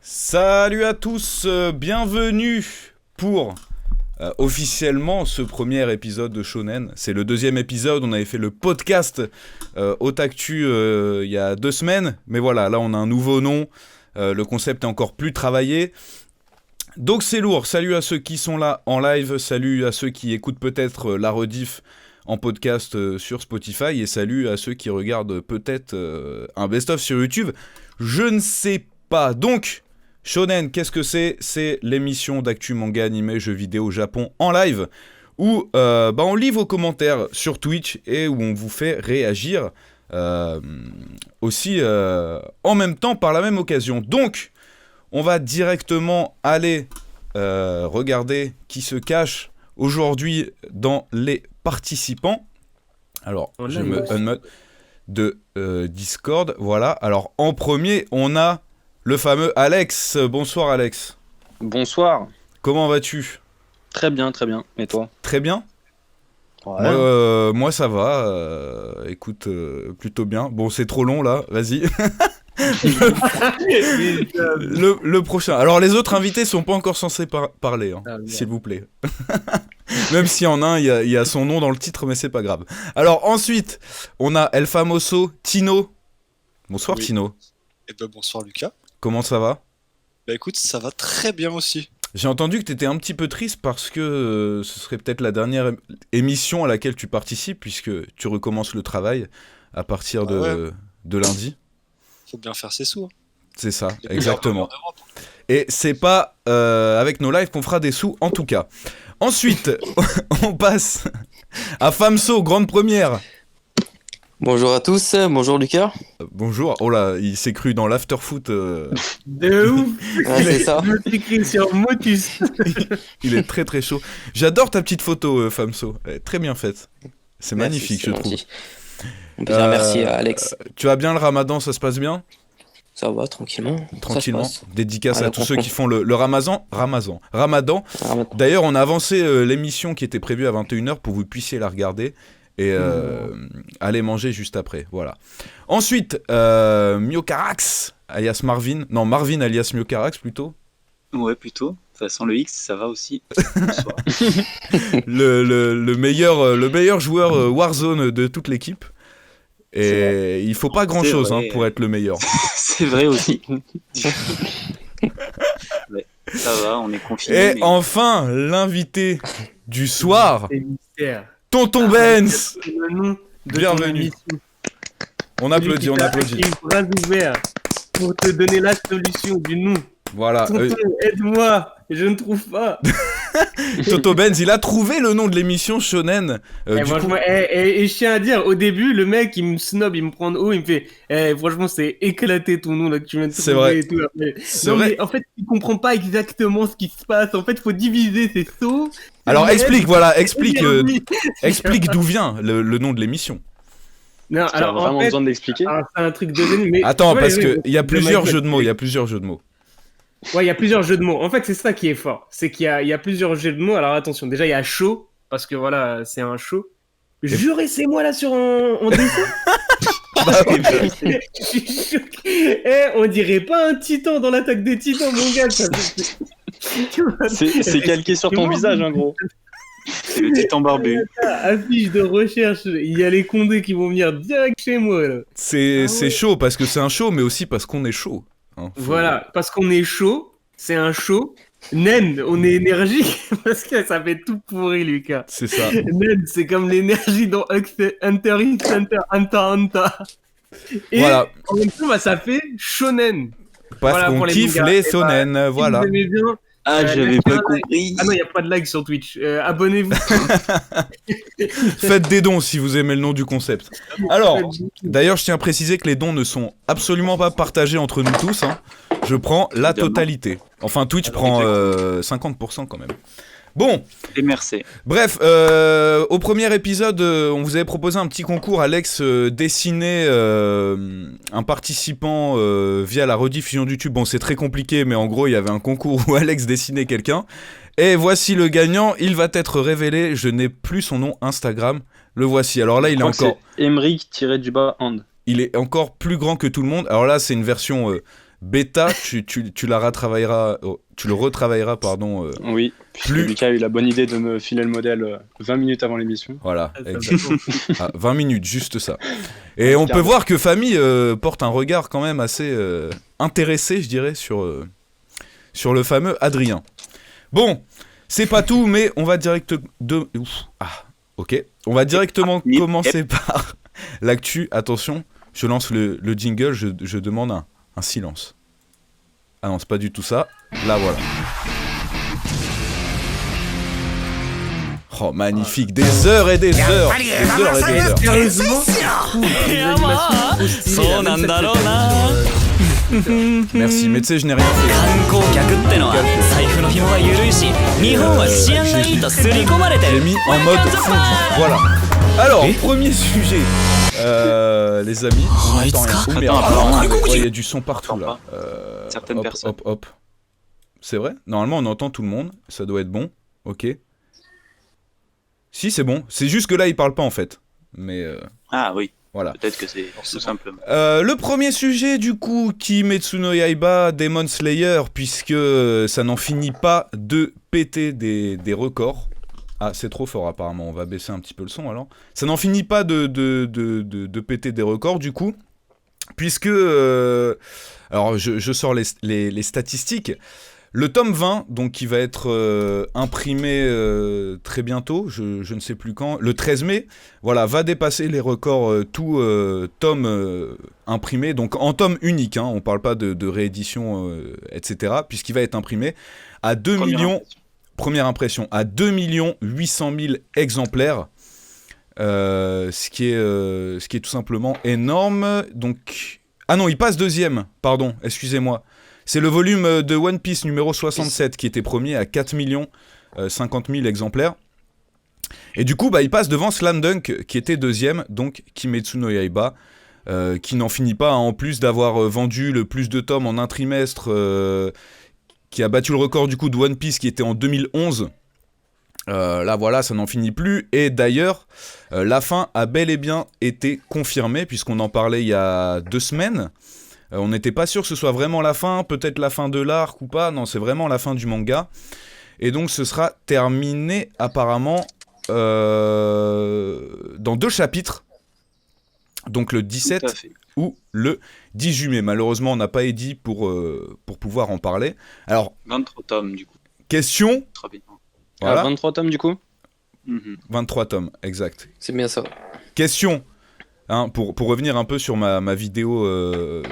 Salut à tous, bienvenue pour officiellement ce premier épisode de Shonen. C'est le deuxième épisode, on avait fait le podcast Otaktu il y a 2 semaines, mais voilà, là on a un nouveau nom, le concept est encore plus travaillé. Donc c'est lourd, salut à ceux qui sont là en live, salut à ceux qui écoutent peut-être la rediff en podcast sur Spotify, et salut à ceux qui regardent peut-être un best-of sur YouTube, je ne sais pas. Donc Shonen, qu'est-ce que c'est ? C'est l'émission d'actu manga, animé, jeux vidéo, Japon en live, où on lit vos commentaires sur Twitch et où on vous fait réagir aussi en même temps par la même occasion. Donc, on va directement aller regarder qui se cache aujourd'hui dans les participants. Alors, je me unmute de Discord. Voilà. Alors, en premier, on a le fameux Alex. Bonsoir Alex. Bonsoir. Comment vas-tu ? Très bien, très bien. Et toi ? Très bien ? Ouais. Moi ça va. Écoute, plutôt bien. Bon, c'est trop long là, vas-y. le prochain. Alors les autres invités sont pas encore censés parler, hein, s'il vous plaît. Même si en un, il y a son nom dans le titre, mais c'est pas grave. Alors ensuite, on a El Famoso Tino. Bonsoir oui. Tino. Eh ben bonsoir Lucas. Comment ça va ? Bah écoute, ça va très bien aussi. J'ai entendu que t'étais un petit peu triste parce que ce serait peut-être la dernière émission à laquelle tu participes, puisque tu recommences le travail à partir de lundi. Faut bien faire ses sous. Hein. C'est ça, exactement. Et c'est pas avec nos lives qu'on fera des sous, en tout cas. Ensuite, on passe à Famso, grande première. Bonjour à tous, bonjour Lucas. Bonjour, oh là, il s'est cru dans l'afterfoot. De ouf. C'est ça. Je me suis écrit sur Motus. Il est très très chaud. J'adore ta petite photo, Famso. Elle est très bien faite. C'est magnifique, je trouve. Bien, merci à Alex. Tu vas bien le ramadan, ça se passe bien ? Ça va, tranquillement. Tranquillement. Dédicace à tous ceux qui font le ramadan. D'ailleurs, on a avancé l'émission qui était prévue à 21h pour que vous puissiez la regarder. Et aller manger juste après, voilà. Ensuite, Myokarax, alias Marvin. Non, Marvin, alias Myokarax, plutôt. Ouais, plutôt. De toute façon, le X, ça va aussi. le meilleur joueur Warzone de toute l'équipe. Et il faut pas grand-chose pour être le meilleur. C'est vrai aussi. Ouais, ça va, on est confinés. Et enfin, l'invité du soir... C'est mystère. Tonton Benz, bienvenue. On applaudit. Une phrase ouverte pour te donner la solution du nom. Voilà. Tonton, aide-moi, je ne trouve pas. Tonton Benz, il a trouvé le nom de l'émission Shonen. Franchement, et je tiens à dire, au début, le mec, il me snob, il me prend de haut, il me fait franchement, c'est éclaté ton nom là que tu viens de trouver. C'est vrai. Et tout. Mais en fait, il comprend pas exactement ce qui se passe. En fait, il faut diviser ses sauts. Alors explique d'où vient le nom de l'émission. Non, alors vraiment besoin d'expliquer. C'est un truc de génie, mais attends, parce que il y a plusieurs jeux de mots, Ouais, il y a plusieurs jeux de mots. En fait, c'est ça qui est fort, c'est qu'il y a plusieurs jeux de mots. Alors attention, déjà il y a show parce que voilà, c'est un show. Jurez, c'est moi là sur en dessin. Je suis choqué. On dirait pas un titan dans l'attaque des titans, mon gars. C'est calqué sur ton visage, hein, gros. C'est le titan barbu. Affiche de recherche, il y a les condés qui vont venir direct chez moi là. C'est chaud parce que c'est un show, mais aussi parce qu'on est chaud. Hein, Voilà, parce qu'on est chaud, c'est un show. Nen, on est énergique parce que ça fait tout pourri, Lucas. C'est ça. Nen, c'est comme l'énergie dans Hunter x Hunter. Et voilà. en même temps, ça fait shonen. Parce qu'on kiffe les shonen, voilà. Si vous aimez bien, j'avais pas compris. Ah non, il n'y a pas de like sur Twitch. Abonnez-vous. Faites des dons si vous aimez le nom du concept. Alors, d'ailleurs, je tiens à préciser que les dons ne sont absolument pas partagés entre nous tous. Hein. Je prends la totalité. Enfin, Twitch prend 50% quand même. Bon. Et merci. Bref, au premier épisode, on vous avait proposé un petit concours. Alex dessinait un participant via la rediffusion YouTube. Bon, c'est très compliqué, mais en gros, il y avait un concours où Alex dessinait quelqu'un. Et voici le gagnant. Il va être révélé. Je n'ai plus son nom Instagram. Le voici. Alors là, il est encore... Emric-hand. Il est encore plus grand que tout le monde. Alors là, c'est une version Beta, tu la retravailleras, pardon. Oui, puisque Plus- Lucas a eu la bonne idée de me filer le modèle 20 minutes avant l'émission. Voilà, Ah, ça exact. va. Ah, 20 minutes, juste ça. Et on peut voir que Famille porte un regard quand même assez intéressé, je dirais, sur le fameux Adrien. Bon, c'est pas tout, mais on va On va directement Nip, commencer par l'actu. Attention, je lance le jingle, je demande un silence. Ah non, c'est pas du tout ça. Là, voilà. Oh, magnifique. Des heures et des heures. Des heures et des heures. Sérieusement, les animations trop stylées,そうなんだろうな。 Merci, mais tu sais, je n'ai rien fait. 観光客ってのは財布の紐が緩いし、日本は治安がいいと刷り込まれて J'ai る。 mis en mode fondu. Voilà. Alors, premier sujet. Les amis, on n'entend rien. Oh, merde. Attends, Oh, il y a du son partout là. Certaines hop, personnes. Hop. C'est vrai? Normalement, on entend tout le monde. Ça doit être bon. Ok. Si, c'est bon. C'est juste que là, il parle pas en fait. Mais Ah oui, voilà. peut-être que c'est tout simplement. Le premier sujet, du coup, Kimetsu no Yaiba, Demon Slayer, puisque ça n'en finit pas de péter des records. Ah, c'est trop fort apparemment, on va baisser un petit peu le son alors. Ça n'en finit pas de péter des records, du coup, puisque... alors, je sors les statistiques. Le tome 20, donc qui va être imprimé très bientôt, je ne sais plus quand, le 13 mai, voilà, va dépasser les records tout tome imprimé, donc en tome unique, hein, on parle pas de réédition, etc., puisqu'il va être imprimé à 2 millions, première impression, à 2 800 000 exemplaires, ce qui est tout simplement énorme, donc... Ah non, il passe deuxième, pardon, excusez-moi. C'est le volume de One Piece numéro 67 qui était premier à 4 50 000 exemplaires. Et du coup, bah, il passe devant Slam Dunk qui était deuxième, donc Kimetsu no Yaiba, qui n'en finit pas, hein, en plus d'avoir vendu le plus de tomes en un trimestre, qui a battu le record du coup de One Piece qui était en 2011. Là voilà, ça n'en finit plus. Et d'ailleurs, la fin a bel et bien été confirmée, puisqu'on en parlait il y a 2 semaines. On n'était pas sûr que ce soit vraiment la fin, peut-être la fin de l'arc ou pas, non, c'est vraiment la fin du manga. Et donc ce sera terminé apparemment dans 2 chapitres, donc le 17 ou le 18 mai. Malheureusement, on n'a pas Eddy pour pouvoir en parler. Alors, 23 tomes du coup. question, Très bien. voilà, 23 tomes du coup. 23 tomes, exact. C'est bien ça. Question, hein, pour revenir un peu sur ma vidéo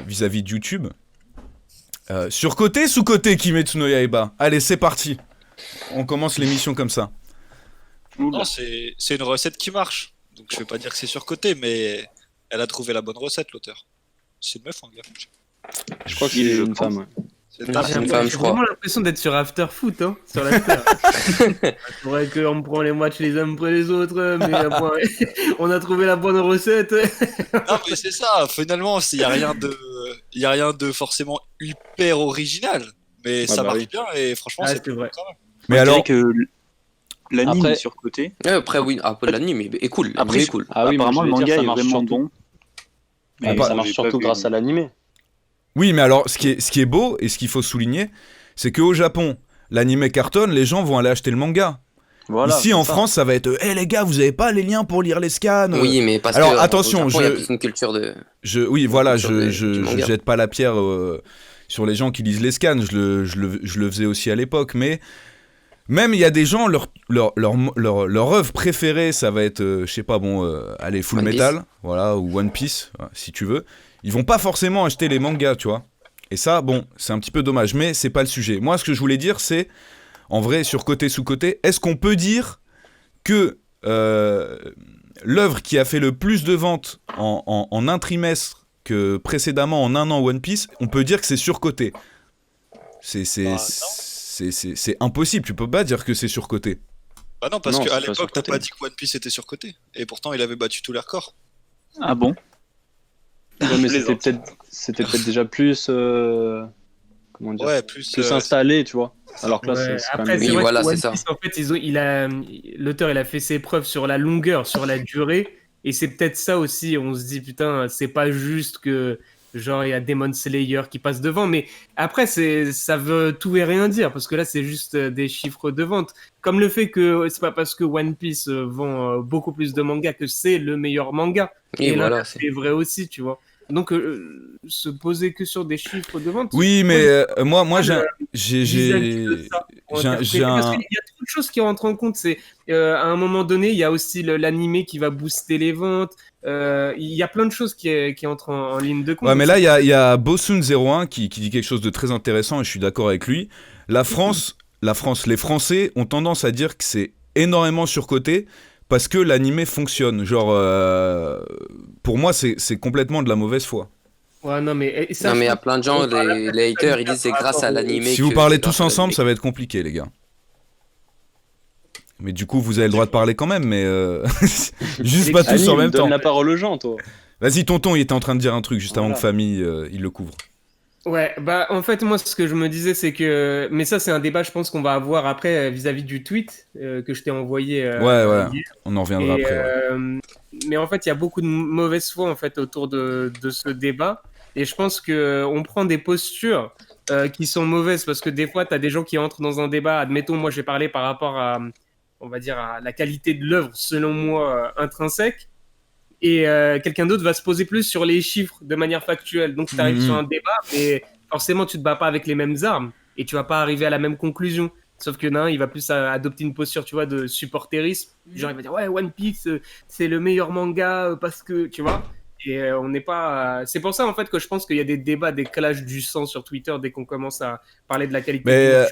vis-à-vis de YouTube. Surcoté, sous-coté Kimetsu no Yaiba. Allez, c'est parti. On commence l'émission comme ça. Non, c'est une recette qui marche. Donc je vais pas dire que c'est surcoté, mais elle a trouvé la bonne recette, l'auteur. C'est une meuf, un gars. Je crois qu'il est une femme. Ouais. C'est Ah, tard. c'est une femme, je J'ai crois. vraiment l'impression d'être sur After Foot, hein, sur l'After. C'est vrai qu'on prend les matchs les uns après les autres, mais après, on a trouvé la bonne recette. Non, mais c'est ça. Finalement, il y a rien de forcément hyper original, mais ça bah marche oui. bien et franchement, Ah, c'est c'est vrai. quand même. Mais Je alors, dirais que l'anime Après- est surcoté. Après, oui, l'anime est cool. Après, L'anime est cool. Ah oui, mais apparemment je le vais dire, manga ça est marche vraiment surtout. bon. Mais bah, ça marche surtout grâce à l'animé. oui, mais alors, ce qui est beau et ce qu'il faut souligner, c'est qu'au Japon, l'anime cartonne, les gens vont aller acheter le manga. Voilà, Ici, c'est en ça. France, ça va être « les gars, vous avez pas les liens pour lire les scans ?» Oui, mais parce Alors, que attention, au Japon, il y a plus une culture de... Oui, voilà, Sur je du manga. jette pas la pierre sur les gens qui lisent les scans, je le faisais aussi à l'époque, mais même il y a des gens, leur œuvre préférée, ça va être, je sais pas, bon, allez, Full One Metal, voilà, ou One Piece, si tu veux, ils vont pas forcément acheter les mangas, tu vois. Et ça, bon, c'est un petit peu dommage, mais c'est pas le sujet. Moi, ce que je voulais dire, c'est, en vrai, sur côté, sous côté, est-ce qu'on peut dire que l'œuvre qui a fait le plus de ventes en un trimestre que précédemment en un an One Piece, on peut dire que c'est surcoté. C'est impossible, tu peux pas dire que c'est surcoté. Bah non, parce Non, qu'à c'est pas l'époque, t'as surcoté. pas dit que One Piece était surcoté. Et pourtant, il avait battu tous les records. Ah bon? Ouais, mais Je c'était peut-être déjà plus. Comment dire, Ouais, plus plus. installé, tu vois. Alors que là, Ouais, c'est quand après, même. c'est Oui, vrai voilà, que One c'est ça. Piece, en fait, l'auteur, il a fait ses preuves sur la longueur, sur la durée, et c'est peut-être ça aussi. On se dit putain, c'est pas juste que Genre, il y a Demon Slayer qui passe devant, mais après, ça veut tout et rien dire, parce que là, c'est juste des chiffres de vente. Comme le fait que c'est pas parce que One Piece vend beaucoup plus de mangas que c'est le meilleur manga. Et voilà, l'inverse est vrai aussi, tu vois. Donc, se poser que sur des chiffres de vente. Oui, mais moi j'ai vis-à-vis de ça, pour j'ai un- interpréter. j'ai un- Parce qu'il y a trop de choses qui rentrent en compte. C'est à un moment donné, il y a aussi l'animé qui va booster les ventes. Il y a plein de choses qui entrent en ligne de compte. Ouais, mais là, il y a Bosun01 qui dit quelque chose de très intéressant et je suis d'accord avec lui. La France, les Français ont tendance à dire que c'est énormément surcoté parce que l'animé fonctionne. Genre, pour moi, c'est complètement de la mauvaise foi. Ouais, non, mais ça, Non, je mais il y a pense plein de gens, qu'on parle les haters, ils disent c'est par grâce à rapport au- l'animé. Si que vous parlez c'est grâce tous à ensemble, l'animé. ça va être compliqué, les gars. Mais du coup, vous avez le droit de parler quand même, mais juste pas tous en Anime, même donne temps. la parole aux gens, toi. Vas-y, tonton, il était en train de dire un truc juste avant Voilà. que Famille, il le couvre. Ouais, bah en fait moi ce que je me disais c'est que mais ça c'est un débat je pense qu'on va avoir après vis-à-vis du tweet que je t'ai envoyé Ouais, hier. on en reviendra Et, après. Ouais. mais en fait il y a beaucoup de mauvaise foi en fait autour de ce débat et je pense que on prend des postures qui sont mauvaises parce que des fois tu as des gens qui entrent dans un débat, admettons moi je vais parler par rapport à on va dire à la qualité de l'œuvre selon moi intrinsèque. Et quelqu'un d'autre va se poser plus sur les chiffres de manière factuelle. Donc, tu arrives sur un débat, mais forcément, tu te bats pas avec les mêmes armes et tu vas pas arriver à la même conclusion. Sauf que il va plus adopter une posture, tu vois, de supporterisme. Genre, il va dire, ouais, One Piece, c'est le meilleur manga parce que, tu vois. Et on n'est pas. C'est pour ça, en fait, que je pense qu'il y a des débats, des clashs du sang sur Twitter dès qu'on commence à parler de la qualité. Mais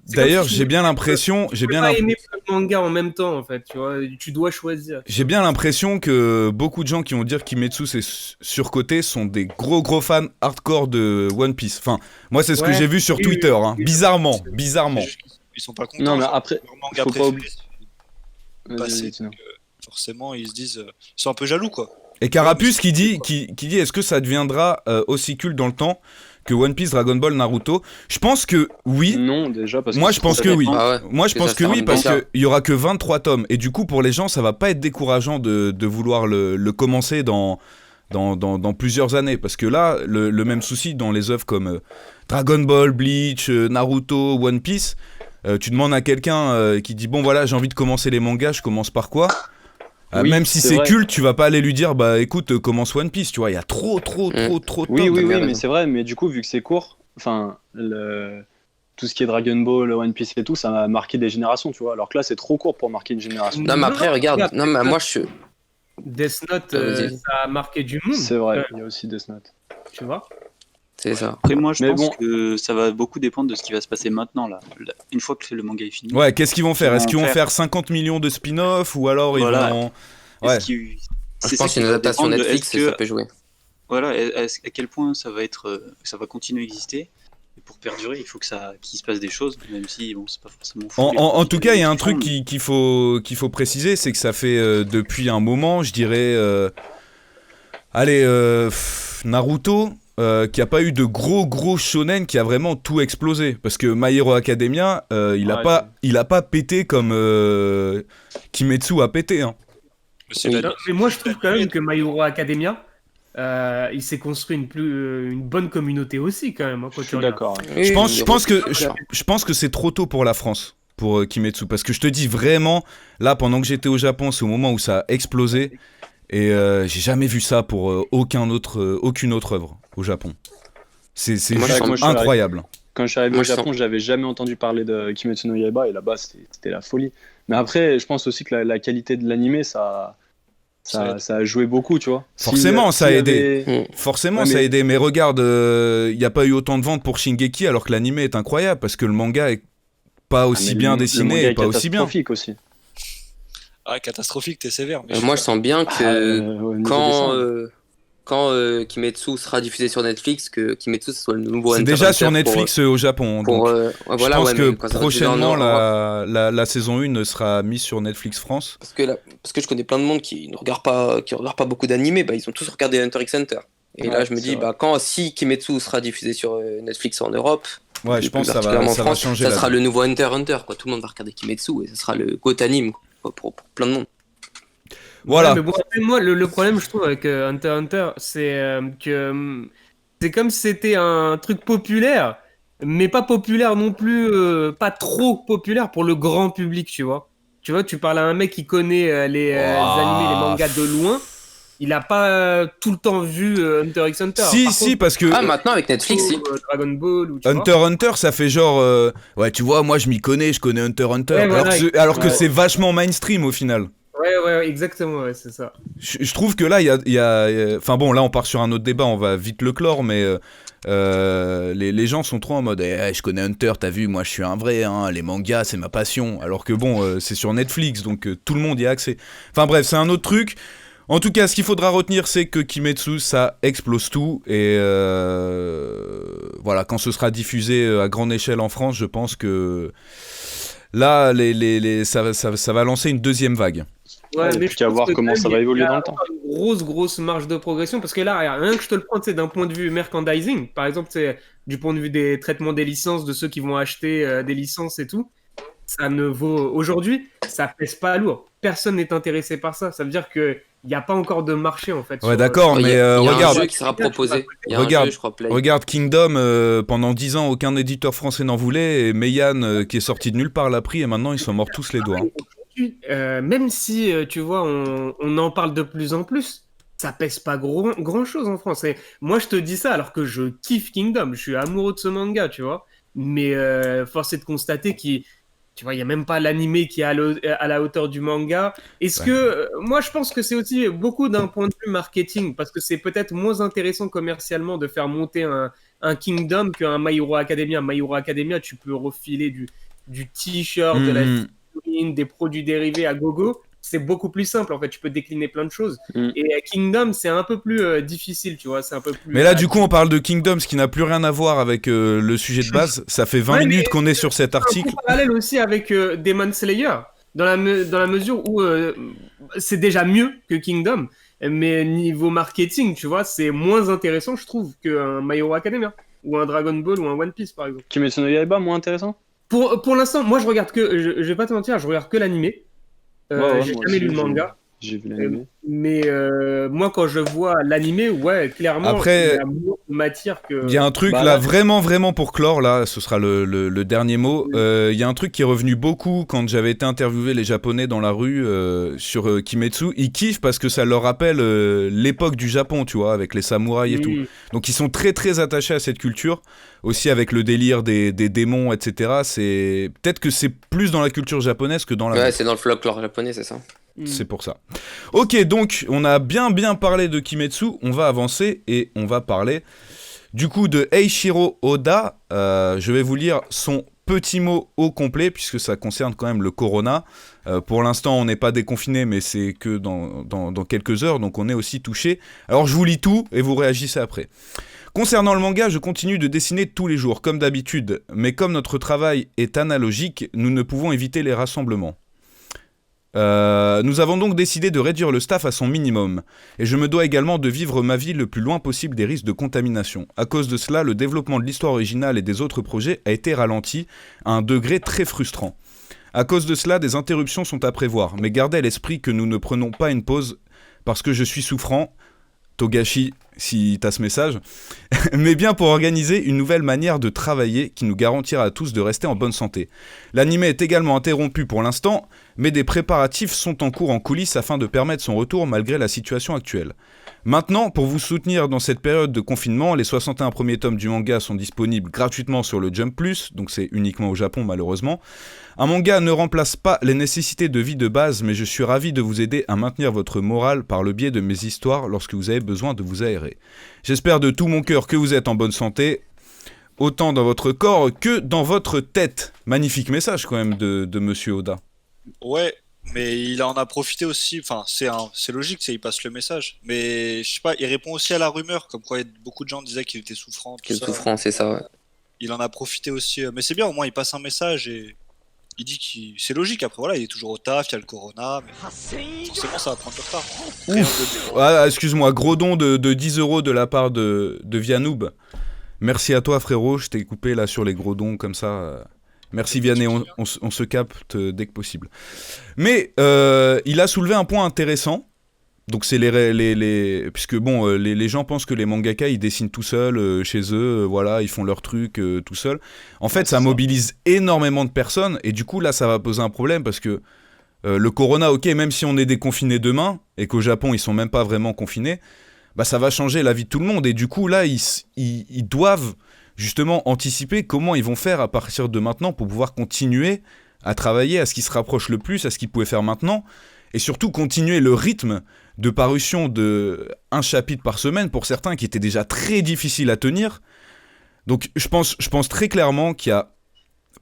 c'est d'ailleurs, comme si j'ai bien l'impression, tu peux pas aimer plein de mangas en même temps, en fait, tu vois. Tu dois choisir. j'ai bien l'impression que beaucoup de gens qui vont dire Kimetsu c'est surcoté sont des gros fans hardcore de One Piece. Enfin, moi c'est ce que Ouais, j'ai vu sur oui, Twitter, oui, hein. oui. Bizarrement. C'est juste qu'ils sont pas contents. Non, mais c'est après, leur manga faut pas préféré. oublier. Bah, Vas-y, c'est vas-y, Tino. que, forcément, ils se disent. Ils sont un peu jaloux, quoi. Et Carapuce qui dit est-ce que ça deviendra aussi culte dans le temps que One Piece, Dragon Ball, Naruto? Je pense que oui. Non, déjà, parce Moi que je pense ça que oui. dépend. Ah ouais. Moi je Que pense ça que sera oui un parce bon qu'il y aura que 23 tomes et du coup pour les gens ça va pas être décourageant de vouloir le commencer dans plusieurs années parce que là le même souci dans les œuvres comme Dragon Ball, Bleach, Naruto, One Piece, tu demandes à quelqu'un qui dit bon voilà j'ai envie de commencer les mangas, je commence par quoi? Oui, Même si c'est c'est vrai. culte, tu vas pas aller lui dire bah écoute commence One Piece, tu vois, il y a trop de Oui, tomes. oui, oui, bien mais raison. c'est vrai, mais du coup, vu que c'est court, enfin, tout ce qui est Dragon Ball, One Piece et tout, ça a marqué des générations, tu vois. Alors que là, c'est trop court pour marquer une génération. Non, mais après, regarde. Non, mais moi, je. Death Note, Vas-y. ça a marqué du monde. C'est vrai, il y a aussi Death Note. Tu vois. C'est ça. Après, moi, je Mais pense bon. que ça va beaucoup dépendre de ce qui va se passer maintenant, là. Une fois que le manga est fini. Ouais, qu'est-ce qu'ils vont faire? Ils Est-ce vont qu'ils vont faire- faire 50 millions de spin-off ou alors Voilà. ils vont... Est-ce Ouais. qu'il- Je c'est ça pense qui qu'une va adaptation dépendre de Netflix, est-ce que- ça peut jouer. Voilà, à quel point ça va être, ça va continuer à exister. Et pour perdurer, il faut qu'il se passe des choses, même si bon, c'est pas forcément fou. En tout cas, il y a un truc qu'il faut préciser, c'est que ça fait depuis un moment, je dirais, Naruto, qui a pas eu de gros shonen qui a vraiment tout explosé, parce que My Hero Academia, il a pas pété comme Kimetsu a pété. Hein. Mais c'est Oui. la- Mais moi, je trouve quand même que My Hero Academia, il s'est construit une bonne communauté aussi, quand même. Hein, quand Je tu suis regardes. d'accord. Oui, Je oui, pense que c'est trop tôt pour la France, pour Kimetsu, parce que je te dis vraiment, là, pendant que j'étais au Japon, c'est au moment où ça a explosé, et j'ai jamais vu ça pour aucune autre œuvre au Japon. C'est Moi, juste moi, je suis incroyable. Quand je suis arrivé Moi, au je Japon, j'avais jamais entendu parler de Kimetsu no Yaiba et là-bas, c'était la folie. Mais après, je pense aussi que la qualité de l'animé, ça a joué beaucoup, tu vois. Forcément, ça a s'il y aidé. avait- Forcément, Ouais, ça a mais- aidé, mais regarde, il n'y a pas eu autant de ventes pour Shingeki alors que l'anime est incroyable parce que le manga est pas aussi Ah, mais bien le dessiné manga et est pas aussi bien. catastrophique aussi. Ah, catastrophique, t'es sévère. Mais Moi, je sens bien que Au niveau quand, dessin. quand Kimetsu sera diffusé sur Netflix, que Kimetsu ce soit le nouveau C'est Hunter déjà x sur Hunter Netflix au Japon. Pour, Donc, ouais, je voilà, pense ouais, que mais quand ça sera diffusé en prochainement, Europe, la saison 1 sera mise sur Netflix France. parce que je connais plein de monde qui ne regarde pas beaucoup d'animés, bah, ils ont tous regardé Hunter x Hunter. Et là, Ouais, je me c'est dis, vrai. bah, si Kimetsu sera diffusé sur Netflix en Europe, Ouais, je et pense plus que ça va particulièrement en France, changer. ça la sera donne. le nouveau Hunter x Hunter, quoi. Tout le monde va regarder Kimetsu et ça sera le GOAT anime, quoi, pour plein de monde. Voilà. Ouais, mais bon, après, moi, le problème, je trouve, avec Hunter x Hunter, c'est que c'est comme si c'était un truc populaire, mais pas populaire non plus, pas trop populaire pour le grand public, tu vois. Tu vois, tu parles à un mec qui connaît les animés, les mangas de loin. Il a pas tout le temps vu Hunter x Hunter. Si, Par si, contre, parce que Ah, maintenant avec Netflix, si. Dragon Ball ou tu vois. Hunter x Hunter, ça fait genre ouais, tu vois, moi je m'y connais, je connais Hunter x Hunter. Ouais, alors voilà, alors que ouais. c'est vachement mainstream au final. Ouais, exactement, ouais, c'est ça. Je trouve que là, il y a. Enfin bon, là on part sur un autre débat, on va vite le clore, mais les gens sont trop en mode je connais Hunter, t'as vu, moi je suis un vrai, hein, les mangas c'est ma passion. Alors que bon, c'est sur Netflix, donc tout le monde y a accès. Enfin bref, c'est un autre truc. En tout cas, ce qu'il faudra retenir, c'est que Kimetsu, ça explose tout. Et voilà, quand ce sera diffusé à grande échelle en France, je pense que là, ça va lancer une deuxième vague. Ouais, il y a mais plus je qu'à pense voir que comment quand ça même, va il y évoluer a dans le temps. une grosse marge de progression parce que là, rien que je te le prends, tu sais, d'un point de vue merchandising, par exemple, c'est du point de vue des traitements des licences, de ceux qui vont acheter des licences et tout, ça ne vaut aujourd'hui, ça pèse pas lourd. Personne n'est intéressé par ça. Ça veut dire que il n'y a pas encore de marché en fait. Ouais, d'accord, Il y mais a regarde. un jeu qui sera proposé. Il y a Regarde, un jeu, je crois, Play. Regarde Kingdom, pendant 10 ans, aucun éditeur français n'en voulait, et Meian, qui est sorti de nulle part, l'a pris, et maintenant ils sont morts tous les doigts. Même si tu vois, on en parle de plus en plus. Ça pèse pas grand chose en France. Et moi, je te dis ça alors que je kiffe Kingdom. Je suis amoureux de ce manga, tu vois. Mais force est de constater qu'il tu vois, il n'y a même pas l'animé qui est à la hauteur du manga. Est-ce que moi, je pense que c'est aussi beaucoup d'un point de vue marketing, parce que c'est peut-être moins intéressant commercialement de faire monter un Kingdom qu'un My Hero Academia. My Hero Academia, tu peux refiler du t-shirt, de la figurine, des produits dérivés à gogo. C'est beaucoup plus simple, en fait. Tu peux décliner plein de choses. Et Kingdom, c'est un peu plus difficile, tu vois. C'est un peu plus. Mais là, du coup, on parle de Kingdom, ce qui n'a plus rien à voir avec le sujet de base. Ça fait 20 minutes qu'on est sur cet article. C'est un parallèle aussi avec Demon Slayer, dans la mesure où c'est déjà mieux que Kingdom, mais niveau marketing, tu vois, c'est moins intéressant, je trouve, qu'un My Hero Academia, ou un Dragon Ball, ou un One Piece, par exemple. Kimetsu no Yaiba, moins intéressant? Pour l'instant, moi, je regarde que, je vais pas te mentir, je regarde que l'animé. J'ai jamais lu le manga. J'ai vu l'animé. Mais moi, quand je vois l'animé, ouais, clairement, Après, il y a moins de matière que. Il y a un truc là, vraiment pour clore, là, ce sera le dernier mot. Il y a un truc qui est revenu beaucoup quand j'avais été interviewé les Japonais dans la rue sur Kimetsu. Ils kiffent parce que ça leur rappelle l'époque du Japon, tu vois, avec les samouraïs et tout. Donc ils sont très attachés à cette culture. Aussi avec le délire des démons, etc. C'est peut-être que c'est plus dans la culture japonaise que dans la. Ouais, c'est dans le folklore japonais, c'est ça. C'est pour ça. Ok, donc on a bien parlé de Kimetsu, on va avancer et on va parler du coup de Eiichiro Oda. Je vais vous lire son petit mot au complet puisque ça concerne quand même le corona. Pour l'instant on n'est pas déconfiné mais c'est que dans quelques heures donc on est aussi touché. Alors je vous lis tout et vous réagissez après. Concernant le manga, je continue de dessiner tous les jours comme d'habitude, mais comme notre travail est analogique, nous ne pouvons éviter les rassemblements. Nous avons donc décidé de réduire le staff à son minimum, et je me dois également de vivre ma vie le plus loin possible des risques de contamination. À cause de cela, le développement de l'histoire originale et des autres projets a été ralenti à un degré très frustrant. À cause de cela, des interruptions sont à prévoir, mais gardez à l'esprit que nous ne prenons pas une pause parce que je suis souffrant, Togashi, si t'as ce message, mais bien pour organiser une nouvelle manière de travailler qui nous garantira à tous de rester en bonne santé. L'anime est également interrompu pour l'instant, mais des préparatifs sont en cours en coulisses afin de permettre son retour malgré la situation actuelle. Maintenant, pour vous soutenir dans cette période de confinement, les 61 premiers tomes du manga sont disponibles gratuitement sur le Jump Plus, donc c'est uniquement au Japon malheureusement. Un manga ne remplace pas les nécessités de vie de base, mais je suis ravi de vous aider à maintenir votre morale par le biais de mes histoires lorsque vous avez besoin de vous aérer. J'espère de tout mon cœur que vous êtes en bonne santé, autant dans votre corps que dans votre tête. Magnifique message quand même de Monsieur Oda. Ouais, mais il en a profité aussi, enfin c'est logique, il passe le message, mais je sais pas, il répond aussi à la rumeur, comme quoi beaucoup de gens disaient qu'il était souffrant, tout ça. Souffrant, c'est ça, ouais. Il en a profité aussi, mais c'est bien, au moins il passe un message et il dit que c'est logique, après voilà, il est toujours au taf, il y a le corona, mais forcément ça va prendre du retard. Ouf. Ah, excuse-moi, gros don de 10 € de la part de Vianoub. Merci à toi frérot, je t'ai coupé là sur les gros dons comme ça. Merci Vianney, on se capte dès que possible. Mais il a soulevé un point intéressant, Donc c'est puisque bon, les gens pensent que les mangaka ils dessinent tout seuls chez eux, voilà, ils font leur truc tout seuls. En fait, ça mobilise énormément de personnes et du coup là, ça va poser un problème parce que le corona, ok, même si on est déconfiné demain et qu'au Japon ils sont même pas vraiment confinés, bah ça va changer la vie de tout le monde et du coup là, ils doivent justement anticiper comment ils vont faire à partir de maintenant pour pouvoir continuer à travailler à ce qui se rapproche le plus à ce qu'ils pouvaient faire maintenant et surtout continuer le rythme de parution de un chapitre par semaine pour certains qui était déjà très difficile à tenir. Donc je pense très clairement qu'il y a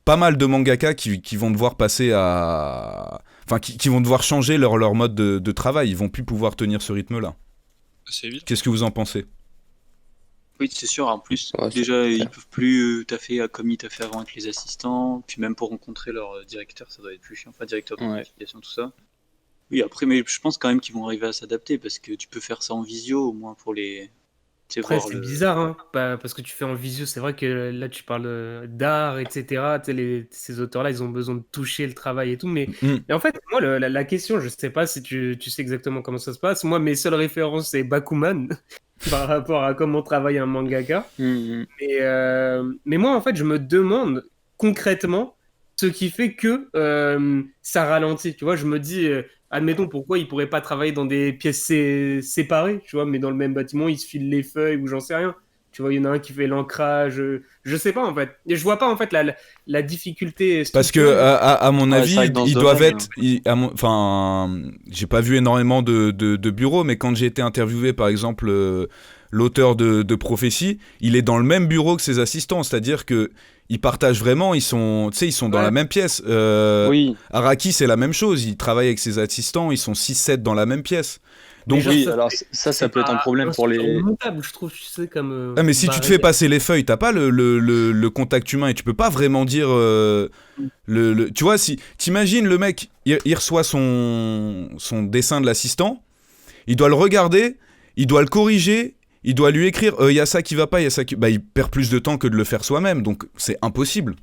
pas mal de mangaka qui vont devoir passer à... Enfin, qui vont devoir changer leur mode de travail. Ils vont plus pouvoir tenir ce rythme-là. C'est évident. Qu'est-ce que vous en pensez ? Oui, c'est sûr. En plus, Ouais, déjà, ils peuvent plus taffer comme ils taffaient avant avec les assistants. Puis même pour rencontrer leur directeur, ça doit être plus chiant. Enfin, directeur de planification, tout ça. Oui, après, mais je pense quand même qu'ils vont arriver à s'adapter parce que tu peux faire ça en visio, au moins pour les. Tu sais, Après, voir c'est le- bizarre, hein, parce que tu fais en visio, c'est vrai que là, tu parles d'art, etc. Tu sais, ces auteurs-là, ils ont besoin de toucher le travail et tout. Mais en fait, moi, la question, je sais pas si tu sais exactement comment ça se passe. Moi, mes seules références, c'est Bakuman, par rapport à comment travaille un mangaka. Mais moi, en fait, je me demande concrètement ce qui fait que ça ralentit. Tu vois, je me dis, admettons, pourquoi ils pourraient pas travailler dans des pièces séparées, tu vois, mais dans le même bâtiment, ils se filent les feuilles ou j'en sais rien. Tu vois, il y en a un qui fait l'ancrage. Je sais pas, en fait. Et je vois pas, en fait, la difficulté. Parce que, structurelle. à mon Ouais, avis, c'est vrai que dans ce ils doivent domaine, être... Enfin, j'ai pas vu énormément de bureaux, mais quand j'ai été interviewé, par exemple, l'auteur de Prophétie, il est dans le même bureau que ses assistants, c'est-à-dire que ils partagent vraiment, ils sont dans Ouais. la même pièce. Oui, Araki, c'est la même chose, il travaille avec ses assistants, ils sont 6-7 dans la même pièce. Donc, Mais genre, oui, ça, alors c'est- ça c'est peut être un pas problème pour les. insurmontable, je trouve, tu sais, comme. mais si tu te fais barrière. passer les feuilles, t'as pas le contact humain et tu peux pas vraiment dire. Tu vois, si t'imagines le mec, il reçoit son dessin de l'assistant, il doit le regarder, il doit le corriger, il doit lui écrire il y a ça qui va pas, il y a ça qui. Bah, il perd plus de temps que de le faire soi-même, donc c'est impossible.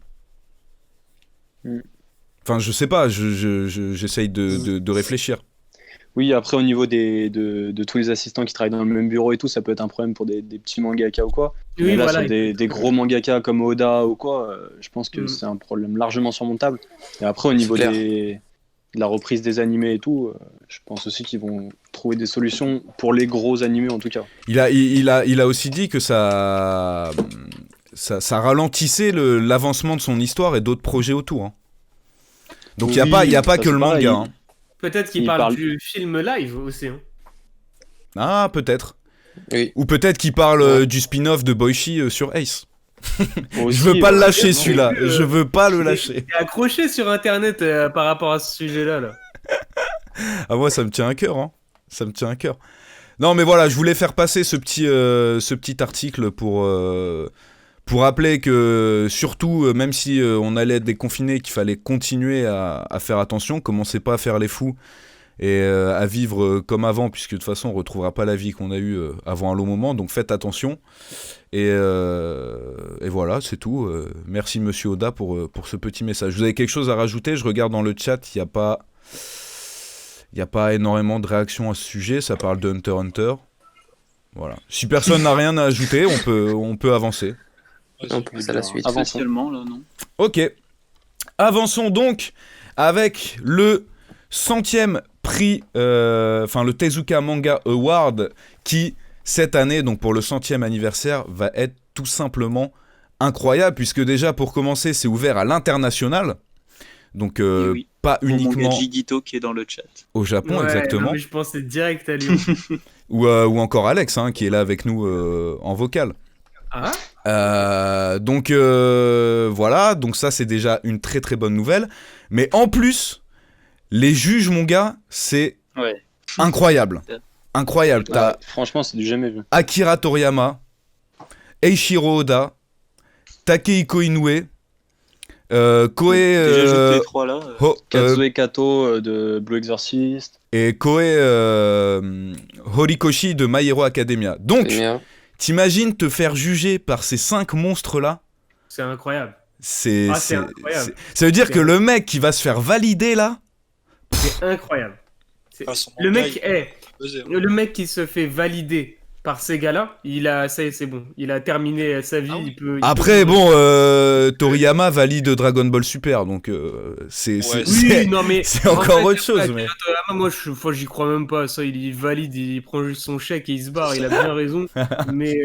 Enfin, je sais pas, j'essaye de réfléchir. Oui, après au niveau de tous les assistants qui travaillent dans le même bureau et tout, ça peut être un problème pour des petits mangaka ou quoi. Oui, Mais là, voilà. sur des gros mangaka comme Oda ou quoi, je pense que c'est un problème largement surmontable. Et après, au niveau clair. de la reprise des animés et tout, je pense aussi qu'ils vont trouver des solutions pour les gros animés en tout cas. Il a aussi dit que ça ralentissait l'avancement de son histoire et d'autres projets autour. Hein. Donc il Oui, n'y a pas ça, que le c'est pareil. manga. Hein. Peut-être qu'il Il parle parle- du film live aussi. Hein. Ah, peut-être. Oui. Ou peut-être qu'il parle du spin-off de Boichi sur Ace. Aussi, Je veux pas le lâcher ouais, celui-là. non, Je veux pas le lâcher. T'es accroché sur internet par rapport à ce sujet-là. Là. Ah, moi, ça me tient à cœur. Hein. Ça me tient à cœur. Non, mais voilà, je voulais faire passer ce petit article pour rappeler que, surtout, même si on allait être déconfiné, qu'il fallait continuer à faire attention, commencez pas à faire les fous et à vivre comme avant, puisque de toute façon, on retrouvera pas la vie qu'on a eue avant un long moment, donc faites attention. Et voilà, c'est tout. Merci, monsieur Oda, pour ce petit message. Vous avez quelque chose à rajouter ? Je regarde dans le chat, il n'y a pas énormément de réactions à ce sujet, ça parle de Hunter x Hunter. Voilà. Si personne n'a rien à ajouter, on peut avancer. On passe à la suite. Avançons. Spécialement, là, non? Ok. Avançons donc avec le 100e prix, le Tezuka Manga Award, qui, cette année, donc pour le 100e anniversaire, va être tout simplement incroyable, puisque déjà, pour commencer, c'est ouvert à l'international. Donc, oui. pas Pour mon uniquement gars Gigito qui est dans le chat. au Japon, Ouais, exactement. non, mais je pensais direct à Lyon. Ou encore Alex, hein, qui est là avec nous en vocal. Ah, Donc voilà, donc ça c'est déjà une très très bonne nouvelle. Mais en plus, les juges, mon gars, c'est Ouais. incroyable. Incroyable. T'as Franchement, c'est du jamais vu. Akira Toriyama, Eiichiro Oda, Takehiko Inoue, Koei Déjà, juste les trois là. Kazue Kato de Blue Exorcist. et Koei Horikoshi de My Hero Academia. Donc, C'est bien. t'imagines te faire juger par ces 5 monstres-là? c'est incroyable. C'est incroyable. ça veut dire C'est- que le mec qui va se faire valider là, C'est incroyable. Ah, son Le manga, mec est. buzzé, hein. le mec qui se fait valider par ces gars-là, ça y est, c'est bon. Il a terminé sa vie. Ah oui. Après, bon, Toriyama valide Dragon Ball Super, donc c'est Ouais, Oui, non, mais. c'est en encore fait, autre chose. Mais... Moi, j'y crois même pas. Ça, il valide, il prend juste son chèque et il se barre. Il a bien raison. Mais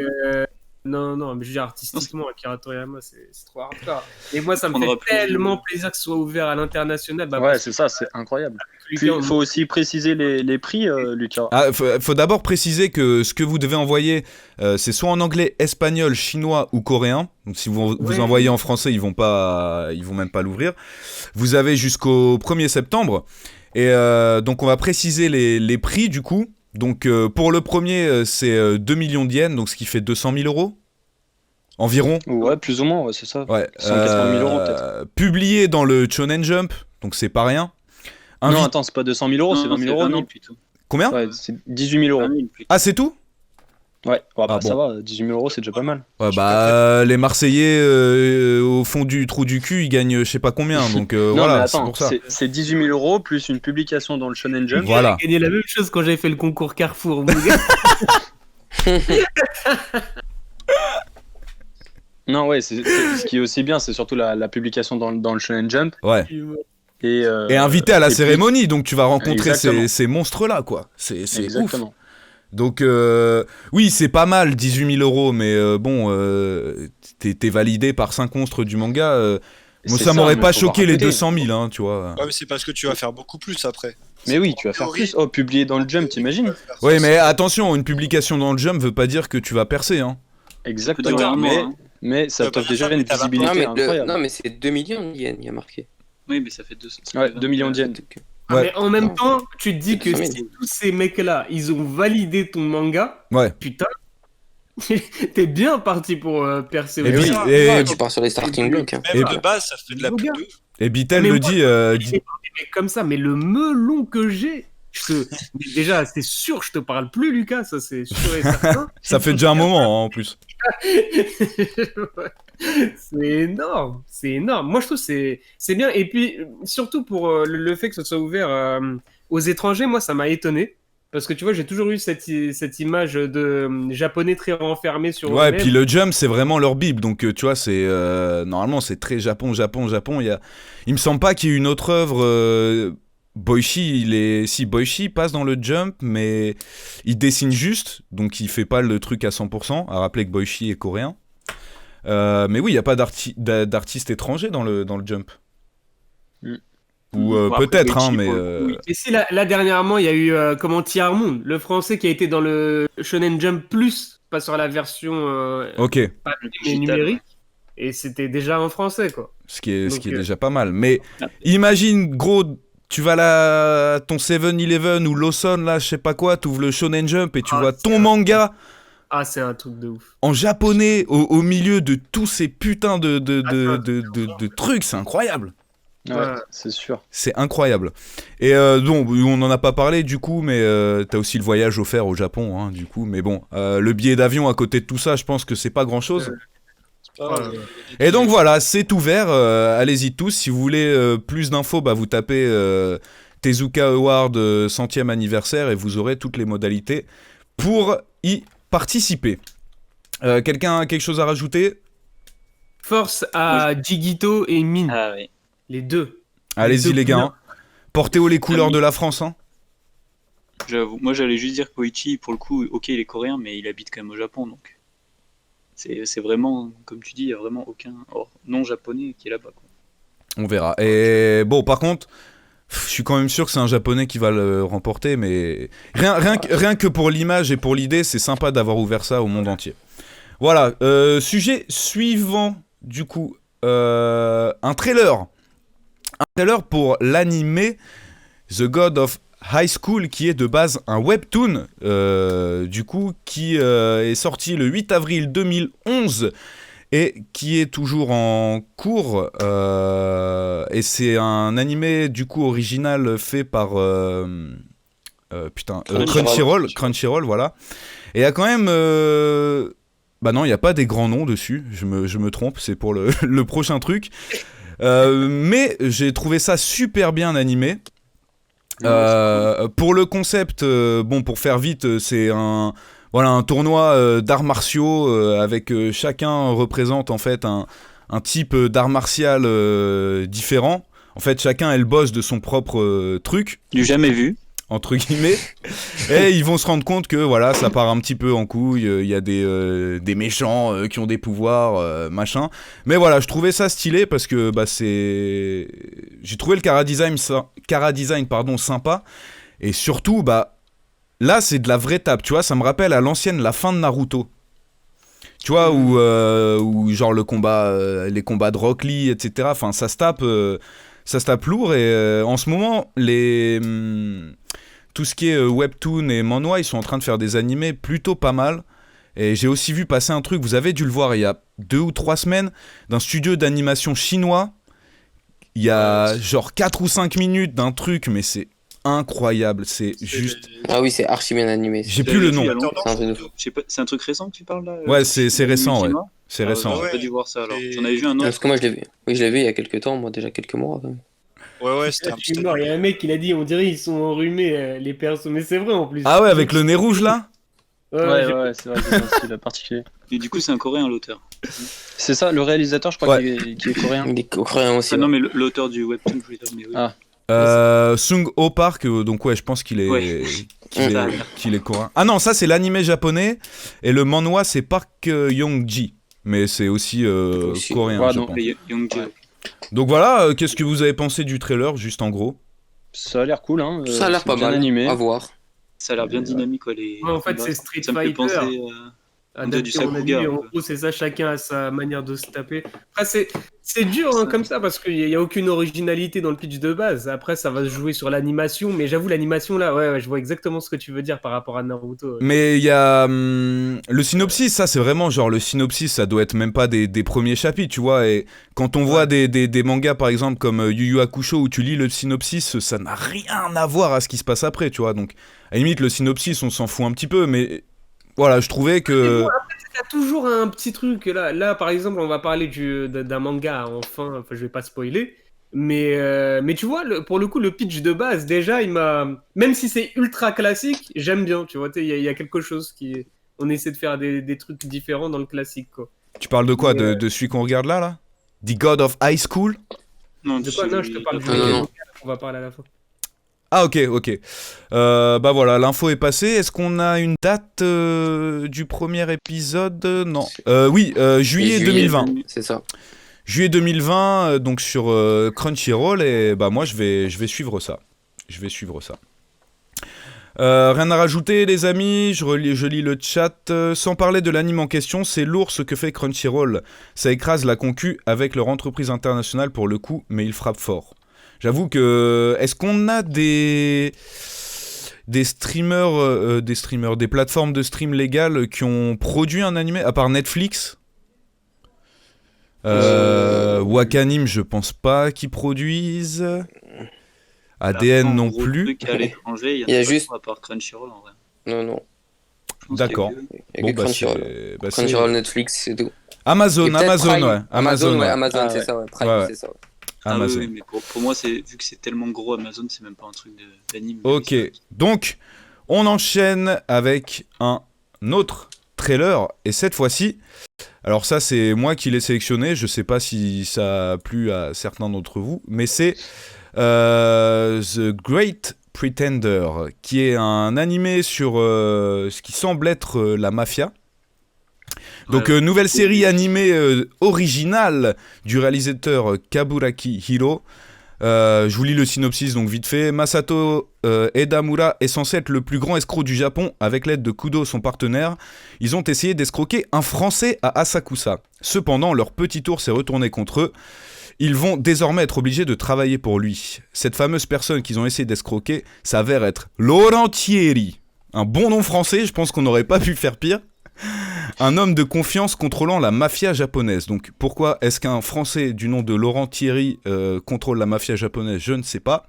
non, mais je veux dire, artistiquement, Akira Toriyama, c'est trop hardcore. Et moi, ça me fait prendra plus- tellement plaisir que ce soit ouvert à l'international. Bah, Ouais, parce c'est ça, c'est incroyable. que Puis Lucas, il faut aussi préciser les prix, Lucas. Ah, faut d'abord préciser que ce que vous devez envoyer, c'est soit en anglais, espagnol, chinois ou coréen. Donc si vous Ouais. envoyez en français, ils vont même pas l'ouvrir. Vous avez jusqu'au 1er septembre. Et donc on va préciser les prix du coup. Donc pour le premier, c'est 2 millions de yens, donc ce qui fait 200 000 euros environ. Ouais, plus ou moins, ouais, c'est ça. Ouais. 180 000 euros peut-être. Publié dans le Shonen Jump, donc c'est pas rien. Non, attends, c'est pas 200 000 euros, c'est 20 000 euros, non? plutôt. Combien? Ouais, c'est 18 000 euros. 20 000 plutôt. Ah, c'est tout? Ouais, bon, Ah, ça bon. va, 18 000 euros, c'est déjà pas mal. Ouais, les Marseillais au fond du trou du cul, ils gagnent je sais pas combien, donc Non, voilà, mais c'est attends, pour ça. c'est 18 000 euros plus une publication dans le Shonen Jump. Voilà. J'ai gagné la même chose quand j'avais fait le concours Carrefour. mon gars. Non, ouais, ce qui est aussi bien, c'est surtout la publication dans le Shonen Jump. Ouais. Et invité à la et puis- cérémonie, donc tu vas rencontrer Exactement. ces monstres-là, quoi. C'est ouf. Exactement. Donc, oui, c'est pas mal, 18 000 euros, mais bon, t'es validé par 5 monstres du manga. Moi, C'est ça m'aurait mais pas faut choqué voir à les côté. 200 000, hein, tu vois. Ouais, mais c'est parce que tu vas faire beaucoup plus après. Mais oui, tu vas faire théorie, plus. Oh, publié dans le Jump, t'imagines? Ouais, mais attention, une publication dans le Jump veut pas dire que tu vas percer, hein. Exactement, D'accord, mais, hein. mais ça Ouais, t'offre bah, déjà ça, une mais t'as visibilité incroyable. non, mais c'est 2 millions de yens, il y a marqué. Oui, mais ça fait 200. Ouais, 2 millions de yens. Ah, Ouais. mais en même temps, tu te dis que 200 000. si tous ces mecs-là, ils ont validé ton manga, Ouais. putain, t'es bien parti pour percer Et aussi. puis- et- Tu pars sur les starting blocks. Hein. Même Et- de base, ça fait de la pub de ouf. Et Bitel Mais le moi, dit, J'ai des mecs comme ça, mais le melon que j'ai, déjà, c'est sûr, je te parle plus, Lucas, ça c'est sûr et certain. ça fait déjà un moment, hein, en plus. C'est énorme, c'est énorme. Moi, je trouve que c'est bien. Et puis, surtout pour le fait que ce soit ouvert aux étrangers, moi, ça m'a étonné. Parce que tu vois, j'ai toujours eu cette image de japonais très renfermé sur Ouais, eux-mêmes. puis le Jump, c'est vraiment leur bible, donc tu vois, c'est normalement c'est très Japon. Il me semble pas qu'il y ait une autre œuvre. Boichi, Boichi passe dans le Jump, mais il dessine juste, donc il fait pas le truc à 100%. À rappeler que Boichi est coréen. Mais oui, il y a pas d'artiste étranger dans le Jump. Mm. Ou Bon, après, peut-être, hein, Boichi, mais pour le coup, oui. Et si là dernièrement, il y a eu Tiar Moon, le français qui a été dans le Shonen Jump Plus, pas sur la version ok. papier mais Digital, numérique, et c'était déjà en français, quoi. Ce qui est Donc, déjà pas mal. Mais Ah. imagine, gros, tu vas là, ton 7-Eleven ou Lawson, là, je sais pas quoi, t'ouvres le Shonen Jump et tu Ah, vois c'est ton un- manga Ah, c'est un truc de ouf. en japonais au milieu de tous ces putains de Ah, trucs. C'est incroyable. Ouais, Ouais. c'est sûr. C'est incroyable. Et donc, on n'en a pas parlé du coup, mais t'as aussi le voyage offert au Japon, hein, du coup. Mais bon, le billet d'avion à côté de tout ça, je pense que c'est pas grand-chose. C'est pas, Et donc voilà, c'est ouvert, allez-y tous, si vous voulez plus d'infos, bah, vous tapez Tezuka Award 100e anniversaire et vous aurez toutes les modalités pour y participer. Quelqu'un a quelque chose à rajouter? Force à Jigito et Min, Ah oui. les deux. Allez-y les gars, hein. Portez haut les couleurs de la France. Hein. J'avoue. Moi, j'allais juste dire qu'Oichi, pour le coup, ok, il est coréen, mais il habite quand même au Japon, donc. C'est vraiment, comme tu dis, il n'y a vraiment aucun non-japonais qui est là-bas, quoi. On verra. Et bon, par contre, je suis quand même sûr que c'est un japonais qui va le remporter, mais rien que pour l'image et pour l'idée, c'est sympa d'avoir ouvert ça au monde entier. Voilà, sujet suivant, du coup, un trailer pour l'animé The God of High School, qui est de base un webtoon, du coup, qui est sorti le 8 avril 2011 et qui est toujours en cours. Et c'est un animé, du coup, original fait par Crunchyroll, voilà. Et il y a quand même... Bah non, il n'y a pas des grands noms dessus, je me trompe, c'est pour le prochain truc. Mais j'ai trouvé ça super bien animé. Pour le concept, bon, pour faire vite, c'est un tournoi d'arts martiaux avec chacun représente en fait un type d'art martial différent. En fait, chacun est le boss de son propre truc. Du jamais vu. Entre guillemets, et ils vont se rendre compte que voilà, ça part un petit peu en couille, il y a des méchants qui ont des pouvoirs, machin. Mais voilà, je trouvais ça stylé parce que j'ai trouvé le chara-design sympa, et surtout, là c'est de la vraie tape, tu vois, ça me rappelle à l'ancienne la fin de Naruto. Tu vois, où genre les combats de Rock Lee, etc., enfin ça se tape lourd, et en ce moment, tout ce qui est webtoon et manhwa, ils sont en train de faire des animés plutôt pas mal. Et j'ai aussi vu passer un truc, vous avez dû le voir il y a 2 ou 3 semaines, d'un studio d'animation chinois. Il y a genre 4 ou 5 minutes d'un truc, mais c'est incroyable, c'est juste... Ah oui, c'est archi bien animé. J'ai plus le nom. C'est un truc récent que tu parles là? Ouais, c'est récent, ouais. C'est récent. J'aurais pas dû voir ça alors. J'en avais vu un autre. Parce que moi je l'ai vu. Oui, je l'ai vu il y a quelques temps, moi déjà quelques mois quand même. Ouais, c'était un Je suis petit mort, il y a un mec qui l'a dit, on dirait ils sont enrhumés les persos, mais c'est vrai en plus. Ah ouais, avec le nez rouge là? Ouais, c'est vrai, c'est un style particulier. Et du coup, c'est un coréen l'auteur. C'est ça, le réalisateur, je crois qu'il est coréen. Il est coréen aussi. Ah non, mais l'auteur du webtoon, je voulais dire, mais oui. Sung Ho Park, donc ouais, je pense qu'il est, qu'il est coréen. Ah non, ça c'est l'animé japonais, et le manhwa c'est Park Young-ji, mais c'est aussi coréen, je pense. Donc voilà, qu'est-ce que vous avez pensé du trailer, juste en gros? Ça a l'air cool, hein. Ça a l'air pas mal, animé. à voir. Ça a l'air bien dynamique, quoi. En fait, c'est Street ça me fait Fighter. penser Adapté en animé, en gros, c'est ça, chacun a sa manière de se taper. Après, c'est dur comme ça, parce qu'il n'y a aucune originalité dans le pitch de base. Après, ça va se jouer sur l'animation, mais j'avoue, l'animation, là, ouais, je vois exactement ce que tu veux dire par rapport à Naruto. Mais il y a le synopsis, ça c'est vraiment genre le synopsis, ça doit être même pas des premiers chapitres, tu vois. Et quand on voit des mangas par exemple comme Yu Yu Hakusho où tu lis le synopsis, ça n'a rien à voir à ce qui se passe après, tu vois. Donc à la limite, le synopsis, on s'en fout un petit peu, mais voilà, je trouvais que... Bon, après, il y a toujours un petit truc. Là, par exemple, on va parler d'un manga, enfin, je vais pas spoiler. Mais tu vois, pour le coup, le pitch de base, déjà, il m'a... Même si c'est ultra classique, j'aime bien, tu vois. Il y a quelque chose qui... On essaie de faire des trucs différents dans le classique, quoi. Tu parles de quoi, de celui qu'on regarde là? The God of High School? Non, de quoi? Non, je te parle du manga, on va parler à la fin. Ah ok. Voilà, l'info est passée. Est-ce qu'on a une date du premier épisode? Non. Oui, juillet 2020. C'est ça. Juillet 2020, donc sur Crunchyroll, et moi je vais suivre ça. Rien à rajouter les amis, je lis le chat. Sans parler de l'anime en question, c'est lourd ce que fait Crunchyroll. Ça écrase la concu avec leur entreprise internationale pour le coup, mais il frappe fort. J'avoue que... Est-ce qu'on a des streamers, des plateformes de stream légales qui ont produit un animé, à part Netflix? Wakanim, je pense pas qu'ils produisent. ADN non plus. Il y a juste... à part Crunchyroll en vrai. Non. D'accord. Bon, Crunchyroll, Netflix, c'est tout. Amazon, ouais. Amazon, c'est ça, ouais. Prime, c'est ça, ouais. Amazon. Oui, mais pour moi, vu que c'est tellement gros, Amazon, c'est même pas un truc d'anime. Ok, donc on enchaîne avec un autre trailer, et cette fois-ci, alors ça c'est moi qui l'ai sélectionné, je sais pas si ça a plu à certains d'entre vous, mais c'est The Great Pretender, qui est un animé sur ce qui semble être la mafia. Donc nouvelle série animée originale du réalisateur Kaburaki Hiro. Je vous lis le synopsis donc vite fait. Masato Edamura est censé être le plus grand escroc du Japon. Avec l'aide de Kudo, son partenaire, ils ont essayé d'escroquer un Français à Asakusa. Cependant, leur petit tour s'est retourné contre eux. Ils vont désormais être obligés de travailler pour lui. Cette fameuse personne qu'ils ont essayé d'escroquer s'avère être Laurent Thierry. Un bon nom français, je pense qu'on n'aurait pas pu faire pire. Un homme de confiance contrôlant la mafia japonaise. Donc pourquoi est-ce qu'un Français du nom de Laurent Thierry contrôle la mafia japonaise? Je ne sais pas.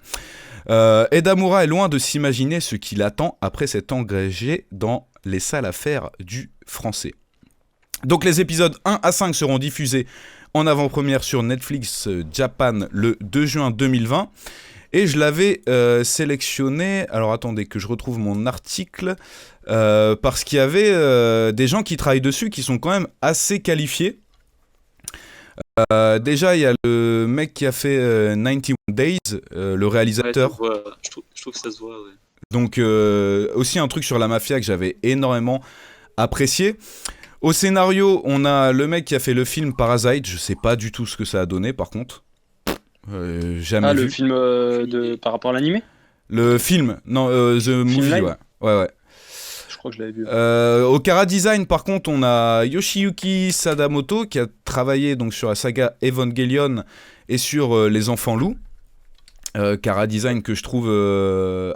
Edamura est loin de s'imaginer ce qui l'attend après s'être engagé dans les sales affaires du Français. Donc les épisodes 1 à 5 seront diffusés en avant-première sur Netflix Japan le 2 juin 2020. Et je l'avais sélectionné, alors attendez que je retrouve mon article, parce qu'il y avait des gens qui travaillent dessus qui sont quand même assez qualifiés. Déjà, il y a le mec qui a fait 91 Days, le réalisateur. Ouais, je trouve que ça se voit, ouais. Donc, aussi un truc sur la mafia que j'avais énormément apprécié. Au scénario, on a le mec qui a fait le film Parasite. Je sais pas du tout ce que ça a donné, par contre. Jamais vu. Le film par rapport à l'animé? Le film, non, The Movie, Line ouais. Ouais. Je crois que je l'avais vu. Au Chara Design, par contre, on a Yoshiyuki Sadamoto qui a travaillé donc sur la saga Evangelion et sur Les Enfants Loups. Chara Design que je trouve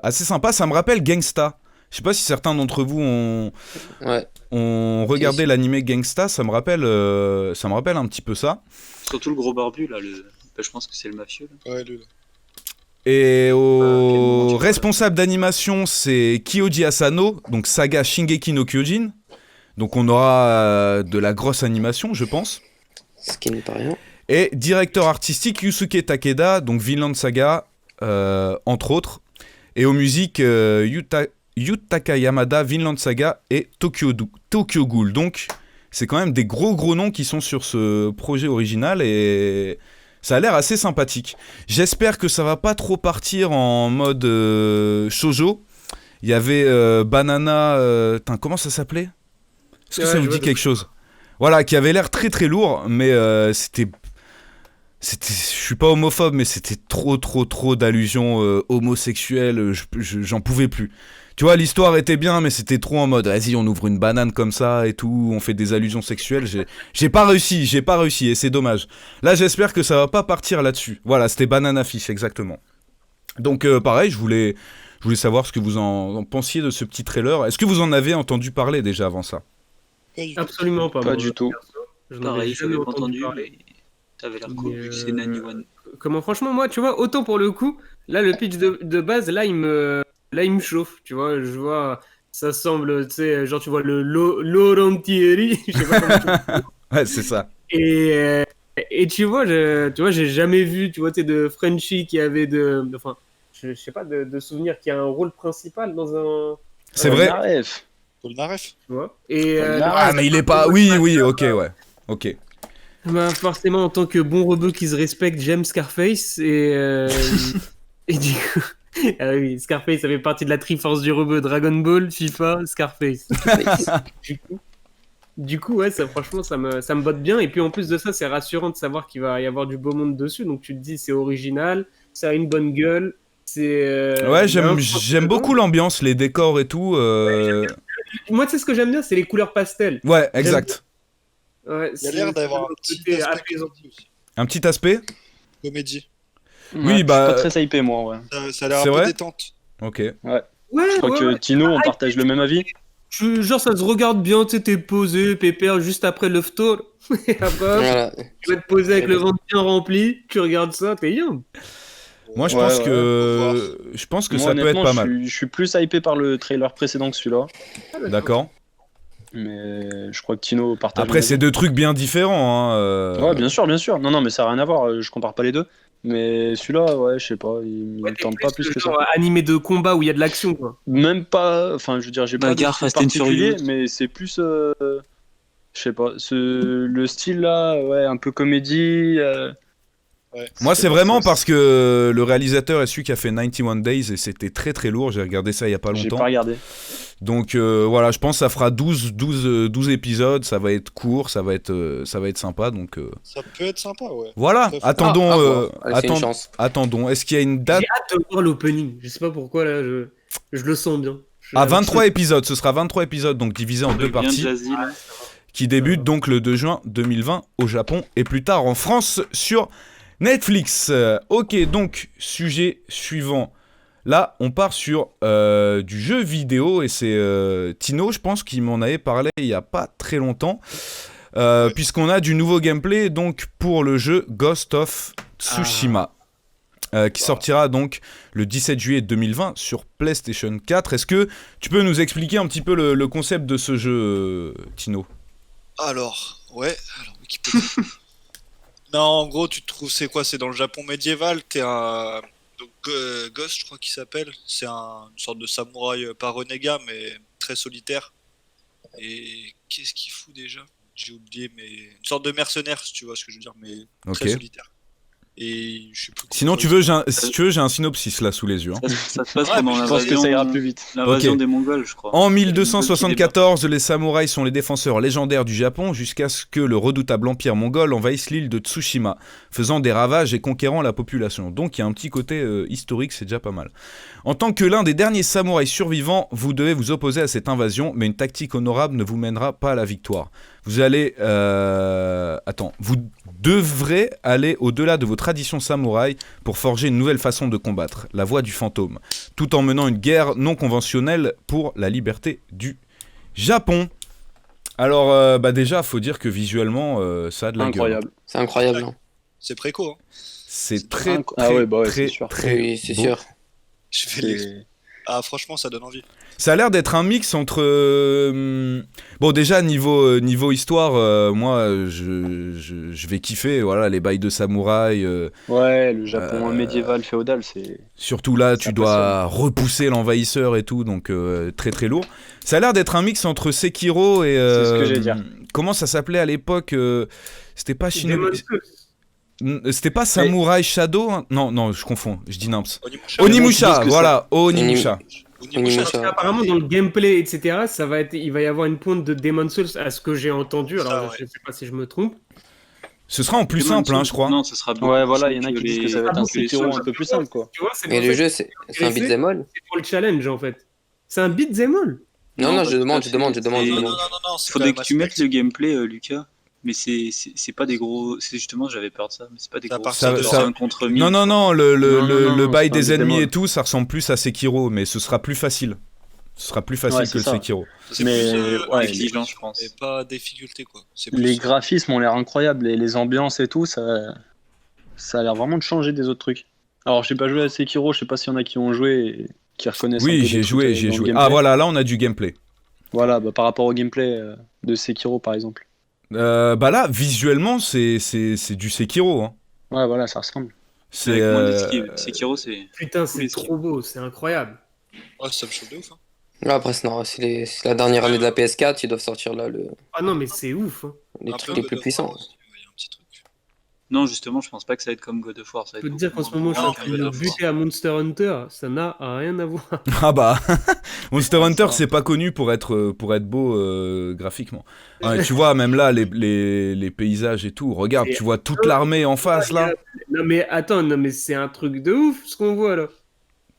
assez sympa. Ça me rappelle Gangsta. Je sais pas si certains d'entre vous ont regardé l'animé Gangsta. Ça me rappelle un petit peu ça. Surtout le gros barbu, là. Je pense que c'est le mafieux. Là. Ouais, lui, là. Et au responsable d'animation, c'est Kyoji Asano, donc saga Shingeki no Kyojin. Donc on aura de la grosse animation, je pense. Ce qui n'est pas rien. Et directeur artistique Yusuke Takeda, donc Vinland Saga, entre autres. Et aux musiques, Yutaka Yamada, Vinland Saga et Tokyo Ghoul. Donc c'est quand même des gros noms qui sont sur ce projet original et ça a l'air assez sympathique. J'espère que ça va pas trop partir en mode shoujo. Il y avait Banana... comment ça s'appelait ? Est-ce que ça vous dit quelque chose ? Voilà, qui avait l'air très très lourd, mais c'était... Je suis pas homophobe, mais c'était trop d'allusions homosexuelles. J'en pouvais plus. Tu vois, l'histoire était bien, mais c'était trop en mode vas-y, on ouvre une banane comme ça et tout, on fait des allusions sexuelles. J'ai pas réussi, et c'est dommage. Là, j'espère que ça va pas partir là-dessus. Voilà, c'était Banana Fish, exactement. Donc, pareil, je voulais savoir ce que vous en pensiez de ce petit trailer. Est-ce que vous en avez entendu parler déjà avant ça ? Absolument pas. Pas du tout. Pareil, je l'avais pas entendu, mais t'avais l'air cool, vu que c'est Nani One. Comment, franchement, moi, tu vois, autant pour le coup, là, le pitch de base, là, il me chauffe, tu vois, je vois, ça semble, tu sais, genre, tu vois, le Laurentieri, je sais pas comment tu vois. Ouais, c'est ça. Et tu vois, j'ai jamais vu, tu vois, tu sais, de Frenchie qui avait enfin, je sais pas, de souvenir qui a un rôle principal dans un... C'est vrai. Polnareff. Tu vois. Mais il est pas... Oui, ok, ouais. Ok. Bah, forcément, en tant que bon rebeu qui se respecte, j'aime Scarface et du coup... Ah oui, Scarface, ça fait partie de la Triforce du rebeu, Dragon Ball, FIFA, Scarface. Du coup, ouais, ça, franchement, ça me botte bien. Et puis en plus de ça, c'est rassurant de savoir qu'il va y avoir du beau monde dessus. Donc tu te dis, c'est original, ça a une bonne gueule. Ouais, j'aime beaucoup l'ambiance, les décors et tout. Moi, tu sais ce que j'aime bien, c'est les couleurs pastel. Ouais, exact. Ouais, Il y a l'air d'avoir un petit aspect comédie aussi. Un petit aspect ? Comédie. Oui, bah... Je suis pas très hypé, moi, ouais. Ça a l'air un peu détente. Ok. Ouais. Je crois que Tino, on partage le même avis. Genre, ça se regarde bien, tu sais, t'es posé, pépère, juste après le tour. Et après, Voilà. tu vas te poser avec le ventre bien rempli, tu regardes ça, t'es bien. Moi, je pense que moi, ça peut être pas mal. Je suis plus hypé par le trailer précédent que celui-là. D'accord. Mais je crois que Tino partage. Après, c'est deux trucs bien différents. Ouais, bien sûr. Non, mais ça n'a rien à voir. Je compare pas les deux. Mais celui-là, ouais, je sais pas, il me tente pas plus que ça. Animé de combat où il y a de l'action, quoi. Même pas. Enfin, je veux dire, j'ai pas de Fast and particulier, Furious. mais c'est plus. Je sais pas. Le style là, ouais, un peu comédie. Ouais, Moi, c'est vraiment parce que le réalisateur est celui qui a fait 91 Days et c'était très très lourd. J'ai regardé ça il y a pas longtemps. J'ai pas regardé. Donc voilà, je pense que ça fera 12 épisodes. Ça va être court, ça va être sympa. Donc ça peut être sympa, ouais. voilà, attendons. C'est une chance. Attendons. Est-ce qu'il y a une date ? J'ai hâte de voir l'opening. Je sais pas pourquoi, là, je le sens bien. 23 épisodes. Ce sera 23 épisodes, donc divisé en deux parties. Qui débute donc le 2 juin 2020 au Japon et plus tard en France sur Netflix. Ok, donc sujet suivant. Là, on part sur du jeu vidéo et c'est Tino, je pense, qui m'en avait parlé il y a pas très longtemps, puisqu'on a du nouveau gameplay donc pour le jeu Ghost of Tsushima, qui sortira donc le 17 juillet 2020 sur PlayStation 4. Est-ce que tu peux nous expliquer un petit peu le concept de ce jeu, Tino ? Alors, Wikipédia. Non, en gros, tu te trouves, c'est quoi ? C'est dans le Japon médiéval, t'es un Ghost, je crois qu'il s'appelle. C'est une sorte de samouraï, pas renégat, mais très solitaire. Et qu'est-ce qu'il fout déjà? J'ai oublié, mais une sorte de mercenaire, si tu vois ce que je veux dire, mais très solitaire. Et je sais plus. Sinon, si tu veux, j'ai un synopsis là sous les yeux. Hein. Ça se passe pendant Je pense que ça ira plus vite. l'invasion des Mongols, je crois. En 1274, les samouraïs sont les défenseurs légendaires du Japon jusqu'à ce que le redoutable empire mongol envahisse l'île de Tsushima, faisant des ravages et conquérant la population. Donc il y a un petit côté historique, c'est déjà pas mal. En tant que l'un des derniers samouraïs survivants, vous devez vous opposer à cette invasion, mais une tactique honorable ne vous mènera pas à la victoire. Vous allez... vous devrez aller au-delà de vos traditions samouraï pour forger une nouvelle façon de combattre, la voie du fantôme, tout en menant une guerre non conventionnelle pour la liberté du Japon. Alors, déjà, faut dire que visuellement, ça a de la Incroyable. gueule. C'est incroyable. Hein. C'est préco. Hein. C'est très, c'est sûr. Oui, c'est beau. sûr. Je fais les... Ah, franchement, ça donne envie. Ça a l'air d'être un mix entre... Bon, déjà, niveau histoire, moi, je vais kiffer, voilà, les bails de samouraï. Ouais, le Japon médiéval, féodal, c'est... Surtout là, tu dois repousser l'envahisseur et tout, donc très très lourd. Ça a l'air d'être un mix entre Sekiro et... C'est ce que j'allais dire. Comment ça s'appelait à l'époque C'était pas Shinobi... C'était pas Samurai Shadow hein. Non, je confonds, je dis n'importe. Onimusha, voilà, Onimusha. Parce qu'apparemment dans le gameplay, etc., il va y avoir une pointe de Demon's Souls à ce que j'ai entendu. Alors je sais pas si je me trompe. Ce sera en plus simple, hein, je crois. Non, ce sera beaucoup. Ouais, voilà, il y en a qui disent que ça va être un Sekiro un peu plus simple, quoi. Tu vois, c'est Et le jeu, c'est un beat'em all. C'est pour le challenge en fait. C'est un beat'em all. Non, je demande. Non. Faudrait que tu mettes le gameplay, Lucas. Mais c'est pas des gros. C'est justement, j'avais peur de ça, mais c'est pas des gros. Ça, contre 1000. Non, le bail c'est des un ennemis démon. et tout, ça ressemble plus à Sekiro, mais ce sera plus facile. Ce sera plus facile Ouais, que c'est le ça. Sekiro. C'est Mais, plus ouais, exigeant, je pense. Et pas difficulté, quoi. C'est Les plus... graphismes ont l'air incroyables et les ambiances et tout, ça a l'air vraiment de changer des autres trucs. Alors, j'ai pas joué à Sekiro, je sais pas s'il y en a qui ont joué et qui reconnaissent un peu Oui, des j'ai trucs joué. dans le gameplay. Ah voilà, là on a du gameplay. Voilà, par rapport au gameplay de Sekiro, par exemple. Là, visuellement, c'est du Sekiro. Hein. Ouais, voilà, ça ressemble. C'est Avec moins d'esquive. Sekiro, c'est. Putain, c'est trop beau, c'est incroyable. Ouais, ça me chauffe de ouf. Hein. Là, après, c'est la dernière année de la PS4, ils doivent sortir là Ah non, mais c'est ouf. Hein. les Un trucs peu les plus God of puissants. War aussi, il y a un petit truc. Non, justement, je pense pas que ça va être comme God of War. Ça va Je peux être te dire qu'en ce moment, je suis en train de buter à Monster Hunter, ça n'a rien à voir. Ah bah, Monster Hunter, c'est pas connu pour être beau graphiquement. Ouais, tu vois, même là, les paysages et tout, regarde, tu vois toute l'armée en face là. Non mais attends, c'est un truc de ouf ce qu'on voit là.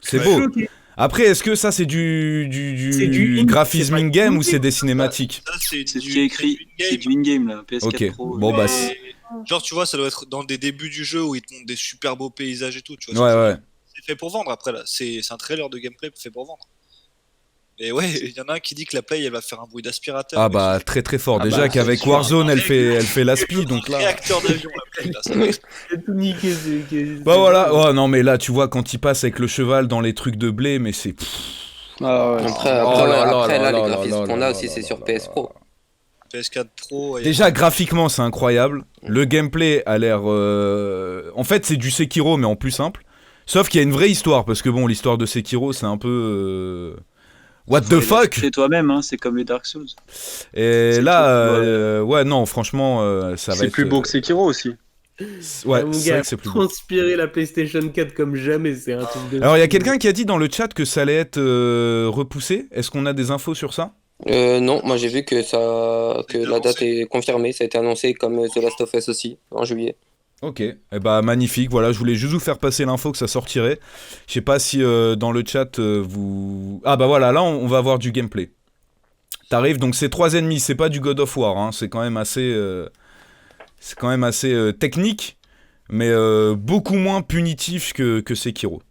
C'est Ouais. beau. Choqué. Après, est-ce que ça c'est C'est du du graphisme c'est pas in-game du ou c'est des cinématiques? Ça, c'est C'est ce qui est écrit. C'est du in-game, là. PS4 Ok. Pro. Bon, bah, Mais- genre, tu vois, ça doit être dans des débuts du jeu où ils te montrent des super beaux paysages et tout. Tu vois, Ouais. c'est fait pour vendre après là. C'est un trailer de gameplay fait pour vendre. Et ouais, il y en a un qui dit que la play elle va faire un bruit d'aspirateur. Ah mais bah très très fort. Ah Déjà bah, qu'avec c'est sûr. Warzone elle fait l'aspi donc là. Réacteur d'avion la play là. Ça va être- C'est tout niqué. Bah voilà. Oh non mais là tu vois quand il passe avec le cheval dans les trucs de blé mais c'est. Ah ouais. Après, les graphismes qu'on a aussi, c'est sur PS Pro. PS4 Pro. Et... Déjà graphiquement c'est incroyable. Le gameplay a l'air. En fait c'est du Sekiro mais en plus simple. Sauf qu'il y a une vraie histoire parce que bon l'histoire de Sekiro c'est un peu. What the fuck? C'est toi-même, hein, c'est comme les Dark Souls. Et là, ouais, non, franchement, ça va C'est être. plus beau que Sekiro aussi. Ouais, Mon c'est gars, vrai que c'est plus beau. transpirer la PlayStation 4 comme jamais, c'est un truc de. Alors, il y a quelqu'un qui a dit dans le chat que ça allait être repoussé. Est-ce qu'on a des infos sur ça? Non, moi j'ai vu que la date est confirmée, ça a été annoncé comme The Last of Us aussi, en juillet. Ok, eh bah magnifique, voilà, je voulais juste vous faire passer l'info que ça sortirait. Je sais pas si dans le chat vous... Ah bah voilà, là on va avoir du gameplay. T'arrives, donc c'est 3 ennemis, c'est pas du God of War, hein, c'est quand même assez... technique, mais beaucoup moins punitif que Sekiro.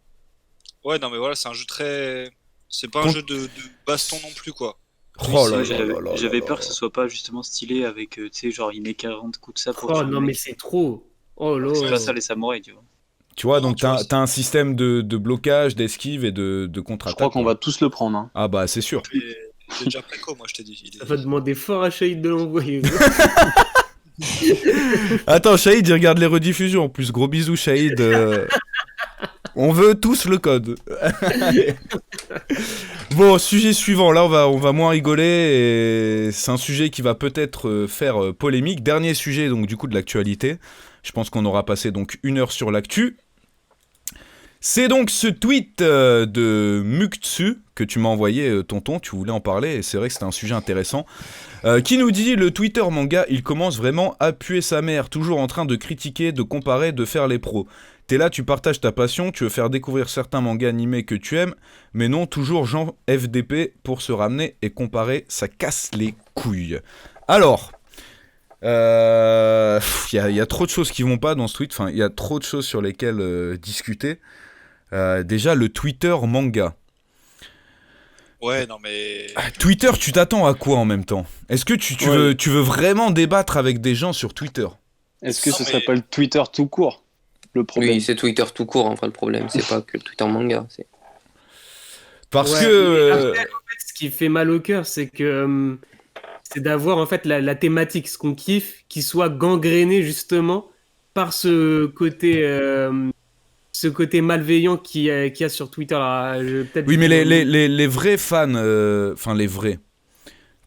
Ouais, non mais voilà, c'est un jeu très... C'est pas un jeu de baston non plus quoi. Oh là Ouais, là là là J'avais là peur là. que ce soit pas justement stylé avec, tu sais, genre il met 40 coups de ça pour Oh tuer le non, mec. mais c'est trop. Oh là. C'est pas ça les samouraïs, tu vois. Tu vois, donc tu vois, t'as un système de blocage, d'esquive et de Je contre-attaque. crois qu'on va tous le prendre. Hein. Ah bah c'est sûr. Et j'ai déjà préco, moi je t'ai dit. Ça va demander fort à Shahid de l'envoyer. Attends, Shahid, il regarde les rediffusions. En plus, gros bisous, Shahid. On veut tous le code. Bon, sujet suivant. Là, on va moins rigoler. Et c'est un sujet qui va peut-être faire polémique. Dernier sujet, donc, du coup, de l'actualité. Je pense qu'on aura passé donc 1 heure sur l'actu. C'est donc ce tweet de Muktsu que tu m'as envoyé, tonton. Tu voulais en parler et c'est vrai que c'était un sujet intéressant. Qui nous dit: le Twitter manga, il commence vraiment à puer sa mère. Toujours en train de critiquer, de comparer, de faire les pros. T'es là, tu partages ta passion, tu veux faire découvrir certains mangas animés que tu aimes, mais non, toujours Jean FDP pour se ramener et comparer, ça casse les couilles. Alors, il y a trop de choses qui vont pas dans ce tweet, enfin, il y a trop de choses sur lesquelles discuter. Déjà, le Twitter manga. Ouais, non mais... Twitter, tu t'attends à quoi en même temps? Est-ce que tu veux vraiment débattre avec des gens sur Twitter? Est-ce que ce serait pas le Twitter tout court? Le problème. Oui, c'est Twitter tout court, enfin, le problème. C'est pas que le Twitter manga. Parce Ouais, que... mais après, en fait, ce qui fait mal au cœur, c'est que c'est d'avoir en fait la thématique, ce qu'on kiffe, qui soit gangréné justement par ce côté malveillant qu'il y a sur Twitter. Alors, oui, mais les vrais fans, enfin les vrais,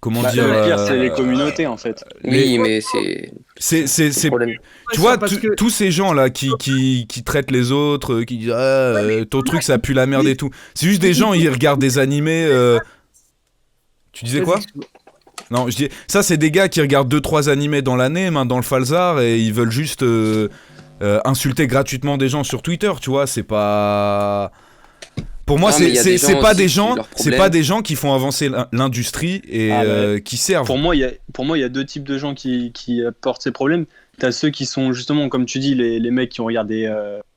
comment dire... Le pire, c'est les communautés en fait. Oui, mais c'est C'est le problème. tu vois, tous ces gens-là qui traitent les autres, qui disent ton truc ça pue la merde et tout. C'est juste des gens, ils regardent des animés. Tu disais quoi? Non, je dis ça, c'est des gars qui regardent 2-3 animés dans l'année, main dans le falzar, et ils veulent juste insulter gratuitement des gens sur Twitter. Tu vois, c'est pas. Pour moi, c'est pas des gens qui font avancer l'industrie et qui servent. Pour moi, il y a deux types de gens qui apportent ces problèmes. T'as ceux qui sont justement, comme tu dis, les mecs qui ont regardé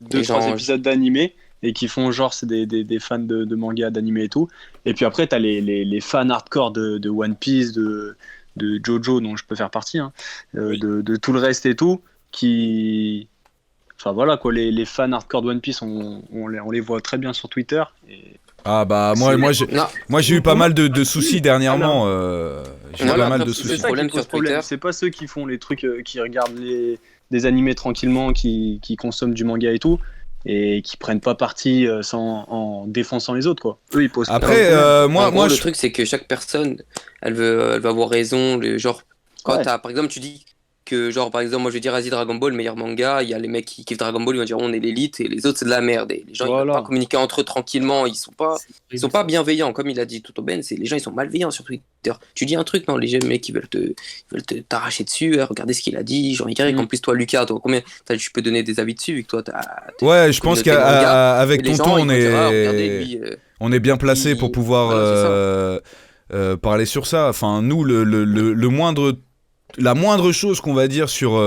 2-3 épisodes d'animé et qui font genre c'est des fans de manga, d'animé et tout. Et puis après, t'as les fans hardcore de One Piece, de JoJo, dont je peux faire partie, hein, de tout le reste et tout, qui... Enfin voilà quoi, les fans hardcore de One Piece, on les voit très bien sur Twitter. Et... Ah bah moi j'ai eu pas mal de soucis dernièrement. J'ai eu pas mal de soucis. C'est ça qui pose problème. C'est pas ceux qui font les trucs, qui regardent des animés tranquillement, qui consomment du manga et tout, et qui prennent pas parti en défonçant les autres quoi. Eux ils posent. Après moi le truc c'est que chaque personne elle va avoir raison. Genre quand par exemple tu dis que genre par exemple moi je vais dire vas-y Dragon Ball meilleur manga, il y a les mecs qui kiffent Dragon Ball, ils vont dire on est l'élite et les autres c'est de la merde, et les gens ils veulent pas communiquer entre eux tranquillement, ils sont pas bienveillants comme il a dit tout au ben, c'est les gens ils sont malveillants sur Twitter. Tu dis un truc, non, les jeunes mecs ils veulent t'arracher dessus, regardez ce qu'il a dit, genre en plus toi Lucas, toi combien tu peux donner des avis dessus vu que toi ouais, je pense qu'avec tonton on est bien placé pour pouvoir parler sur ça. Enfin nous la moindre chose qu'on va dire sur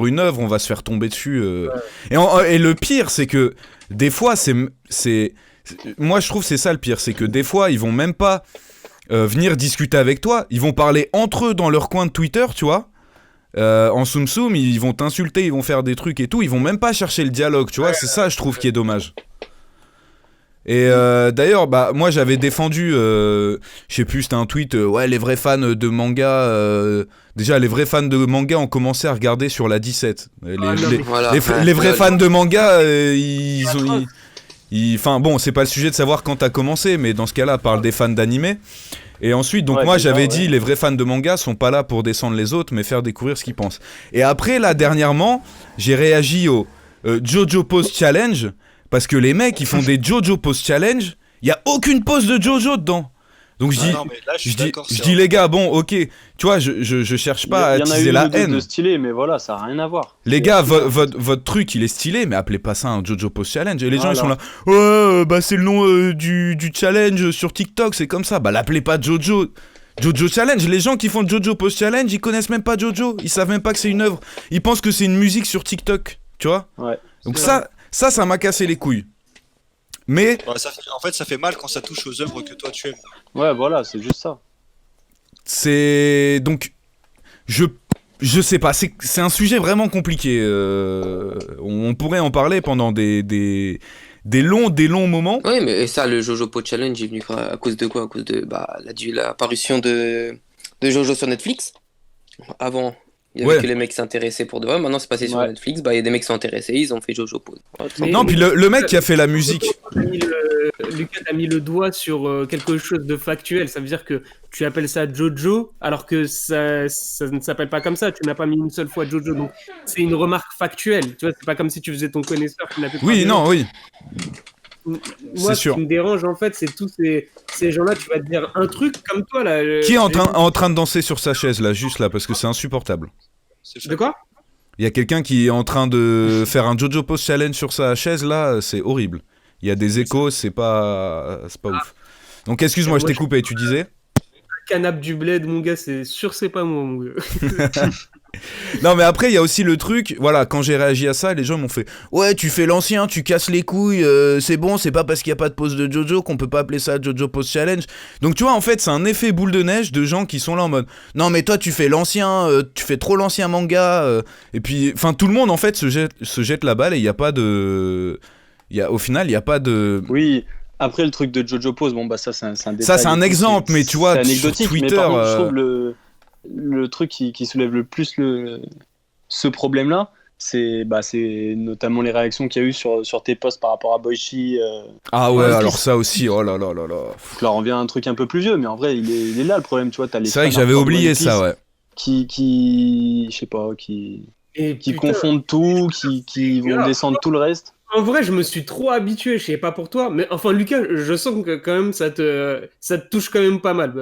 une œuvre, on va se faire tomber dessus. Et le pire, c'est que des fois, moi je trouve c'est ça le pire, c'est que des fois, ils vont même pas venir discuter avec toi, ils vont parler entre eux dans leur coin de Twitter, tu vois. En soum soum, ils vont t'insulter, ils vont faire des trucs et tout, ils vont même pas chercher le dialogue, tu vois. C'est ça, je trouve, qui est dommage. Et d'ailleurs, bah moi j'avais défendu, je sais plus, c'était un tweet, ouais, les vrais fans de manga, déjà les vrais fans de manga ont commencé à regarder sur la 17. Les vrais fans de manga, enfin bon, c'est pas le sujet de savoir quand t'as commencé, mais dans ce cas-là, parle des fans d'animé. Et ensuite, donc moi j'avais dit, les vrais fans de manga sont pas là pour descendre les autres, mais faire découvrir ce qu'ils pensent. Et après, là, dernièrement, j'ai réagi au JoJo Pose Challenge. Parce que les mecs, ils font des JoJo Pose Challenge, il y a aucune pose de JoJo dedans. Donc je dis les gars, bon, ok, tu vois, je cherche pas à attiser la haine. Il y en a une de stylé, mais voilà, ça a rien à voir. Les gars, votre truc, il est stylé, mais appelez pas ça un JoJo Pose Challenge. Et les gens, ils sont là, ouais, bah c'est le nom du challenge sur TikTok, c'est comme ça. Bah l'appelez pas JoJo Challenge. Les gens qui font JoJo Pose Challenge, ils connaissent même pas JoJo. Ils savent même pas que c'est une œuvre. Ils pensent que c'est une musique sur TikTok, tu vois. Ouais. Donc ça m'a cassé les couilles. Mais... en fait, ça fait mal quand ça touche aux œuvres que toi tu aimes. Ouais, voilà, c'est juste ça. C'est... Donc, je sais pas, c'est un sujet vraiment compliqué. On pourrait en parler pendant des longs moments. Oui, mais ça, le Jojo Pod Challenge est venu à cause de quoi? À cause de l'apparition de Jojo sur Netflix. Avant, Il y avait que les mecs qui s'intéressaient pour de vrai. Maintenant, c'est passé sur Netflix. Bah, il y a des mecs qui sont intéressés, ils ont fait Jojo Pose. Non, puis le mec qui a fait la musique. Lucas, t'as mis le doigt sur quelque chose de factuel. Ça veut dire que tu appelles ça Jojo, alors que ça ne s'appelle pas comme ça. Tu n'as pas mis une seule fois Jojo. Donc, c'est une remarque factuelle. Tu vois, c'est pas comme si tu faisais ton connaisseur. Oui, non, oui. Moi, ce qui me dérange, en fait, c'est tous ces gens-là. Tu vas te dire un truc comme toi, là. Qui est en train de danser sur sa chaise, là, juste là, parce que c'est insupportable. De quoi ? Il y a quelqu'un qui est en train de faire un Jojo Pose Challenge sur sa chaise, là, c'est horrible. Il y a des échos, c'est pas ouf. Donc, excuse-moi, je t'ai coupé, tu disais ? Canap du bled, mon gars, c'est sûr, c'est pas moi, mon gars. Non, mais après, il y a aussi le truc, voilà, quand j'ai réagi à ça, les gens m'ont fait « Ouais, tu fais l'ancien, tu casses les couilles, c'est bon, c'est pas parce qu'il y a pas de pose de Jojo qu'on peut pas appeler ça Jojo Pose Challenge. » Donc, tu vois, en fait, c'est un effet boule de neige de gens qui sont là en mode « Non, mais toi, tu fais l'ancien, tu fais trop l'ancien manga. » Et puis, enfin, tout le monde, en fait, se jette la balle et il y a pas de... Au final, il y a pas de... Oui. Après, le truc de Jojo Pose, bon, bah ça, c'est un détail. Ça, c'est un exemple, mais tu vois, c'est anecdotique, sur Twitter... Mais par contre, je trouve le truc qui soulève le plus ce problème-là, c'est notamment les réactions qu'il y a eu sur tes posts par rapport à Boichi. Ah ouais, alors ça aussi, oh là là là là. Donc là, on revient à un truc un peu plus vieux, mais en vrai, il est là le problème, tu vois. T'as les c'est vrai que j'avais oublié ça, ouais. Qui je sais pas, qui confondent tout, qui vont descendre tout le reste. En vrai, je me suis trop habitué, je sais pas pour toi, mais enfin, Lucas, je sens que quand même ça te touche quand même pas mal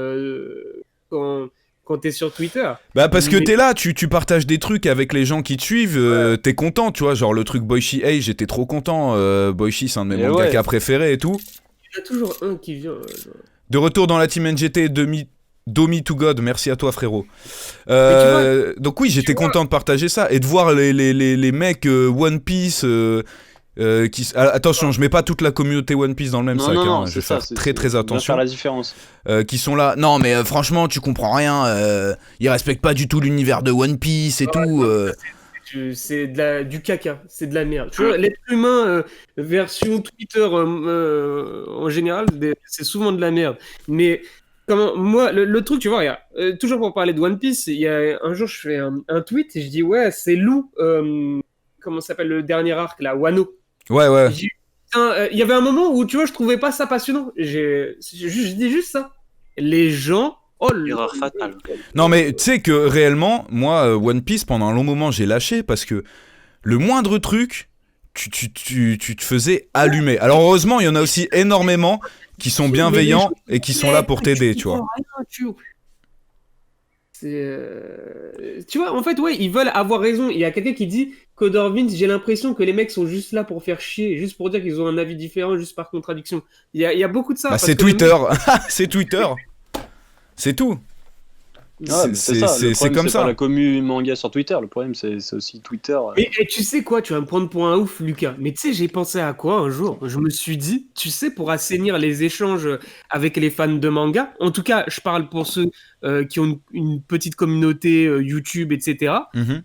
quand t'es sur Twitter. Bah parce que t'es là, tu partages des trucs avec les gens qui te suivent, t'es content, tu vois, genre le truc Boichi, hey, j'étais trop content, Boichi c'est un de mes mangaka préférés et tout. Il y en a toujours un qui vient. De retour dans la team NGT, Domi to God, merci à toi frérot. Donc oui, j'étais content de partager ça et de voir les mecs One Piece... attention, je mets pas toute la communauté One Piece dans le même sac, non, je vais faire très attention. Faire la différence. Qui sont là, non mais franchement tu comprends rien, ils respectent pas du tout l'univers de One Piece et tout. C'est du caca, c'est de la merde. Tu vois, l'être humain version Twitter en général, c'est souvent de la merde. Mais moi, le truc, tu vois, regarde, toujours pour parler de One Piece, il y a un jour je fais un tweet et je dis ouais c'est Lou, comment s'appelle le dernier arc là, Wano. Ouais. Il y avait un moment où, tu vois, je trouvais pas ça passionnant. Je dis juste ça. Les gens... Erreur fatale. Non, mais tu sais que réellement, moi, One Piece, pendant un long moment, j'ai lâché parce que le moindre truc, tu te faisais allumer. Alors, heureusement, il y en a aussi énormément qui sont bienveillants et qui sont là pour t'aider, tu vois. Tu vois, en fait, ouais, ils veulent avoir raison. Il y a quelqu'un qui dit Codor Vince, j'ai l'impression que les mecs sont juste là pour faire chier, juste pour dire qu'ils ont un avis différent, juste par contradiction. Il y a beaucoup de ça. Bah, c'est Twitter, c'est Twitter. C'est tout. C'est comme ça. Pas la commu manga sur Twitter, le problème c'est aussi Twitter. Et tu sais quoi, tu vas me prendre pour un ouf, Lucas. Mais tu sais, j'ai pensé à quoi un jour? Je me suis dit, tu sais, pour assainir les échanges avec les fans de manga, en tout cas, je parle pour ceux qui ont une petite communauté YouTube, etc.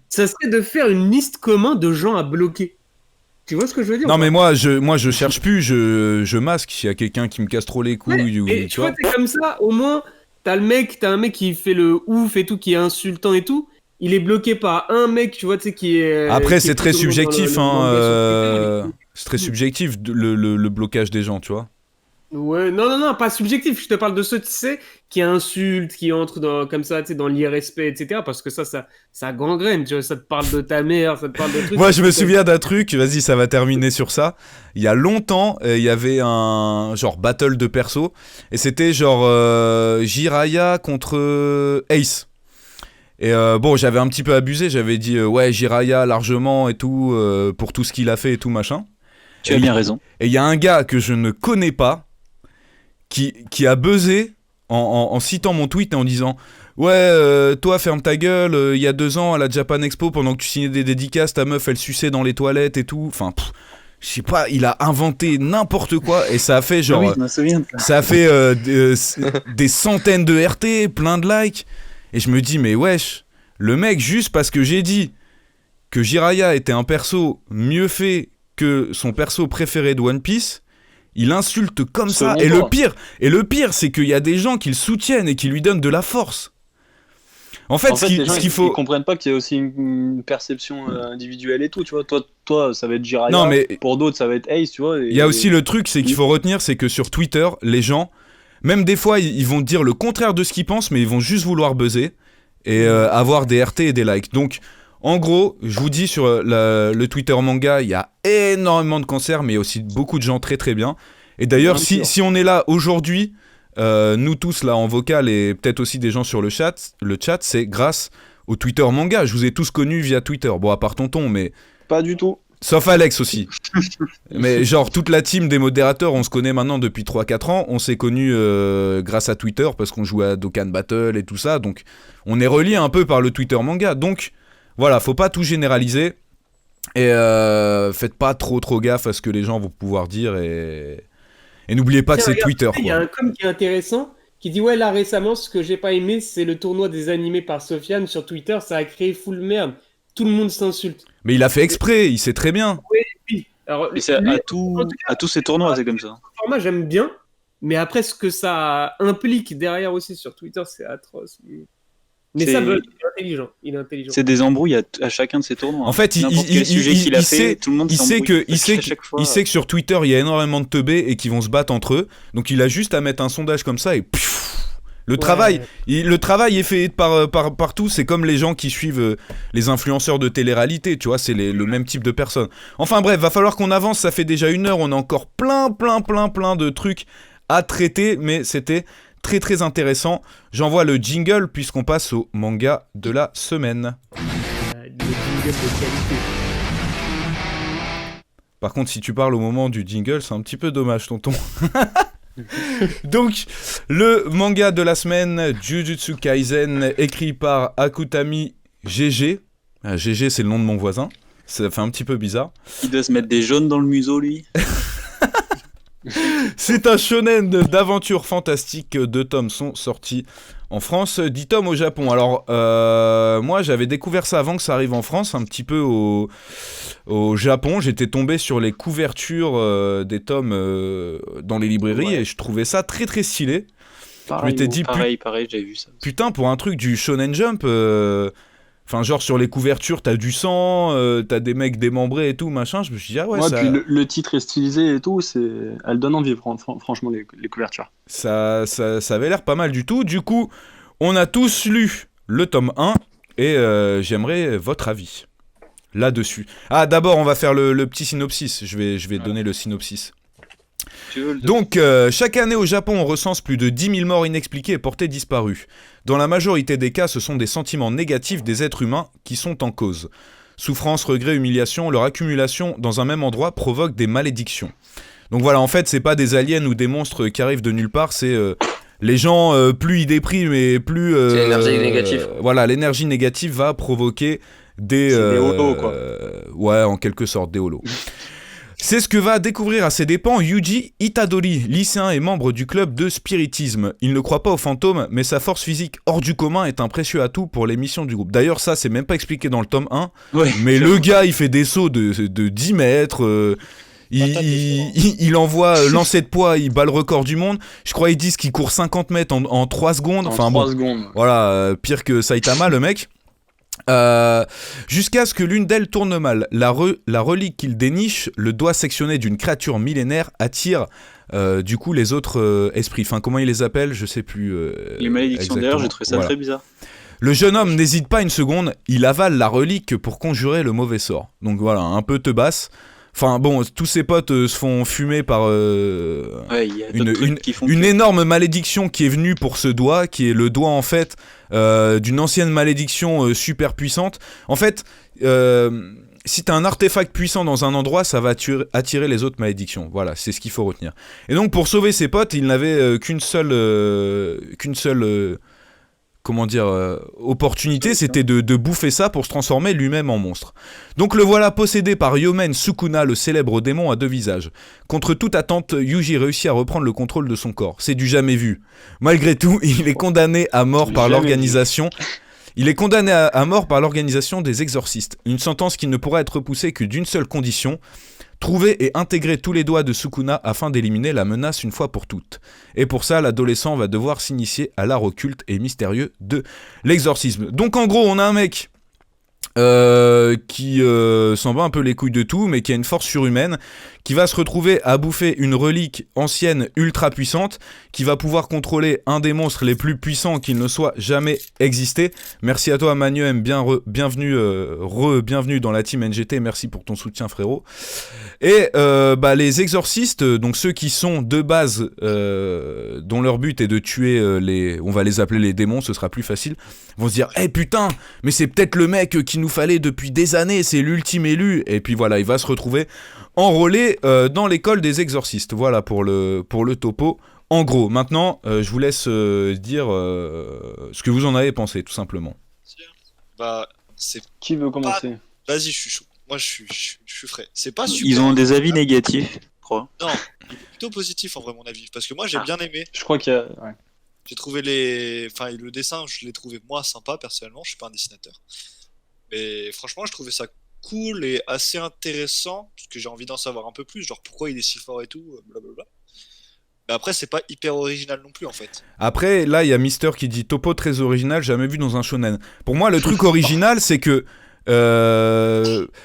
Ça serait de faire une liste commune de gens à bloquer. Tu vois ce que je veux dire? Non, mais moi je cherche plus, je masque s'il y a quelqu'un qui me casse trop les couilles. Ouais, et tu vois, t'es comme ça, au moins. T'as un mec qui fait le ouf et tout, qui est insultant et tout. Il est bloqué par un mec, tu vois, tu sais, qui est... Après, c'est très subjectif, c'est très subjectif, le blocage des gens, tu vois. Ouais, non, pas subjectif. Je te parle de ceux, tu sais, qui insultent, qui entrent comme ça, tu sais, dans l'irrespect, etc. Parce que ça gangrène, tu vois, ça te parle de ta mère, ça te parle de trucs... Moi, je me souviens d'un truc, vas-y, ça va terminer sur ça. Il y a longtemps, il y avait un genre battle de perso, et c'était genre Jiraiya contre Ace. Et bon, j'avais un petit peu abusé, j'avais dit ouais, Jiraiya largement et tout, pour tout ce qu'il a fait et tout, machin. Tu as bien raison. Et il y a un gars que je ne connais pas, qui a buzzé en citant mon tweet et en disant ouais, toi ferme ta gueule, il y a 2 ans à la Japan Expo, pendant que tu signais des dédicaces, ta meuf elle suçait dans les toilettes et tout, enfin je sais pas, il a inventé n'importe quoi et ça a fait genre ça a fait des centaines de RT, plein de likes, et je me dis mais wesh, le mec, juste parce que j'ai dit que Jiraiya était un perso mieux fait que son perso préféré de One Piece, il insulte comme ça. Et le pire, c'est qu'il y a des gens qui le soutiennent et qui lui donnent de la force. En fait, les gens, ce qu'il faut... ils comprennent pas qu'il y a aussi une perception individuelle et tout, tu vois. Toi, ça va être Jiraiya, Non, mais pour d'autres, ça va être Ace, tu vois. il y a aussi le truc, c'est qu'il faut retenir, c'est que sur Twitter, les gens, même des fois, ils vont dire le contraire de ce qu'ils pensent, mais ils vont juste vouloir buzzer et avoir des RT et des likes. Donc, en gros, je vous dis, sur le Twitter manga, il y a énormément de cancers, mais il y a aussi beaucoup de gens très très bien. Et d'ailleurs, si on est là aujourd'hui, nous tous là en vocal et peut-être aussi des gens sur le chat, c'est grâce au Twitter manga. Je vous ai tous connus via Twitter. Bon, à part Tonton, mais... Pas du tout. Sauf Alex aussi. Mais genre, toute la team des modérateurs, on se connaît maintenant depuis 3-4 ans. On s'est connus grâce à Twitter parce qu'on jouait à Dokkan Battle et tout ça. Donc, on est reliés un peu par le Twitter manga. Donc, voilà, faut pas tout généraliser. Et faites pas trop gaffe à ce que les gens vont pouvoir dire. Et n'oubliez pas que c'est Twitter. Il y a un com qui est intéressant qui dit ouais, là récemment, ce que j'ai pas aimé, c'est le tournoi des animés par Sofiane sur Twitter. Ça a créé full merde. Tout le monde s'insulte. Mais il a fait exprès, il sait très bien. Oui. Alors, Et c'est à tous ces tournois, c'est comme ça. Le format, j'aime bien. Mais après, ce que ça implique derrière aussi sur Twitter, c'est atroce. Mais ça, il est intelligent. C'est des embrouilles à chacun de ces tournois. En fait, il sait que sur Twitter, il y a énormément de teubés et qui vont se battre entre eux. Donc, il a juste à mettre un sondage comme ça et le travail est fait par tous. C'est comme les gens qui suivent les influenceurs de télé-réalité, tu vois, c'est le même type de personnes. Enfin bref, va falloir qu'on avance, ça fait déjà 1 heure, on a encore plein de trucs à traiter, mais c'était très très intéressant. J'envoie le jingle puisqu'on passe au manga de la semaine. Le jingle de qualité. Par contre, si tu parles au moment du jingle, c'est un petit peu dommage, tonton. Donc, le manga de la semaine, Jujutsu Kaisen, écrit par Akutami GG. GG, c'est le nom de mon voisin. Ça fait un petit peu bizarre. Il doit se mettre des jaunes dans le museau, lui. C'est un shonen d'aventure fantastique. 2 tomes sont sortis en France, 10 tomes au Japon. Alors, moi, j'avais découvert ça avant que ça arrive en France, un petit peu au Japon. J'étais tombé sur les couvertures des tomes dans les librairies et je trouvais ça très très stylé. Pareil, je m'étais dit, pareil, j'avais vu ça. Putain, pour un truc du Shonen Jump... Enfin, genre sur les couvertures, t'as du sang, t'as des mecs démembrés et tout, machin. Je me suis dit, ah ouais, ça... Puis le titre est stylisé et tout, elle donne envie, franchement, les couvertures. Ça avait l'air pas mal du tout. Du coup, on a tous lu le tome 1 et j'aimerais votre avis là-dessus. Ah, d'abord, on va faire le petit synopsis. Je vais donner le synopsis. Donc, chaque année au Japon, on recense plus de 10 000 morts inexpliquées et portées disparues. Dans la majorité des cas, ce sont des sentiments négatifs des êtres humains qui sont en cause. Souffrance, regret, humiliation, leur accumulation dans un même endroit provoque des malédictions. Donc voilà, en fait, c'est pas des aliens ou des monstres qui arrivent de nulle part, c'est les gens, plus ils dépriment et plus... c'est l'énergie négative. Voilà, l'énergie négative va provoquer des... C'est des holos, quoi. Ouais, en quelque sorte, des holos. C'est ce que va découvrir à ses dépens Yuji Itadori, lycéen et membre du club de spiritisme. Il ne croit pas aux fantômes, mais sa force physique hors du commun est un précieux atout pour les missions du groupe. D'ailleurs, ça, c'est même pas expliqué dans le tome 1, mais le gars, il fait des sauts de 10 mètres... Il envoie lancer de poids, il bat le record du monde. Je crois qu'ils disent qu'il court 50 mètres en 3 secondes. Enfin, 3 secondes. Voilà, pire que Saitama, le mec. Jusqu'à ce que l'une d'elles tourne mal. La relique qu'il déniche, le doigt sectionné d'une créature millénaire, attire du coup les autres esprits. Enfin, comment il les appelle, je sais plus. Les malédictions, d'ailleurs, j'ai trouvé ça très bizarre. Le jeune homme n'hésite pas une seconde, il avale la relique pour conjurer le mauvais sort. Donc voilà, un peu tebasse. Enfin bon, tous ses potes se font fumer par une énorme malédiction qui est venue pour ce doigt, qui est le doigt en fait d'une ancienne malédiction super puissante. En fait, si t'as un artefact puissant dans un endroit, ça va attirer les autres malédictions. Voilà, c'est ce qu'il faut retenir. Et donc pour sauver ses potes, il n'avait qu'une seule opportunité, c'était de bouffer ça pour se transformer lui-même en monstre. Donc le voilà possédé par Yomen Sukuna, le célèbre démon à 2 visages. Contre toute attente, Yuji réussit à reprendre le contrôle de son corps. C'est du jamais vu. Malgré tout, il est condamné à mort par l'organisation. Il est condamné à mort par l'organisation des exorcistes. Une sentence qui ne pourra être repoussée que d'une seule condition: trouver et intégrer tous les doigts de Sukuna afin d'éliminer la menace une fois pour toutes. Et pour ça, l'adolescent va devoir s'initier à l'art occulte et mystérieux de l'exorcisme. Donc en gros, on a un mec qui s'en bat un peu les couilles de tout, mais qui a une force surhumaine, qui va se retrouver à bouffer une relique ancienne ultra puissante, qui va pouvoir contrôler un des monstres les plus puissants qu'il ne soit jamais existé. Merci à toi Manuem, bienvenue dans la team NGT, merci pour ton soutien frérot. Et les exorcistes, donc ceux qui sont de base, dont leur but est de tuer on va les appeler les démons, ce sera plus facile, vont se dire putain, mais c'est peut-être le mec qu'il nous fallait depuis des années, c'est l'ultime élu. Et puis voilà, il va se retrouver enrôlé dans l'école des exorcistes. Voilà pour le topo. En gros, maintenant, je vous laisse dire ce que vous en avez pensé, tout simplement. C'est Qui veut commencer? Vas-y, je suis chaud. Moi, je suis frais. C'est pas super. Ils ont des avis négatifs, je crois. Non, plutôt positif en vrai, mon avis. Parce que moi, j'ai bien aimé. Je crois qu'il y a... Ouais. J'ai trouvé le dessin, je l'ai trouvé moi sympa, personnellement. Je suis pas un dessinateur. Mais franchement, je trouvais ça cool et assez intéressant. Parce que j'ai envie d'en savoir un peu plus. Genre, pourquoi il est si fort et tout, blablabla. Mais après, c'est pas hyper original non plus, en fait. Après, là, il y a Mister qui dit topo très original, jamais vu dans un shonen. Pour moi, le truc original, c'est que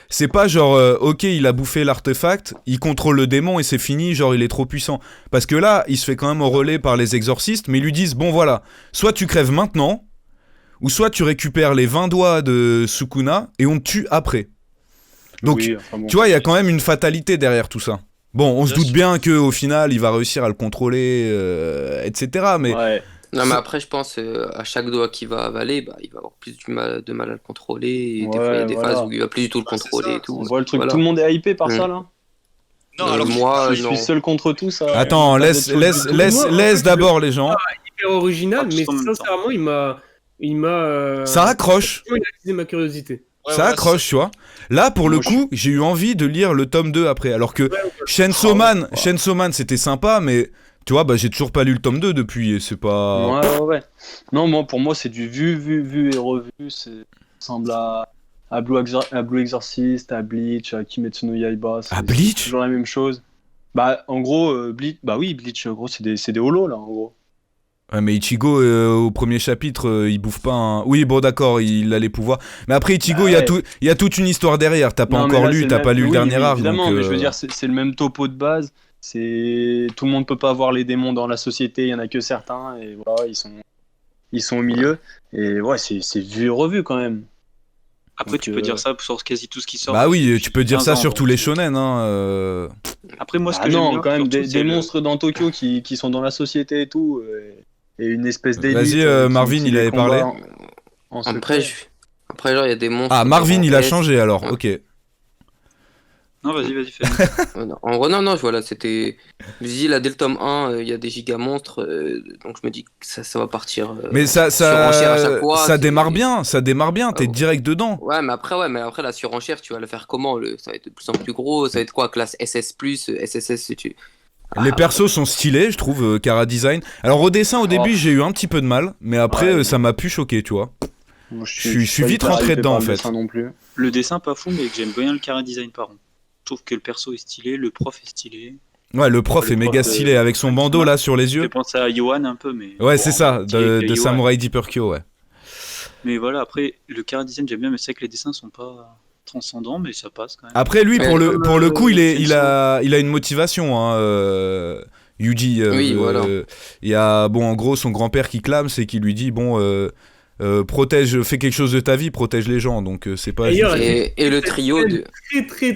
c'est pas genre ok, il a bouffé l'artefact, il contrôle le démon et c'est fini, genre il est trop puissant. Parce que là, il se fait quand même enrôler par les exorcistes, mais ils lui disent bon voilà, soit tu crèves maintenant, ou soit tu récupères les 20 doigts de Sukuna et on te tue après. Donc, Oui, enfin bon. tu vois, il y a quand même une fatalité derrière tout ça. Bon, on se doute bien qu'au final, il va réussir à le contrôler, etc. Mais Ouais. Non, mais après, je pense à chaque doigt qu'il va avaler, il va avoir plus de mal à le contrôler. Et des fois, il y a des voilà. phases où il va plus du tout le Ah, c'est contrôler ça. et tout. On voit le truc, Voilà. tout le monde est hypé par ça là. Non, alors moi, Je suis seul contre tout ça. attends, Pas laisse d'être chaud du tout. laisse d'abord les gens. Hyper original, mais Tous en même temps. sincèrement, il m'a. Ça accroche. Il a attisé ma curiosité. Ouais, Ça voilà, accroche, tu vois. Là, pour le coup, j'ai eu envie de lire le tome 2 après. Alors que Chainsaw Man, c'était sympa, mais tu vois, j'ai toujours pas lu le tome 2 depuis. Et c'est pas. Ouais. Non, pour moi, c'est du vu et revu. Ça ressemble à Blue Exorcist, à Bleach, à Kimetsu no Yaiba. À C'est Bleach toujours la même chose. En gros, Bleach, Bleach, en gros, c'est des holos là, en gros. Ouais, mais Ichigo, au premier chapitre, il bouffe pas un. Oui, bon, d'accord, il a les pouvoirs. Mais après, Ichigo, il y a toute une histoire derrière. T'as pas Non, mais encore là, lu, c'est t'as pas lu le oui, dernier arc. Évidemment, donc, mais je veux dire, c'est le même topo de base. C'est tout le monde peut pas avoir les démons dans la société. Il y en a que certains et voilà, ils sont au milieu. Et ouais, c'est vu et revu quand même. Après, Donc, tu peux dire ça sur quasi tout ce qui sort. Bah oui, tu peux dire 15 ça ans, sur donc, tous les shonen. Après, moi, ce Ah que j'aime non, bien, quand même, surtout, des c'est monstres dans Tokyo qui sont dans la société et tout. Et une espèce d'élite. Vas-y, Marvin, qui il les avait combat parlé. en Après, secret. genre, il y a des monstres. Ah, Marvin, il a gigantesques. changé alors, Ouais. ok. Non, vas-y, fais. En vrai, non, voilà, c'était. Je me dis, là, dès le tome 1, il y a des gigamonstres, donc je me dis que ça va partir. Mais surenchère à chaque fois, ça c'est- démarre bien, t'es direct dedans. Ouais, mais après, la surenchère, tu vas le faire comment Ça va être de plus en plus gros, ça va être quoi classe SS+, SSS, si tu. Les persos sont stylés, je trouve, Cara Design. Alors au dessin, au début, j'ai eu un petit peu de mal, mais après, Ouais. ça m'a pu choquer, tu vois. Moi, je suis pas vite hyper rentré hypé dedans, par en le fait. dessin non plus. Le dessin, pas fou, mais que j'aime bien le chara design par contre. Je trouve que le perso est stylé, le prof est stylé. Ouais, le prof Le est méga prof de- stylé avec son bandeau là sur les Je yeux. pense à Yohan un peu, mais. Ouais, bon, c'est ça, stylé que de Yohan. Samurai Deeper Kyo, ouais. Mais voilà, après, le chara design, j'aime bien, mais c'est vrai que les dessins sont pas transcendants, mais ça passe quand même. Après, lui, Ouais, pour le coup, il Chainsaw. a une motivation, hein, Yuji. Oui, voilà. Il y a, bon, en gros, son grand-père qui clame, c'est qui lui dit, bon, fais quelque chose de ta vie, protège les gens, donc c'est pas... D'ailleurs, juste- Et le trio de.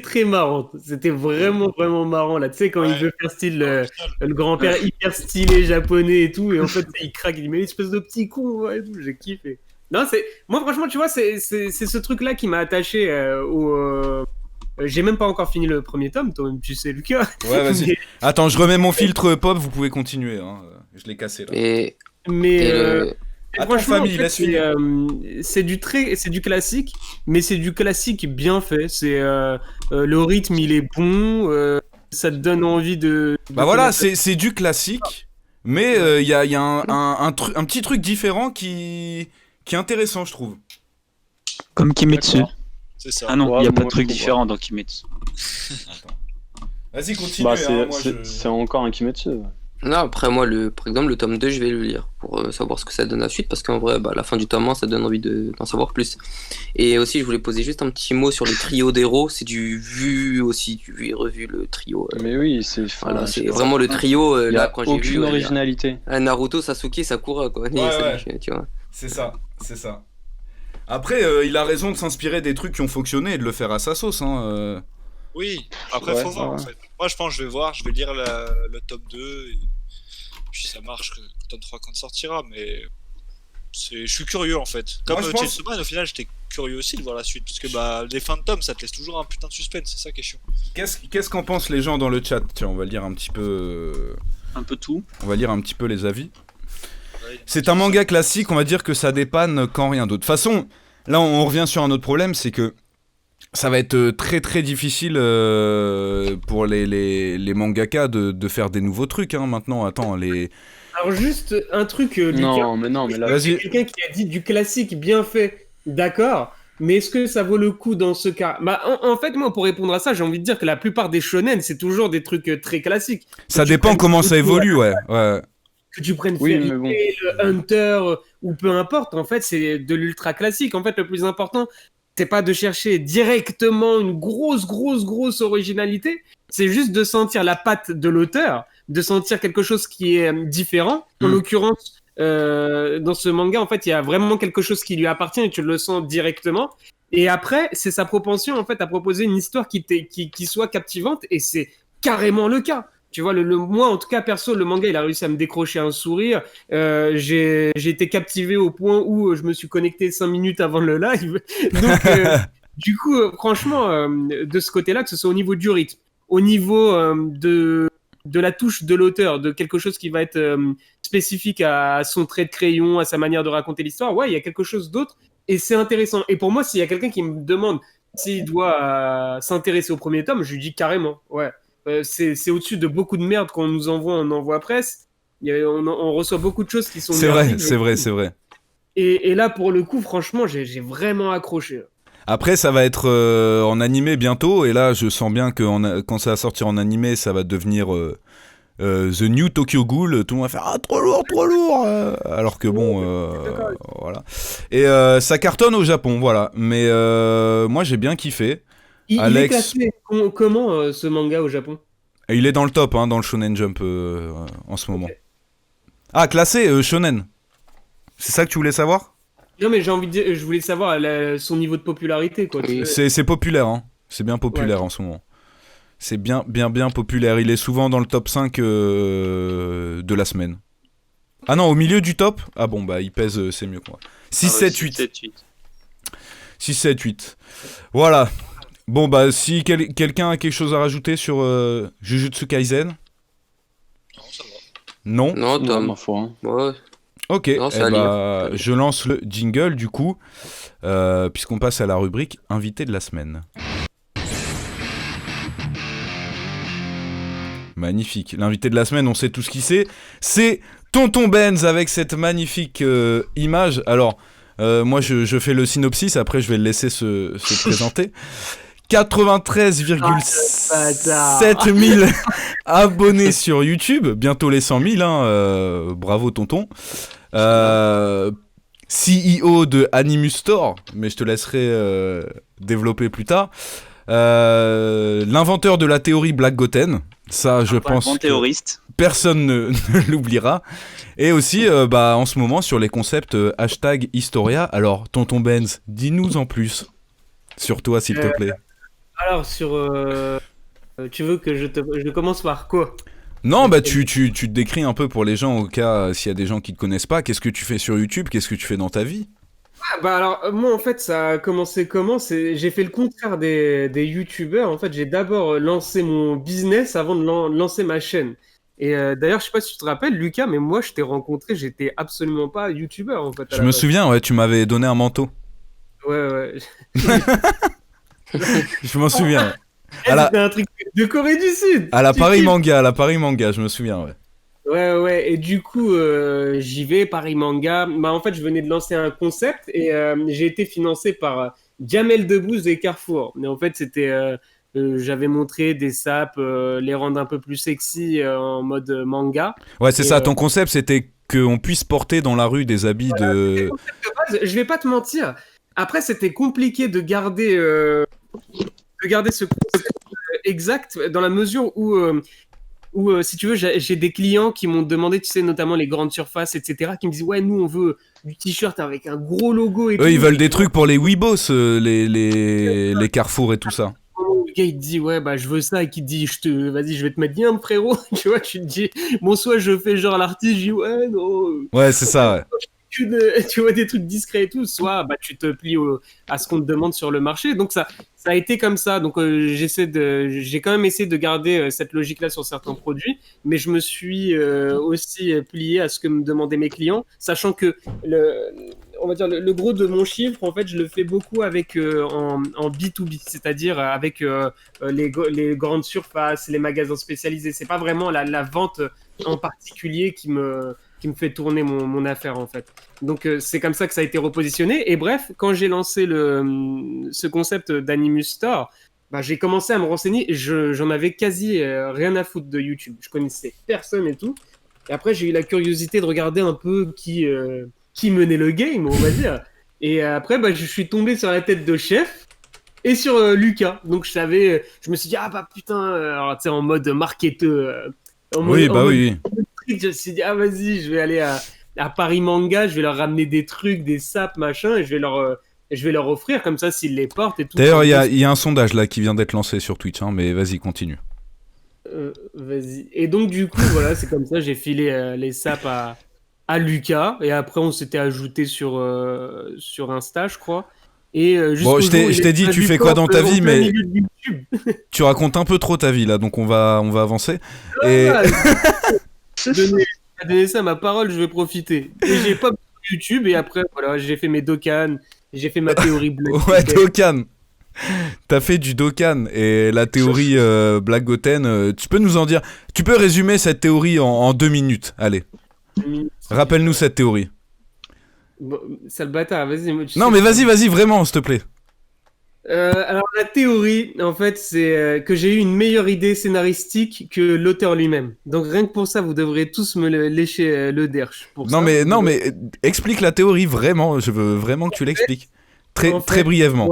Très marrant. C'était vraiment marrant là. Tu sais, quand il Ouais. veut faire style le grand-père hyper stylé japonais et tout, et en fait, il craque, il dit mais espèce de petit con, ouais, et tout. J'ai kiffé. Non, moi franchement, tu vois, c'est ce truc-là qui m'a attaché j'ai même pas encore fini le premier tome, toi-même, tu sais, Lucas. Ouais, vas-y. Mais- Attends, je remets mon filtre pop, vous pouvez continuer, hein. Je l'ai cassé, là. Et, Mais et le- Attends, franchement, famille, en fait, laisse finir. c'est du classique, mais c'est du classique bien fait. C'est le rythme, il est bon, ça te donne envie de. Bah voilà, connaître. c'est du classique, mais il y a un petit truc différent qui est intéressant, je trouve. Comme Kimetsu. D'accord. C'est ça. Ah non, Ouais, il n'y a moi, pas de truc je différent dans Kimetsu. Attends. Vas-y, continue. Bah, hein, moi, c'est encore un Kimetsu. Ouais. Non, après moi, par exemple, le tome 2, je vais le lire pour savoir ce que ça donne à la suite, parce qu'en vrai, la fin du tome 1, ça donne envie d'en savoir plus. Et aussi, je voulais poser juste un petit mot sur le trio d'héros. C'est du vu aussi, du vu et revu, le trio. Mais oui, c'est Voilà, c'est vraiment le trio. Il y a Là, quand j'ai vu aucune originalité. Naruto, Sasuke, Sakura, quoi. Ouais. Tu vois. C'est ça. Après, il a raison de s'inspirer des trucs qui ont fonctionné et de le faire à sa sauce. Hein. Oui, après, Ouais, faut voir ouais. en fait. Moi, je pense que je vais voir, je vais lire le tome 2. Et puis ça marche, le tome 3 quand sortira. Mais je suis curieux en fait. Comme Moi, je pense- Chainsaw Man, au final, j'étais curieux aussi de voir la suite. Parce que les fins de tome, ça te laisse toujours un putain de suspense. C'est ça qui est chiant. Qu'est-ce qu'en pensent les gens dans le chat? Tiens, on va lire un petit peu. Un peu tout. On va lire un petit peu les avis. Ouais, C'est un manga classique, on va dire que ça dépanne quand rien d'autre. De toute façon, là on revient sur un autre problème, c'est que ça va être très très difficile pour les mangaka de faire des nouveaux trucs hein, maintenant. Attends, Alors juste un truc, Lucas. Non, mais là. Vas-y. Il y a quelqu'un qui a dit du classique bien fait, d'accord, mais est-ce que ça vaut le coup dans ce cas? Bah, en fait, moi, pour répondre à ça, j'ai envie de dire que la plupart des shonen, c'est toujours des trucs très classiques. ça Que tu dépend prennes comment ça Naruto, évolue, ouais. Que tu prennes Oui, Fairy mais bon. Tail, Hunter, ou peu importe, en fait, c'est de l'ultra classique. En fait, le plus important, c'est pas de chercher directement une grosse originalité, c'est juste de sentir la patte de l'auteur, de sentir quelque chose qui est différent. En l'occurrence, dans ce manga, en fait, il y a vraiment quelque chose qui lui appartient et tu le sens directement. Et après, c'est sa propension, en fait, à proposer une histoire qui soit captivante, et c'est carrément le cas. Tu vois, moi, en tout cas, perso, le manga, il a réussi à me décrocher un sourire. J'ai été captivé au point où je me suis connecté 5 minutes avant le live. Donc, du coup, franchement, de ce côté-là, que ce soit au niveau du rythme, au niveau de la touche de l'auteur, de quelque chose qui va être spécifique à son trait de crayon, à sa manière de raconter l'histoire, ouais, il y a quelque chose d'autre. Et c'est intéressant. Et pour moi, s'il y a quelqu'un qui me demande s'il doit s'intéresser au premier tome, je lui dis carrément, ouais. C'est au-dessus de beaucoup de merde qu'on nous envoie en envoi presse. On reçoit beaucoup de choses qui sont C'est vrai, merdiques. c'est vrai. Et là, pour le coup, franchement, j'ai vraiment accroché. Après, ça va être en animé bientôt, et là, je sens bien que quand ça va sortir en animé, ça va devenir The New Tokyo Ghoul. Tout le monde va faire « Ah, trop lourd !» Alors que bon, voilà. Et ça cartonne au Japon, voilà. Mais moi, j'ai bien kiffé. Il est Alex, classé comment ce manga au Japon? il est dans le top, hein, dans le Shonen Jump en ce moment. Ah, classé Shonen. C'est ça que tu voulais savoir? Non, mais j'ai envie de dire, je voulais savoir son niveau de popularité, quoi. Oui. C'est populaire, hein. C'est bien populaire en ce moment. C'est bien populaire. Il est souvent dans le top 5 de la semaine. Ah non, au milieu du top? Ah bon, bah il pèse, c'est mieux que moi. 6, 7, 8. 6, 7, 8. Voilà. Bon, bah si quelqu'un a quelque chose à rajouter sur Jujutsu Kaisen? Non, ça va. Non? Non, Non, Tom. ma foi. Hein. Ouais. Ok, Non, c'est à lire. je lance le jingle du coup, puisqu'on passe à la rubrique invité de la semaine. Magnifique. L'invité de la semaine, on sait tout ce qui c'est Tonton Benz avec cette magnifique image. Alors, moi je fais le synopsis, après je vais le laisser se présenter. 93,7 000 abonnés sur YouTube, bientôt les 100 000, hein, bravo tonton. CEO de Animus Store, mais je te laisserai développer plus tard. L'inventeur de la théorie Black Goten, ça je pense Bon que théoriste. personne ne l'oubliera. Et aussi en ce moment sur les concepts hashtag Historia. Alors tonton Benz, dis-nous en plus sur toi s'il te plaît. Alors, tu veux que je commence par quoi? Non, bah tu te décris un peu pour les gens au cas s'il y a des gens qui te connaissent pas. Qu'est-ce que tu fais sur YouTube? Qu'est-ce que tu fais dans ta vie? Ah, bah alors, moi, en fait, ça a commencé comment? J'ai fait le contraire des youtubeurs. En fait, j'ai d'abord lancé mon business avant de lancer ma chaîne. Et d'ailleurs, je sais pas si tu te rappelles, Lucas, mais moi, je t'ai rencontré, j'étais absolument pas youtubeur, en fait. à Je la me base. souviens, ouais, tu m'avais donné un manteau. Ouais. Je m'en souviens. Eh, À la- c'était un truc de Corée du Sud. À la Tu Paris kiffes. Manga, je me souviens, ouais. Ouais. Et du coup, j'y vais, Paris Manga. Bah, en fait, je venais de lancer un concept et j'ai été financé par Jamel Debbouze et Carrefour. Mais en fait, c'était j'avais montré des sapes, les rendre un peu plus sexy en mode manga. Ouais, c'est Et, ça. Ton concept, c'était qu'on puisse porter dans la rue des habits de. Je vais pas te mentir. Après, c'était compliqué de garder ce concept exact dans la mesure où si tu veux, j'ai des clients qui m'ont demandé, tu sais, notamment les grandes surfaces, etc., qui me disent ouais, nous on veut du t-shirt avec un gros logo et tout. Eux, ils veulent des trucs pour les Weebos, les Carrefour et tout ça. Le gars il te dit ouais bah je veux ça et qui te dit vas-y je vais te mettre bien frérot, tu vois, tu te dis bon soit je fais genre l'artiste, je dis ouais non. Ouais, c'est ça, ouais. Tu vois des trucs discrets et tout, soit bah, tu te plies à ce qu'on te demande sur le marché. Donc ça a été comme ça. Donc j'ai quand même essayé de garder cette logique-là sur certains produits, mais je me suis aussi plié à ce que me demandaient mes clients, sachant que on va dire le gros de mon chiffre, en fait, je le fais beaucoup avec en B2B, c'est-à-dire avec les grandes surfaces, les magasins spécialisés. C'est pas vraiment la vente en particulier qui me fait tourner mon affaire en fait. Donc c'est comme ça que ça a été repositionné. Et bref, quand j'ai lancé ce concept d'Animus Store, bah, j'ai commencé à me renseigner. J'en avais quasi rien à foutre de YouTube. Je connaissais personne et tout. Et après, j'ai eu la curiosité de regarder un peu qui menait le game, on va dire. Et après, bah, je suis tombé sur la tête de Chef et sur Lucas. Donc je me suis dit, ah bah putain, alors, tu sais, en mode marketeur. Oui, bah oui. Je me suis dit, ah vas-y, je vais aller à Paris Manga, je vais leur ramener des trucs, des sapes, machin, et je vais leur offrir, comme ça, s'ils les portent et tout. D'ailleurs, il y a un sondage là qui vient d'être lancé sur Twitch, hein, mais vas-y, continue. Vas-y. Et donc, du coup, voilà, c'est comme ça, j'ai filé les sapes à Lucas, et après, on s'était ajouté sur Insta, je crois. Et bon, je t'ai dit, tu fais quoi dans ta vie, mais tu racontes un peu trop ta vie là, donc on va avancer. Et... donner ça ma parole, je vais profiter. Et j'ai pas YouTube, et après, voilà, j'ai fait mes Dokkan, j'ai fait ma théorie Black. Ouais, Dokkan. T'as fait du Dokkan et la théorie Black Goten. Tu peux nous en dire. Tu peux résumer cette théorie en 2 minutes. Allez. Rappelle-nous cette théorie. Bon, sale bâtard, vas-y. Non, mais vas-y, vraiment, s'il te plaît. Alors, la théorie, en fait, c'est que j'ai eu une meilleure idée scénaristique que l'auteur lui-même. Donc, rien que pour ça, vous devrez tous me lécher le derche. Non, mais explique la théorie vraiment. Je veux vraiment que tu l'expliques. Très brièvement.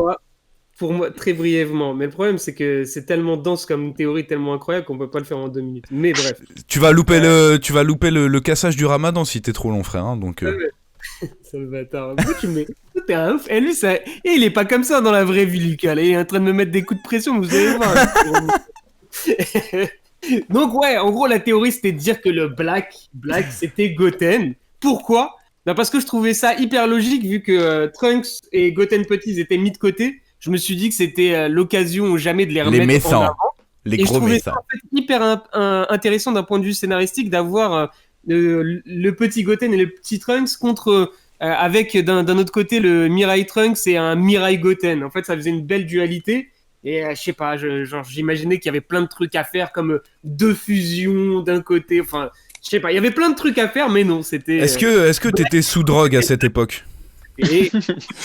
Pour moi, très brièvement. Mais le problème, c'est que c'est tellement dense comme une théorie, tellement incroyable qu'on peut pas le faire en 2 minutes. Mais bref. Tu vas louper le cassage du ramadan si t'es trop long, frère. Hein, donc. C'est le bâtard. Tu mets... T'es un ouf. Et lui, ça... Et il est pas comme ça dans la vraie vie, Lucas. Là, il est en train de me mettre des coups de pression, vous allez voir. Donc, ouais, en gros, la théorie, c'était de dire que le Black, c'était Goten. Pourquoi ? Ben, parce que je trouvais ça hyper logique, vu que Trunks et Goten Petit étaient mis de côté. Je me suis dit que c'était l'occasion ou jamais de les remettre en avant. Les gros méchants. Et je trouvais ça en fait, hyper intéressant d'un point de vue scénaristique d'avoir... le petit Goten et le petit Trunks contre avec d'un autre côté le Mirai Trunks et un Mirai Goten. En fait, ça faisait une belle dualité. Et je sais pas, j'imaginais qu'il y avait plein de trucs à faire, comme 2 fusions d'un côté. Enfin, je sais pas, il y avait plein de trucs à faire, mais non, c'était. Est-ce que t'étais sous drogue à cette époque ? Et les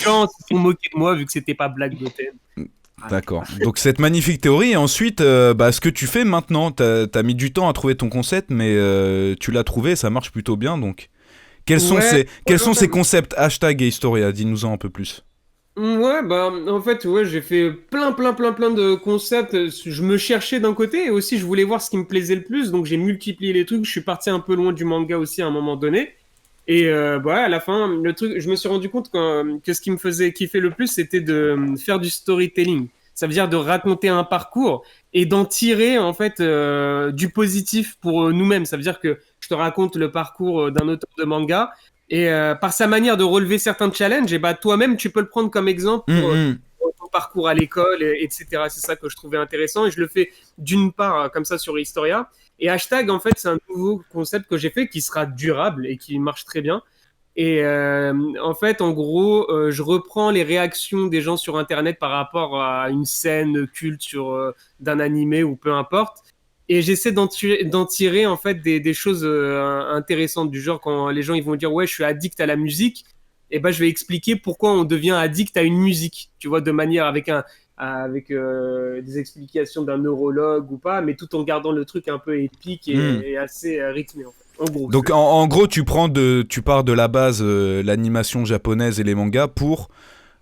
gens se sont moqués de moi vu que c'était pas Black Goten. D'accord. Donc cette magnifique théorie, et ensuite, ce que tu fais maintenant, t'as mis du temps à trouver ton concept, mais tu l'as trouvé, ça marche plutôt bien, donc... Quels sont ces concepts hashtag et Historia ? Dis-nous-en un peu plus. Ouais, bah, en fait, ouais, j'ai fait plein de concepts. Je me cherchais d'un côté, et aussi je voulais voir ce qui me plaisait le plus, donc j'ai multiplié les trucs. Je suis parti un peu loin du manga aussi à un moment donné. Et à la fin, le truc, je me suis rendu compte que ce qui me faisait kiffer le plus, c'était de faire du storytelling. Ça veut dire de raconter un parcours et d'en tirer en fait du positif pour nous-mêmes. Ça veut dire que je te raconte le parcours d'un auteur de manga et par sa manière de relever certains challenges, et bah toi-même tu peux le prendre comme exemple pour ton parcours à l'école, etc. C'est ça que je trouvais intéressant et je le fais d'une part comme ça sur Historia. Et hashtag, en fait, c'est un nouveau concept que j'ai fait qui sera durable et qui marche très bien. Et en fait, en gros, je reprends les réactions des gens sur Internet par rapport à une scène culte d'un animé ou peu importe. Et j'essaie d'en tirer en fait des choses intéressantes du genre quand les gens ils vont dire ouais, je suis addict à la musique. et ben je vais expliquer pourquoi on devient addict à une musique, tu vois, de manière avec des explications d'un neurologue ou pas, mais tout en gardant le truc un peu épique et assez rythmé en fait. En gros. Donc en gros, tu pars de la base, l'animation japonaise et les mangas pour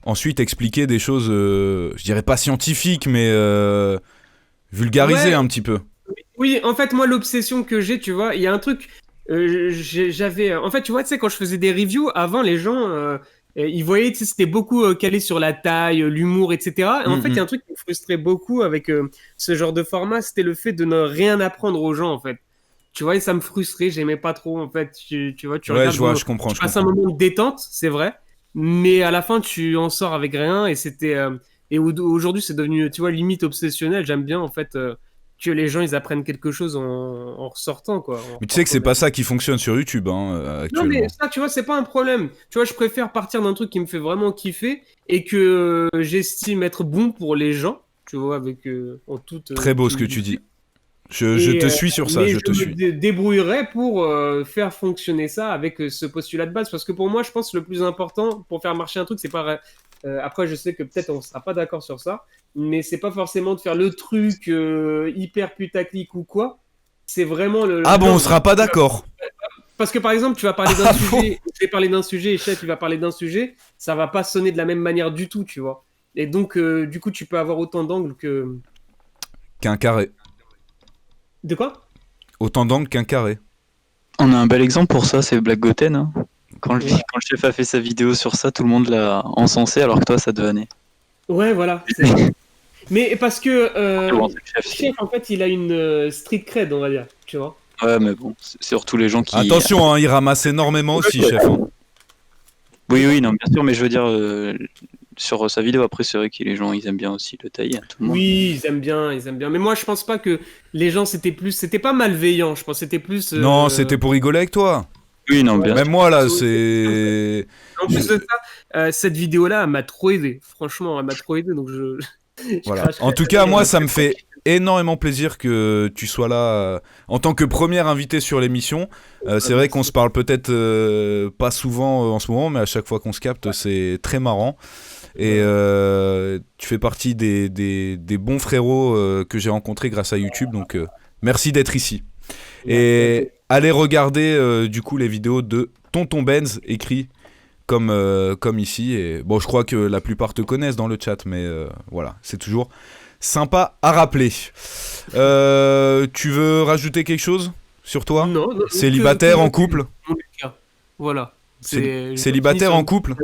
ensuite expliquer des choses, je dirais pas scientifiques, mais vulgariser un petit peu. Oui, en fait, moi, l'obsession que j'ai, tu vois, il y a un truc, j'avais, en fait, tu vois, tu sais, quand je faisais des reviews, avant, les gens, ils voyaient, tu sais, c'était beaucoup calé sur la taille, l'humour, etc. Et en fait, il y a un truc qui me frustrait beaucoup avec ce genre de format, c'était le fait de ne rien apprendre aux gens, en fait. Tu vois, et ça me frustrait, j'aimais pas trop, en fait. Tu vois, tu regardes, je comprends. tu passes un moment de détente, c'est vrai, mais à la fin, tu en sors avec rien, et c'était, aujourd'hui, c'est devenu, tu vois, limite obsessionnel. J'aime bien, en fait, que les gens, ils apprennent quelque chose en ressortant, quoi. Mais tu sais que c'est pas ça qui fonctionne sur YouTube, actuellement. Non, mais ça, tu vois, c'est pas un problème. Tu vois, je préfère partir d'un truc qui me fait vraiment kiffer et que j'estime être bon pour les gens, tu vois, avec en toute. Très beau ce que tu dis. Je te suis sur ça, mais je te suis. me débrouillerai pour faire fonctionner ça avec ce postulat de base, parce que pour moi, je pense que le plus important pour faire marcher un truc, c'est pas. Après, je sais que peut-être on sera pas d'accord sur ça, mais c'est pas forcément de faire le truc hyper putaclic ou quoi. C'est vraiment le. Ah bon, on sera pas d'accord. Parce que par exemple, tu vas parler d'un sujet, je vais parler d'un sujet, et Chef, tu vas parler d'un sujet, ça va pas sonner de la même manière du tout, tu vois. Et donc, du coup, tu peux avoir autant d'angles qu'un carré. De quoi? Autant d'angles qu'un carré. On a un bel exemple pour ça, c'est Black Goten. Hein. Quand le chef a fait sa vidéo sur ça, tout le monde l'a encensé alors que toi, ça te vannait. Ouais, voilà. Mais parce que Chef, en fait, il a une street cred, on va dire, tu vois. Ouais, mais bon, c'est surtout les gens qui... Attention, il ramasse énormément aussi, Chef. Oui, non, bien sûr, mais je veux dire, sur sa vidéo, après, c'est vrai que les gens, ils aiment bien aussi le tailler. Tout le monde. Oui, ils aiment bien. Mais moi, je pense pas que les gens, c'était pas malveillant, je pense, c'était plus... Non, c'était pour rigoler avec toi. Oui, non, bien. Même moi, là, c'est... En plus de ça, cette vidéo-là, elle m'a trop aidé. Franchement, elle m'a trop aidé, donc Voilà. En tout cas, moi, ça me fait énormément plaisir que tu sois là en tant que premier invité sur l'émission. C'est vrai qu'on se parle peut-être pas souvent en ce moment, mais à chaque fois qu'on se capte, c'est très marrant. Et tu fais partie des bons frérots que j'ai rencontrés grâce à YouTube, donc merci d'être ici. Et allez regarder du coup les vidéos de Tonton Benz, écrit comme ici. Et bon, je crois que la plupart te connaissent dans le chat, mais voilà, c'est toujours sympa à rappeler. Tu veux rajouter quelque chose sur toi? Non. Célibataire, en couple? Voilà. Célibataire, en couple?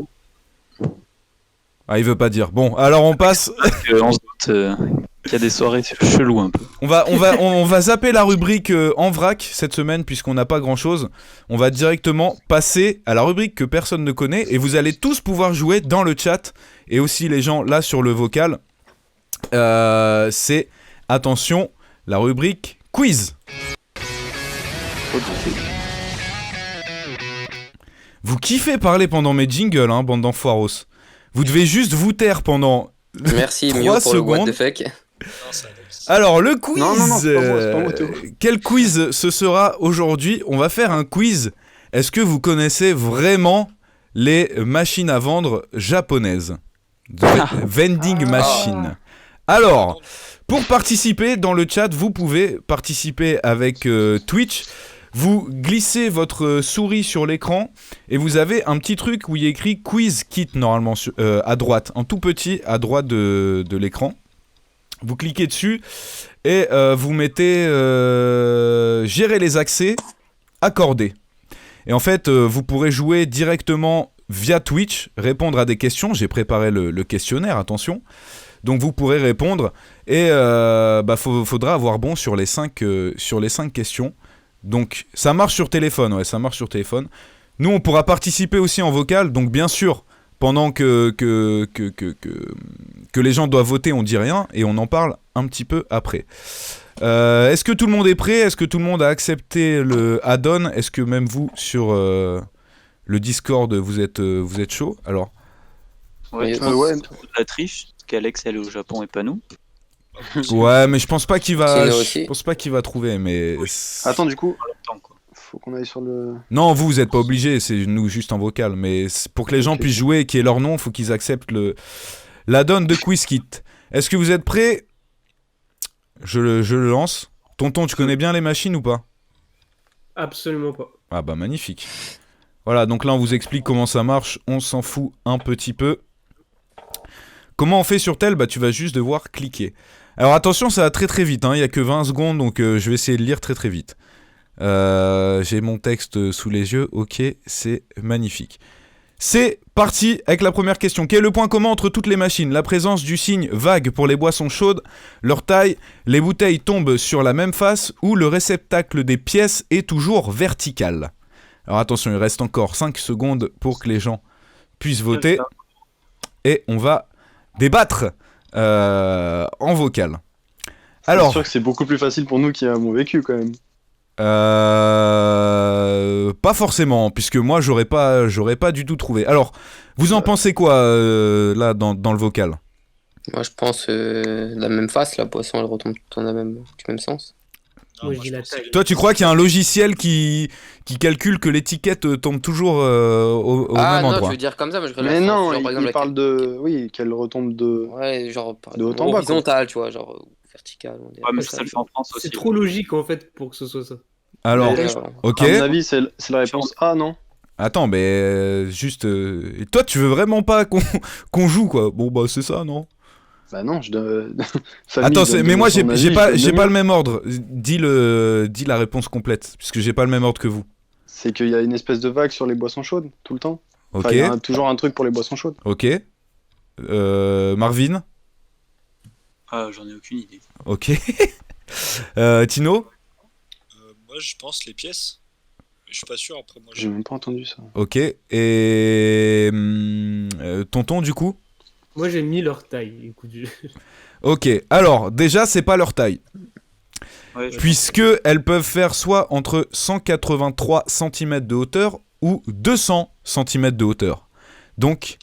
Ah, il veut pas dire. Bon, alors on passe. On se doute qu'il y a des soirées cheloues un peu. On va zapper la rubrique en vrac cette semaine puisqu'on n'a pas grand chose. On va directement passer à la rubrique que personne ne connaît et vous allez tous pouvoir jouer dans le chat et aussi les gens là sur le vocal. C'est, attention, la rubrique quiz. Vous kiffez parler pendant mes jingles, hein, bande d'enfoiros. Vous devez juste vous taire pendant Merci 3 Mio pour secondes. le what the fuck. Alors le quiz, Non, c'est pas moi, quel quiz ce sera aujourd'hui? On va faire un quiz. Est-ce que vous connaissez vraiment les machines à vendre japonaises? Vending machine. Alors, pour participer dans le chat, vous pouvez participer avec Twitch. Vous glissez votre souris sur l'écran et vous avez un petit truc où il y a écrit Quiz Kit normalement à droite, en tout petit à droite de l'écran. Vous cliquez dessus et vous mettez gérer les accès, accorder. Et en fait, vous pourrez jouer directement via Twitch, répondre à des questions. J'ai préparé le questionnaire, attention. Donc vous pourrez répondre et faudra avoir bon sur les 5 questions. Donc ça marche sur téléphone, ouais, ça marche sur téléphone. Nous, on pourra participer aussi en vocal, donc bien sûr, pendant que les gens doivent voter, on dit rien et on en parle un petit peu après. Est-ce que tout le monde est prêt? Est-ce que tout le monde a accepté le add-on? Est-ce que même vous, sur le Discord, vous êtes chaud? Alors, ouais, la triche, parce qu'Alex, elle est au Japon et pas nous. Ouais, mais je pense pas qu'il va. C'est aussi. Je pense pas qu'il va trouver. Mais Attends, du coup, faut qu'on aille sur le... Non, vous êtes pas obligés, c'est nous juste en vocal. Mais pour que les gens puissent jouer et qu'il y ait leur nom, il faut qu'ils acceptent la donne de QuizKit. Est-ce que vous êtes prêts ? Je le lance. Tonton, tu connais bien les machines ou pas ? Absolument pas. Ah bah magnifique. Voilà, donc là on vous explique comment ça marche, on s'en fout un petit peu. Comment on fait sur tel ? Bah tu vas juste devoir cliquer. Alors attention, ça va très très vite, il y a que 20 secondes, donc je vais essayer de lire très très vite. J'ai mon texte sous les yeux, ok, c'est magnifique. C'est parti avec la première question. Quel est le point commun entre toutes les machines ? La présence du signe vague pour les boissons chaudes, leur taille, les bouteilles tombent sur la même face ou le réceptacle des pièces est toujours vertical. Alors attention, il reste encore 5 secondes pour que les gens puissent voter. Et on va débattre en vocal. Alors, c'est sûr que c'est beaucoup plus facile pour nous qui avons vécu quand même. pas forcément, puisque moi j'aurais pas du tout trouvé. Alors, vous en pensez quoi là dans le vocal ? Moi, je pense la même face, la boisson, elle retombe dans du même sens. Non, Moi, moi, je dis je la pense taille. que- Toi, tu crois qu'il y a un logiciel qui calcule que l'étiquette tombe toujours au Ah même non, endroit ? tu veux dire comme ça, mais je Mais non, genre, par exemple, il parle de... Oui, qu'elle retombe de... Ouais, genre de haut en bas, quoi. horizontal, tu vois, genre vertical. On dirait Ouais, mais comme ça le fait en France aussi. C'est trop logique en fait pour que ce soit ça. Alors, Mais, ok. À mon avis, c'est la réponse A, non? Attends, mais juste. Et toi, tu veux vraiment pas qu'on joue, quoi ? Bon, bah, c'est ça, non ? Bah non, je donne... Famille Attends, donne mais moi, son avis, j'ai je pas donne le mien. même ordre. Dis la réponse complète, puisque j'ai pas le même ordre que vous. C'est qu'il y a une espèce de vague sur les boissons chaudes, tout le temps. Ok, Enfin, il y a toujours un truc pour les boissons chaudes. ok. Marvin ? Ah, j'en ai aucune idée. Ok. Tino ? Moi, je pense les pièces. Mais je suis pas sûr. Après, moi, J'ai même pas entendu ça. Ok. Et. Tonton, du coup ? Moi j'ai mis leur taille. Écoute, Ok. Alors, déjà, c'est pas leur taille. Ouais, Puisque elles peuvent faire soit entre 183 cm de hauteur ou 200 cm de hauteur. Donc,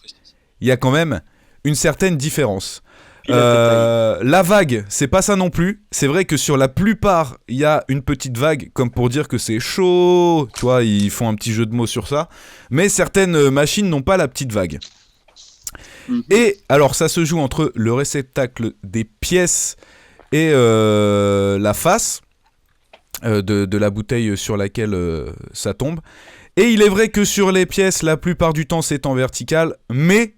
il y a quand même une certaine différence. La vague, c'est pas ça non plus. C'est vrai que sur la plupart, il y a une petite vague, comme pour dire que c'est chaud. Tu vois, ils font un petit jeu de mots sur ça. Mais certaines machines n'ont pas la petite vague. Et alors, ça se joue entre le réceptacle des pièces et la face de la bouteille sur laquelle ça tombe. Et il est vrai que sur les pièces, la plupart du temps, c'est en vertical, mais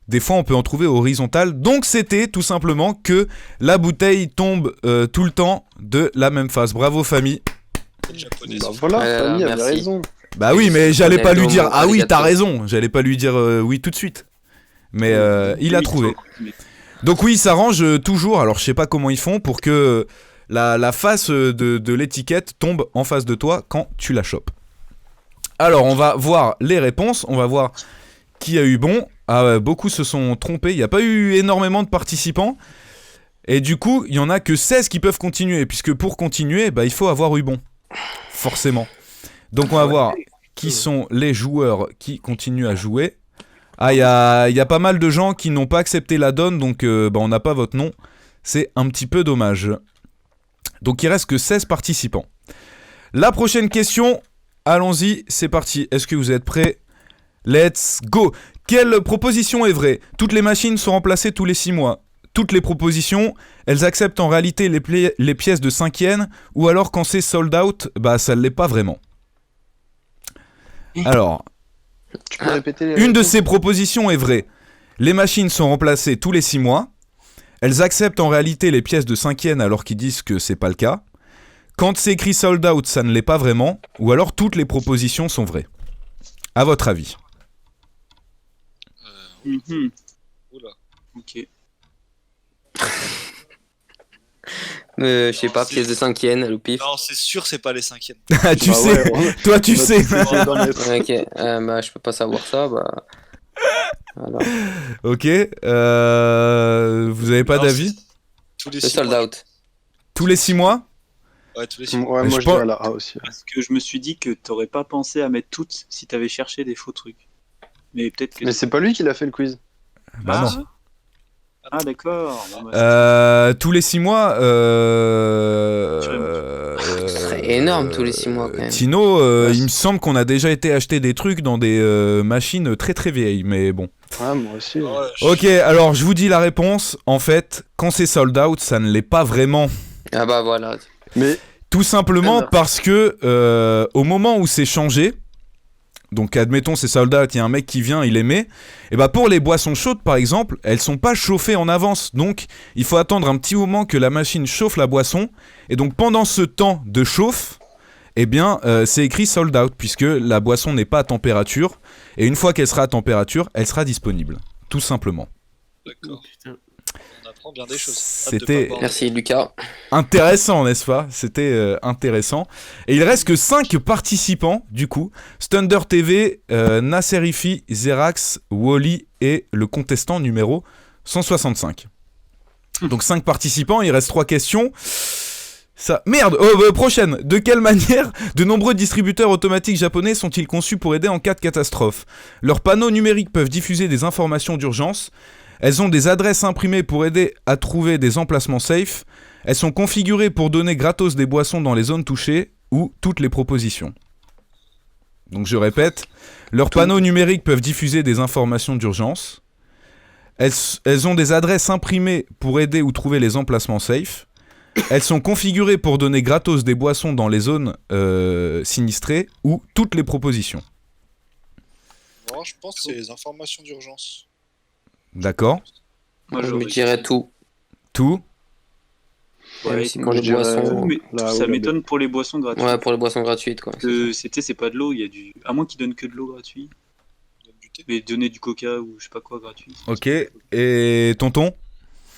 des fois, on peut en trouver horizontal. Donc, c'était tout simplement que la bouteille tombe tout le temps de la même face. Bravo, famille. les Japonais. Bah sont voilà, Famille avait merci. raison. Bah oui, mais j'allais pas lui dire « Ah oui, t'as Arigato. raison ». J'allais pas lui dire oui tout de suite. Mais il a trouvé. Mais- Donc oui, il s'arrange toujours, alors je sais pas comment ils font pour que la face de l'étiquette tombe en face de toi quand tu la chopes. Alors on va voir les réponses, on va voir qui a eu bon. Ah, beaucoup se sont trompés, il n'y a pas eu énormément de participants. Et du coup, il y en a que 16 qui peuvent continuer, puisque pour continuer, bah, il faut avoir eu bon. Forcément. Donc on va voir qui sont les joueurs qui continuent à jouer. Ah, il y a pas mal de gens qui n'ont pas accepté la donne, donc bah, on n'a pas votre nom. C'est un petit peu dommage. Donc il reste que 16 participants. La prochaine question, allons-y, c'est parti. Est-ce que vous êtes prêts ? Let's go. Quelle proposition est vraie ? Toutes les machines sont remplacées tous les 6 mois. Toutes les propositions, elles acceptent en réalité les pièces de 5 yens, ou alors quand c'est sold out, bah ça ne l'est pas vraiment. Alors, Tu peux répéter les une de réponses ces propositions est vraie. Les machines sont remplacées tous les 6 mois. Elles acceptent en réalité les pièces de 5 yens alors qu'ils disent que c'est pas le cas. Quand c'est écrit sold out, ça ne l'est pas vraiment. Ou alors toutes les propositions sont vraies. À votre avis ? Mhm. Oula. Ok. Je sais pas, pièce de 5 yens, au pif. Non, c'est sûr, c'est pas les cinquièmes. Ah, tu Bah sais, ouais, toi tu on a sais. tous essayé d'en mettre. Ok, bah je peux pas savoir ça, bah. Voilà. Ok, vous avez pas Non, d'avis ? c'est Tous les Le 6 sold mois. out. Tous les 6 mois ? Ouais, tous les 6 Ouais, mois. Mais moi je je pense- dirais la A aussi. Parce que je me suis dit que t'aurais pas pensé à mettre toutes si t'avais cherché des faux trucs. Mais peut-être que. Mais c'est pas lui qui l'a fait le quiz. Bah non. Ah d'accord. Bon, bah, Tous les 6 mois, énorme tous les 6 mois, quand même. Tino, il me semble qu'on a déjà été acheter des trucs dans des machines très très vieilles, mais bon. Ouais, moi aussi. Ouais, Ok, alors je vous dis la réponse. En fait, quand c'est sold out, ça ne l'est pas vraiment. Ah bah voilà. Mais Tout simplement Alors. parce que au moment où c'est changé, donc admettons c'est sold out, il y a un mec qui vient, il les met, et bah pour les boissons chaudes par exemple, elles sont pas chauffées en avance, donc il faut attendre un petit moment que la machine chauffe la boisson, et donc pendant ce temps de chauffe, eh bien c'est écrit sold out, puisque la boisson n'est pas à température, et une fois qu'elle sera à température, elle sera disponible, tout simplement. D'accord. Putain. On apprend bien des choses. C'était Merci Lucas. intéressant, n'est-ce pas ? C'était intéressant. Et il reste que 5 participants, du coup. Stunder TV, Nasserifi, Zerax, Wally et le contestant numéro 165. Donc 5 participants, il reste 3 questions. Ça... Merde, prochaine. De quelle manière de nombreux distributeurs automatiques japonais sont-ils conçus pour aider en cas de catastrophe ? Leurs panneaux numériques peuvent diffuser des informations d'urgence. Elles ont des adresses imprimées pour aider à trouver des emplacements safe. Elles sont configurées pour donner gratos des boissons dans les zones touchées ou toutes les propositions. Donc je répète, leurs panneaux numériques peuvent diffuser des informations d'urgence. Elles ont des adresses imprimées pour aider ou trouver les emplacements safe. Elles sont configurées pour donner gratos des boissons dans les zones sinistrées ou toutes les propositions. Moi, je pense que c'est les informations d'urgence. D'accord ? Moi, Je j'aurais me dirais tout. Tout ? Même Ouais, si pour je les dirais- boissons. mais Là, ça ouais, m'étonne pour les boissons gratuites. Ouais, pour les boissons gratuites, quoi. C'est pas de l'eau, il y a du. À moins qu'ils donnent que de l'eau gratuite. Du thé. Mais donner du coca ou je sais pas quoi gratuit. Ok. Et tonton ?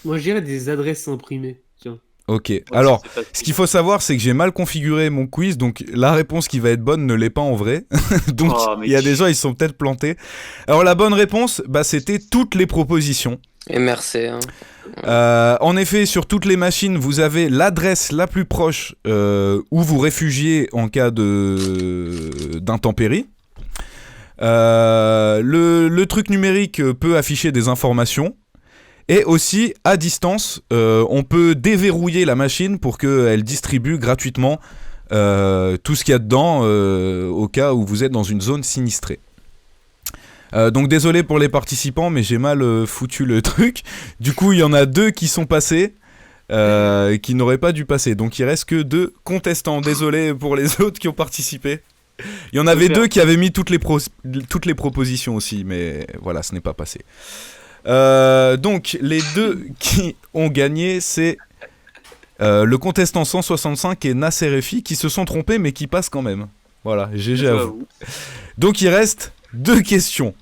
Moi, je dirais des adresses imprimées. Tiens. Ok. Ouais, Alors, c'est pas- ce qu'il faut savoir, c'est que j'ai mal configuré mon quiz, donc la réponse qui va être bonne ne l'est pas en vrai. Donc, Oh, mec. il y a des gens, ils sont peut-être plantés. Alors, la bonne réponse, bah, c'était toutes les propositions. Et merci. Hein. En effet, sur toutes les machines, vous avez l'adresse la plus proche où vous réfugiez en cas d'intempérie. Le truc numérique peut afficher des informations. Et aussi, à distance, on peut déverrouiller la machine pour qu'elle distribue gratuitement tout ce qu'il y a dedans au cas où vous êtes dans une zone sinistrée. Donc désolé pour les participants, mais j'ai mal foutu le truc. Du coup, il y en a 2 qui sont passés, qui n'auraient pas dû passer. Donc il reste que 2 contestants. Désolé pour les autres qui ont participé. Il y en avait 2 qui avaient mis toutes les propositions aussi, mais voilà, ce n'est pas passé. Donc les 2 qui ont gagné, c'est le contestant 165 et Nasserifi qui se sont trompés mais qui passent quand même. Voilà, GG à vous. Donc il reste 2 questions.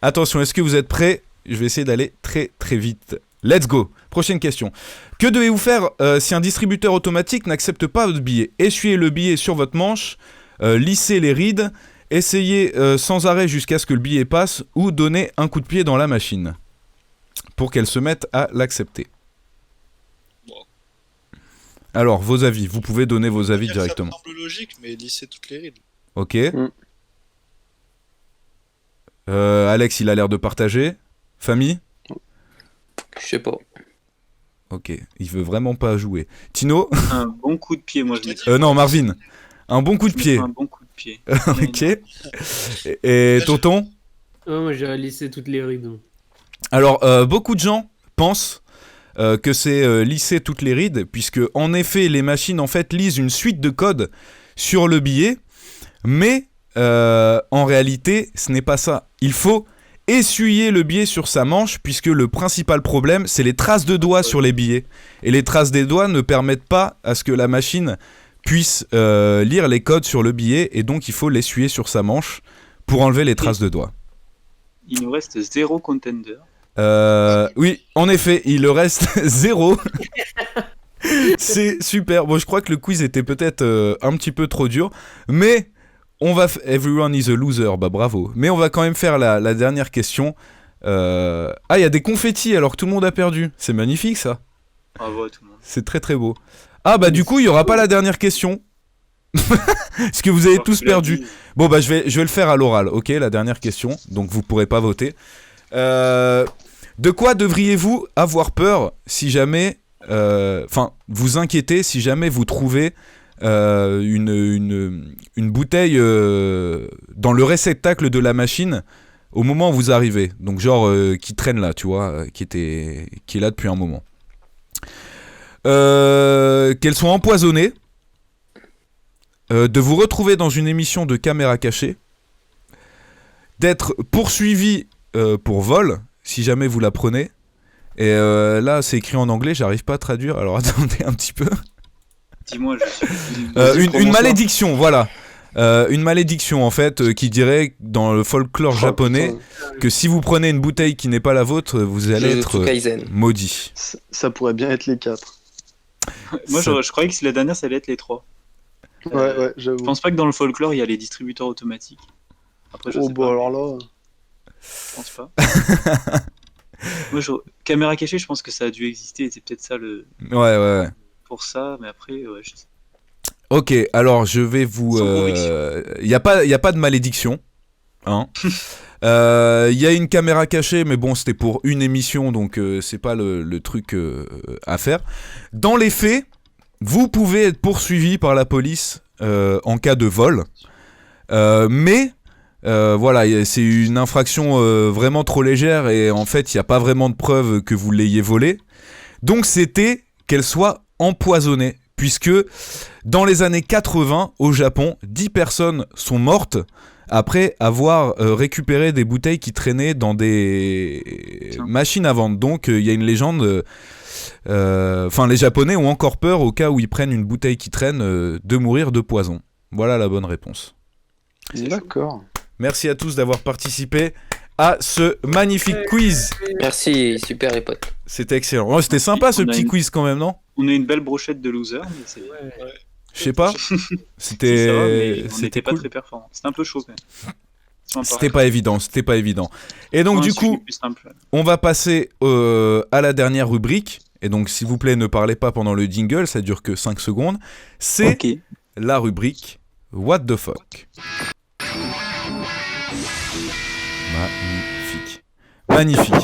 Attention, est-ce que vous êtes prêts ? Je vais essayer d'aller très très vite. Let's go. Prochaine question. Que devez-vous faire si un distributeur automatique n'accepte pas votre billet ? Essuyez le billet sur votre manche, lissez les rides, essayez sans arrêt jusqu'à ce que le billet passe ou donnez un coup de pied dans la machine pour qu'elle se mette à l'accepter. Bon. Alors, vos avis. Vous pouvez donner vos avis Ça directement. me semble logique, mais lisser toutes les rides. Ok. Mm. Alex, il a l'air de partager. Famille ? Je sais pas. Ok. Il veut vraiment pas jouer. Tino ? Un bon coup de pied, moi je me dis. Non, Marvin. Un bon coup de pied. Un bon coup de pied. Ok. Et tonton ? Ouais, moi, j'ai lissé toutes les rides. Alors, beaucoup de gens pensent que c'est lisser toutes les rides, puisque en effet, les machines en fait lisent une suite de codes sur le billet, mais en réalité, ce n'est pas ça. Il faut essuyer le billet sur sa manche, puisque le principal problème, c'est les traces de doigts sur les billets. Et les traces des doigts ne permettent pas à ce que la machine puisse lire les codes sur le billet, et donc il faut l'essuyer sur sa manche pour enlever les traces de doigts. Il nous reste 0 contender. Oui, en effet, il le reste 0. C'est super. Bon, je crois que le quiz était peut-être un petit peu trop dur, mais on va... Everyone is a loser, bah bravo. Mais on va quand même faire la dernière question. Ah, il y a des confettis alors que tout le monde a perdu. C'est magnifique ça. Bravo à tout le monde. C'est très très beau. Ah bah du coup, il y aura pas la dernière question. Parce que vous avez tous perdu. Bon bah je vais le faire à l'oral, ok, la dernière question. Donc vous pourrez pas voter. De quoi devriez-vous avoir peur si jamais... Enfin, vous inquiéter si jamais vous trouvez une bouteille dans le réceptacle de la machine au moment où vous arrivez. Donc genre qui traîne là, tu vois, qui est là depuis un moment. Qu'elles soient empoisonnées, de vous retrouver dans une émission de caméra cachée, d'être poursuivi pour vol, si jamais vous la prenez. Et là, c'est écrit en anglais, j'arrive pas à traduire, alors attendez un petit peu. Dis-moi, je suis... une malédiction, voilà. Une malédiction, en fait, qui dirait, dans le folklore japonais, que si vous prenez une bouteille qui n'est pas la vôtre, vous allez être maudit. Ça pourrait bien être les 4. Moi, je croyais que la dernière, ça allait être les 3. Ouais, j'avoue. Je pense pas que dans le folklore, il y a les distributeurs automatiques. Après, je sais pas. Alors là... Je pense pas. Moi, caméra cachée, je pense que ça a dû exister. C'est peut-être ça le... Ouais. Pour ça, mais après, je sais. Ok, alors je vais vous... Il n'y a pas de malédiction. Hein. Il y a une caméra cachée, mais bon, c'était pour une émission, donc c'est pas le truc à faire. Dans les faits, vous pouvez être poursuivi par la police en cas de vol. Mais... voilà, c'est une infraction vraiment trop légère et en fait il n'y a pas vraiment de preuve que vous l'ayez volée. Donc c'était qu'elle soit empoisonnée, puisque dans les années 80 au Japon, 10 personnes sont mortes après avoir récupéré des bouteilles qui traînaient dans des machines à vendre. Donc il y a une légende, les Japonais ont encore peur au cas où ils prennent une bouteille qui traîne de mourir de poison. Voilà la bonne réponse. D'accord. Merci à tous d'avoir participé à ce magnifique quiz. Merci, super les potes. C'était excellent. Oh, c'était sympa ce petit quiz quand même, non ? On a une belle brochette de losers, mais c'est... Je sais pas. C'était... Ça va, mais on n'était pas cool. très performant. C'était un peu chaud quand même. C'était pas évident. Et donc du coup, on va passer à la dernière rubrique. Et donc s'il vous plaît, ne parlez pas pendant le jingle, ça dure que 5 secondes. C'est la rubrique What the fuck. Magnifique.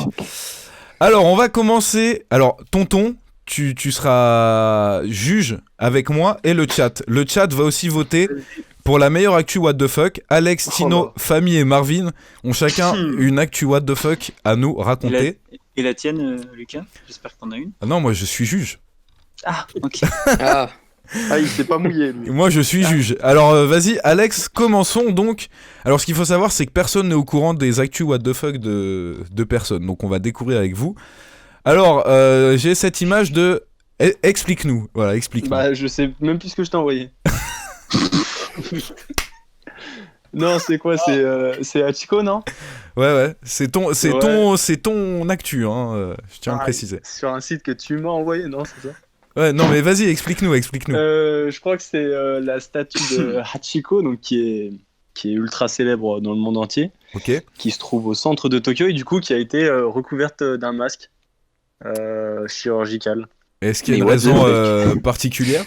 Alors, on va commencer. Alors, tonton, tu seras juge avec moi et le chat. Le chat va aussi voter pour la meilleure actu What the fuck. Alex, Tino, Famille et Marvin ont chacun une actu What the fuck à nous raconter. Et la tienne, Lucas ? J'espère que t'en as une. Ah non, moi je suis juge. Ah, ok. Ah, il s'est pas mouillé, lui. Moi, je suis juge. Alors, vas-y, Alex, commençons donc. Alors, ce qu'il faut savoir, c'est que personne n'est au courant des actus what the fuck de personne. Donc, on va découvrir avec vous. Alors, j'ai cette image de... Explique-nous. Voilà, explique-nous. Bah, je sais même plus ce que je t'ai envoyé. Non, c'est quoi ? C'est Hachiko, non ? Ouais. C'est ton actu, hein. Je tiens à le préciser. Sur un site que tu m'as envoyé, non ? C'est ça ? Ouais, non, mais vas-y, explique-nous. Je crois que c'est la statue de Hachiko, donc qui est ultra célèbre dans le monde entier, qui se trouve au centre de Tokyo et du coup qui a été recouverte d'un masque chirurgical. Est-ce qu'il y a une raison particulière ?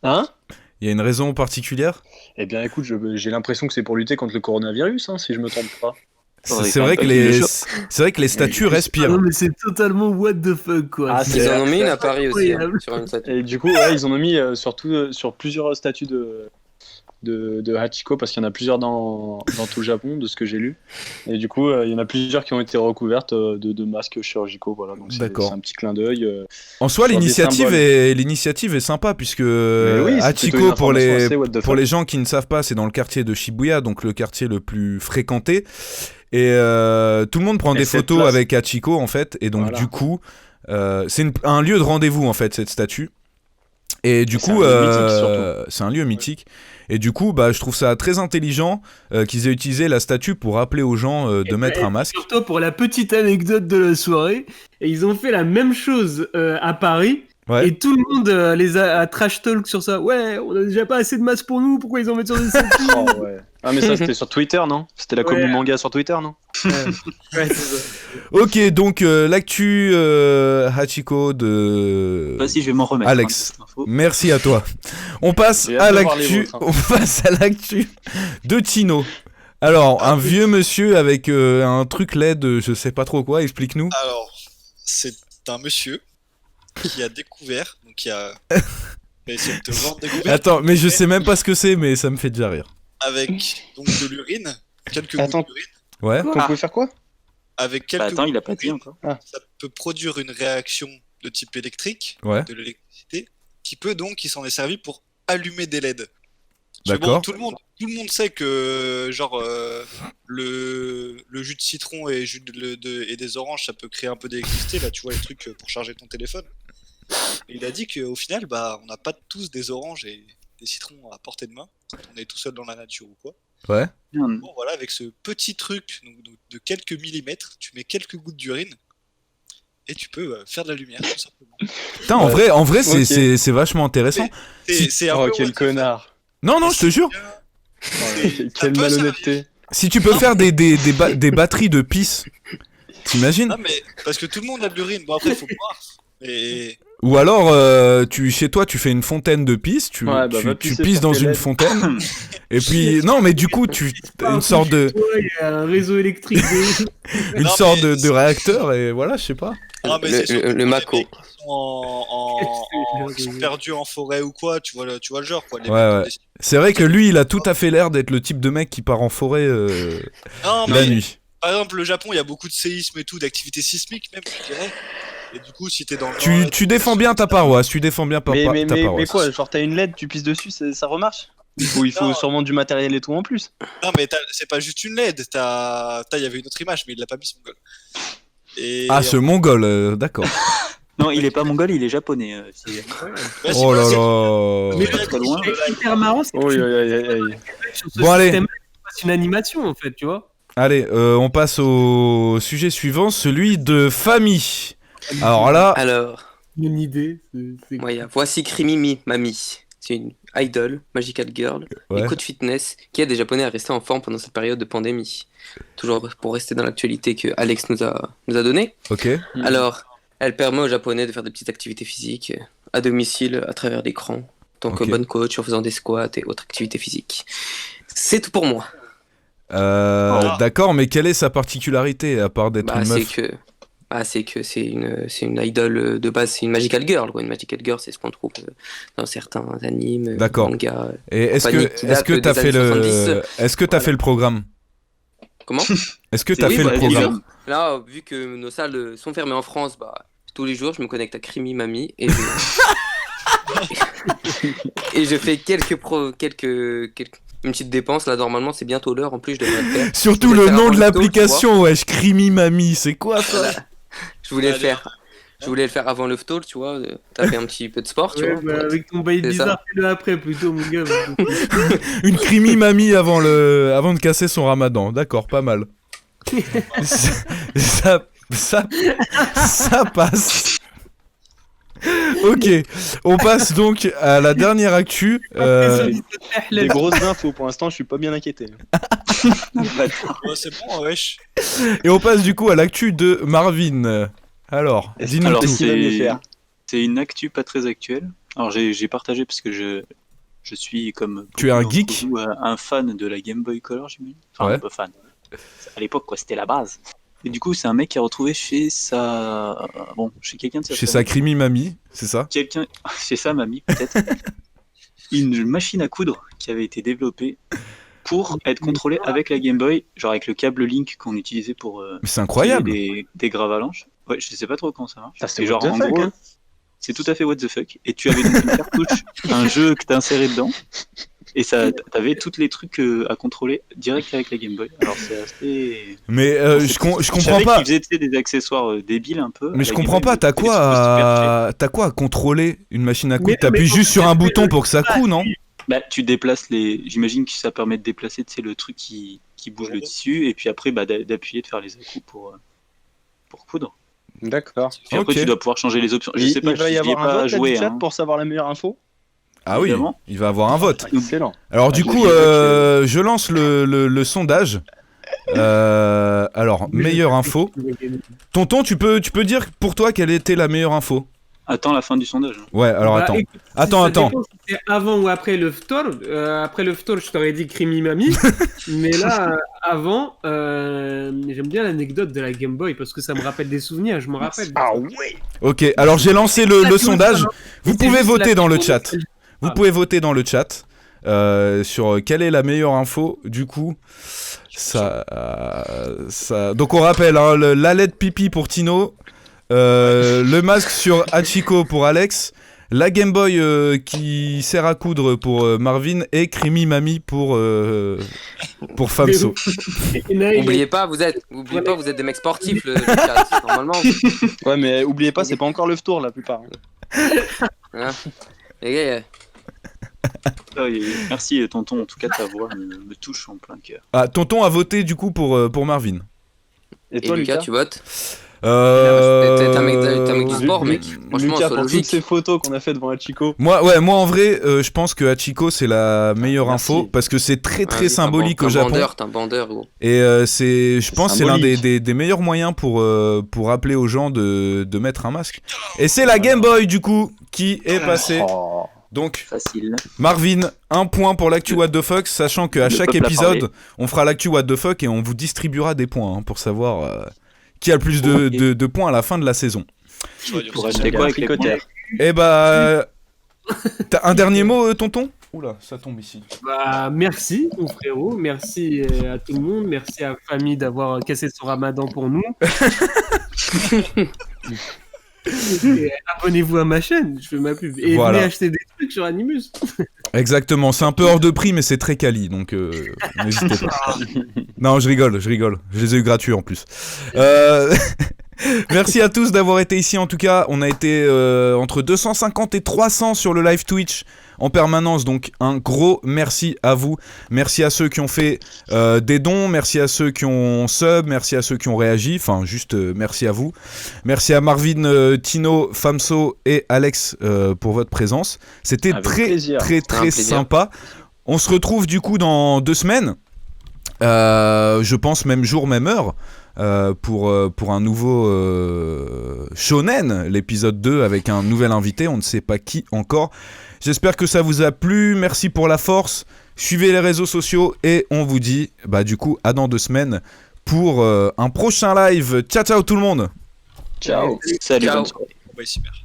Hein ? Il y a une raison particulière ? Eh bien, écoute, j'ai l'impression que c'est pour lutter contre le coronavirus, si je me trompe pas. C'est vrai que les statues respirent. Non, mais c'est totalement what the fuck, quoi. Ils en ont mis une à Paris aussi, sur une statue. Et du coup, ils en ont mis surtout sur plusieurs statues de Hachiko, parce qu'il y en a plusieurs dans tout le Japon, de ce que j'ai lu. Et du coup, il y en a plusieurs qui ont été recouvertes de masques chirurgicaux. Voilà. Donc c'est un petit clin d'œil. En soi, l'initiative est sympa, puisque Hachiko, pour les gens qui ne savent pas, c'est dans le quartier de Shibuya, donc le quartier le plus fréquenté. Et tout le monde prend des photos avec Hachiko, en fait. Et donc, du coup, c'est un lieu de rendez-vous, en fait, cette statue. Et du coup, c'est un lieu mythique. Et du coup, je trouve ça très intelligent qu'ils aient utilisé la statue pour rappeler aux gens de mettre un masque. Surtout pour la petite anecdote de la soirée, et ils ont fait la même chose à Paris. Ouais. Et tout le monde les a trash talk sur ça. Ouais, on a déjà pas assez de masques pour nous, pourquoi ils en mettent sur des statues? Ah, mais ça, c'était sur Twitter, non ? C'était la commu manga sur Twitter, non ? Ouais, c'est ça. Ok, donc l'actu Hachiko de Vas-y, je vais m'en remettre. Alex, merci à toi. On passe à l'actu de Tino. Alors, un vieux monsieur avec un truc LED, je sais pas trop quoi, explique-nous. Alors, c'est un monsieur qui a découvert, donc qui a essayer de te vendre des gouvernes. Attends, mais je sais même pas ce que c'est, mais ça me fait déjà rire. Avec donc de l'urine, quelques gouttes d'urine. Ouais. On peut faire quoi? Avec quelques attends, il a pas gouttes dit d'urine, encore. ça peut produire une réaction de type électrique, Ouais. de l'électricité, qui s'en est servi pour allumer des LED. Parce que D'accord. bon, tout le monde sait que genre le jus de citron et et des oranges, ça peut créer un peu d'électricité. Là, tu vois les trucs pour charger ton téléphone. Et il a dit qu'au final, bah, on n'a pas tous des oranges et des citrons à portée de main quand on est tout seul dans la nature ou quoi. Ouais. Bon, voilà, avec ce petit truc donc, de quelques millimètres, tu mets quelques gouttes d'urine et tu peux faire de la lumière tout simplement. Putain, en vrai, c'est vachement intéressant. C'est un Oh, peu quel connard. Non, je te jure. Quelle peut malhonnêteté. Si tu peux faire des batteries de pisse, t'imagines? Non, mais parce que tout le monde a de l'urine. Bon, après, faut boire. Et Ou alors, chez toi, tu fais une fontaine de pisse, tu Ouais, bah, va tu pisser pisses sur dans tes une LED. fontaine, et puis... Non, mais du coup, une sorte de... Il y a un réseau électrique. Une Non, sorte mais de réacteur, et voilà, je sais pas. non, mais c'est surtout le pour Mako. les mecs qui sont perdus en forêt ou quoi. Tu vois le genre, quoi. Les Ouais, mecs qui ouais. décident- C'est vrai que lui, il a tout à fait l'air d'être le type de mec qui part en forêt Non, la mais nuit. par exemple, le Japon, il y a beaucoup de séismes et tout, d'activités sismiques même, je dirais. Et du coup, si t'es dans le nord, Tu défends bien ta paroisse, tu défends bien ta Mais paroisse. quoi, genre t'as une LED, tu pisses dessus, ça remarche? Ou il faut Non. sûrement du matériel et tout en plus. Non, mais c'est pas juste une LED. Il y avait une autre image, mais il l'a pas mis, ce mongol. Et Ah, ce mongol, d'accord. Non, il est pas mongol, il est japonais. Ouais, c'est Oh pas- là c'est- là. Mais Très loin. c'est hyper marrant, c'est que Oh, tu aïe. sur ce Bon, allez. système, tu passes une animation en fait, tu vois. Allez, on passe au sujet suivant, celui de famille. Alors là, Alors, Une idée. c'est- voici Krimi Mami. C'est une idol, magical girl, Ouais. et coach fitness qui aide les Japonais à rester en forme pendant cette période de pandémie. Toujours pour rester dans l'actualité que Alex nous a donnée. ok. Alors, elle permet aux Japonais de faire des petites activités physiques à domicile à travers l'écran, en tant que Ok. bonne coach en faisant des squats et autres activités physiques. C'est tout pour moi. D'accord, mais quelle est sa particularité à part d'être une meuf? C'est que c'est une idol de base, c'est une magical girl, quoi. Une magical girl, c'est ce qu'on trouve dans certains animes, D'accord. mangas. Et est-ce compagnie qui date que t'as des fait années le 70. est-ce que t'as fait le programme? Comment? Est-ce que t'as Oui, fait bah, le programme? évidemment. Là, vu que nos salles sont fermées en France, bah, tous les jours, je me connecte à Krimi Mami et et je fais une petite dépense. Là, normalement, c'est bientôt l'heure. En plus, je devrais le faire. Surtout Je voulais le faire nom avant de le talk, l'application, wesh, Krimi Mami, c'est quoi ça? Voilà. Je voulais le Allez. faire. Je voulais le faire avant le talk, tu vois. Taper un petit peu de sport, tu Ouais, vois. bah, pour être- avec ton bail c'est bizarre, ça. fais-le après plutôt, mon gars. Une Krimi Mami avant de casser son ramadan, d'accord, pas mal. ça passe. Ok, on passe donc à la dernière actu. Des grosses infos, pour l'instant, je suis pas bien inquiété. Ouais, c'est bon, wesh. Et on passe du coup à l'actu de Marvin. Alors, dis-nous Alors, tout. Qu'est-ce qu'il va mieux faire? c'est une actu pas très actuelle. Alors, j'ai partagé parce que je suis comme. Tu es un beaucoup geek d'entre vous, un fan de la Game Boy Color, j'imagine. Enfin, Ouais. pas fan. À l'époque, quoi, c'était la base. Et du coup, c'est un mec qui a retrouvé chez chez quelqu'un de sa Chez sa famille. Krimi Mami, c'est ça? Chez sa mamie, peut-être. Une machine à coudre qui avait été développée pour être contrôlée avec la Game Boy, genre avec le câble Link qu'on utilisait pour Mais c'est incroyable. des gravalanches. Ouais, je sais pas trop comment ça marche. Ça, c'est Et genre, what the en fuck, gros, hein. c'est tout à fait what the fuck. Et tu avais donc une cartouche, un jeu que t'as inséré dedans, et t'avais tous les trucs à contrôler direct avec la Game Boy. Alors c'est assez. Mais je comprends savais pas. qu'ils faisaient tu sais, des accessoires débiles un peu. Mais je La comprends Game Boy, pas, t'as c'était quoi super cheap. à contrôler une machine à coudre? Mais- T'appuies mais juste sur un faut- bouton pour que ça coud, non? Bah, tu déplaces les. J'imagine que ça permet de déplacer tu sais, le truc qui bouge le tissu, et puis après bah, d'appuyer, de faire les à-coups pour coudre. D'accord. Et après, Ok. tu dois pouvoir changer les options. Je sais pas, il va y j'y ai avoir un pas vote là, joué. du chat Hein. pour savoir la meilleure info. Ah oui, Évidemment. il va avoir un vote. Excellent. Alors du Ah, coup, je je lance le sondage. Alors, meilleure info. Tonton, tu peux dire pour toi quelle était la meilleure info? Attends la fin du sondage. Ouais, alors Bah, attends. écoute, Attends, ça attends. dépend si c'est avant ou après le Ftor. Après le Ftor, je t'aurais dit Krimi Mami. Mais là, avant, j'aime bien l'anecdote de la Game Boy parce que ça me rappelle des souvenirs. Je me rappelle. Ah ouais. Ok, alors j'ai lancé le sondage. Vous pouvez voter dans le chat. Vous pouvez voter dans le chat sur quelle est la meilleure info. Du coup, donc on rappelle hein, la lettre pipi pour Tino, le masque sur Hachiko pour Alex, la Game Boy qui sert à coudre pour Marvin et Crimi Mami pour Famso. Oubliez pas, vous êtes des mecs sportifs le chat, normalement. Ouais, mais oubliez pas, c'est pas encore le tour la plupart. Hein les gars, merci tonton, en tout cas ta voix me touche en plein cœur. Ah, tonton a voté du coup pour Marvin. Et toi Lucas, tu votes T'es un mec du sport, mec. Franchement, Lucas, sois pour logique. toutes ces photos qu'on a fait devant Hachiko. Moi en vrai, je pense que Hachiko c'est la meilleure info parce que c'est très symbolique au Japon. T'es un bandeur, gros. Et je pense que c'est l'un des meilleurs moyens pour appeler aux gens de mettre un masque. Et c'est la Game Boy du coup qui est passée. Donc, facile. Marvin, 1 point pour l'actu What the Fuck, sachant qu'à chaque épisode, on fera l'actu What the Fuck et on vous distribuera des points hein, pour savoir qui a le plus de points à la fin de la saison. Pour acheter quoi avec les points ? Eh bah, t'as un dernier mot, tonton ? Oula, ça tombe ici. Bah, merci, mon frérot. Merci à tout le monde. Merci à Famille d'avoir cassé son ramadan pour nous. Et abonnez-vous à ma chaîne, je fais ma pub. Et voilà. venez acheter des trucs sur Animus. Exactement, c'est un peu hors de prix, mais c'est très quali, donc n'hésitez pas. Non, je rigole. Je les ai eu gratuits en plus. Merci à tous d'avoir été ici. En tout cas, on a été entre 250 et 300 sur le live Twitch en permanence. Donc, un gros merci à vous. Merci à ceux qui ont fait des dons. Merci à ceux qui ont sub. Merci à ceux qui ont réagi. Enfin, juste merci à vous. Merci à Marvin, Tino, Famso et Alex pour votre présence. C'était très sympa. On se retrouve du coup dans 2 semaines. Je pense même jour, même heure. Pour un nouveau Shonen, l'épisode 2 avec un nouvel invité, on ne sait pas qui encore. J'espère que ça vous a plu, merci pour la force, suivez les réseaux sociaux et on vous dit du coup à dans 2 semaines pour un prochain live. Ciao tout le monde. Ciao. Salut. Ciao. Bonne soirée. Ouais, super.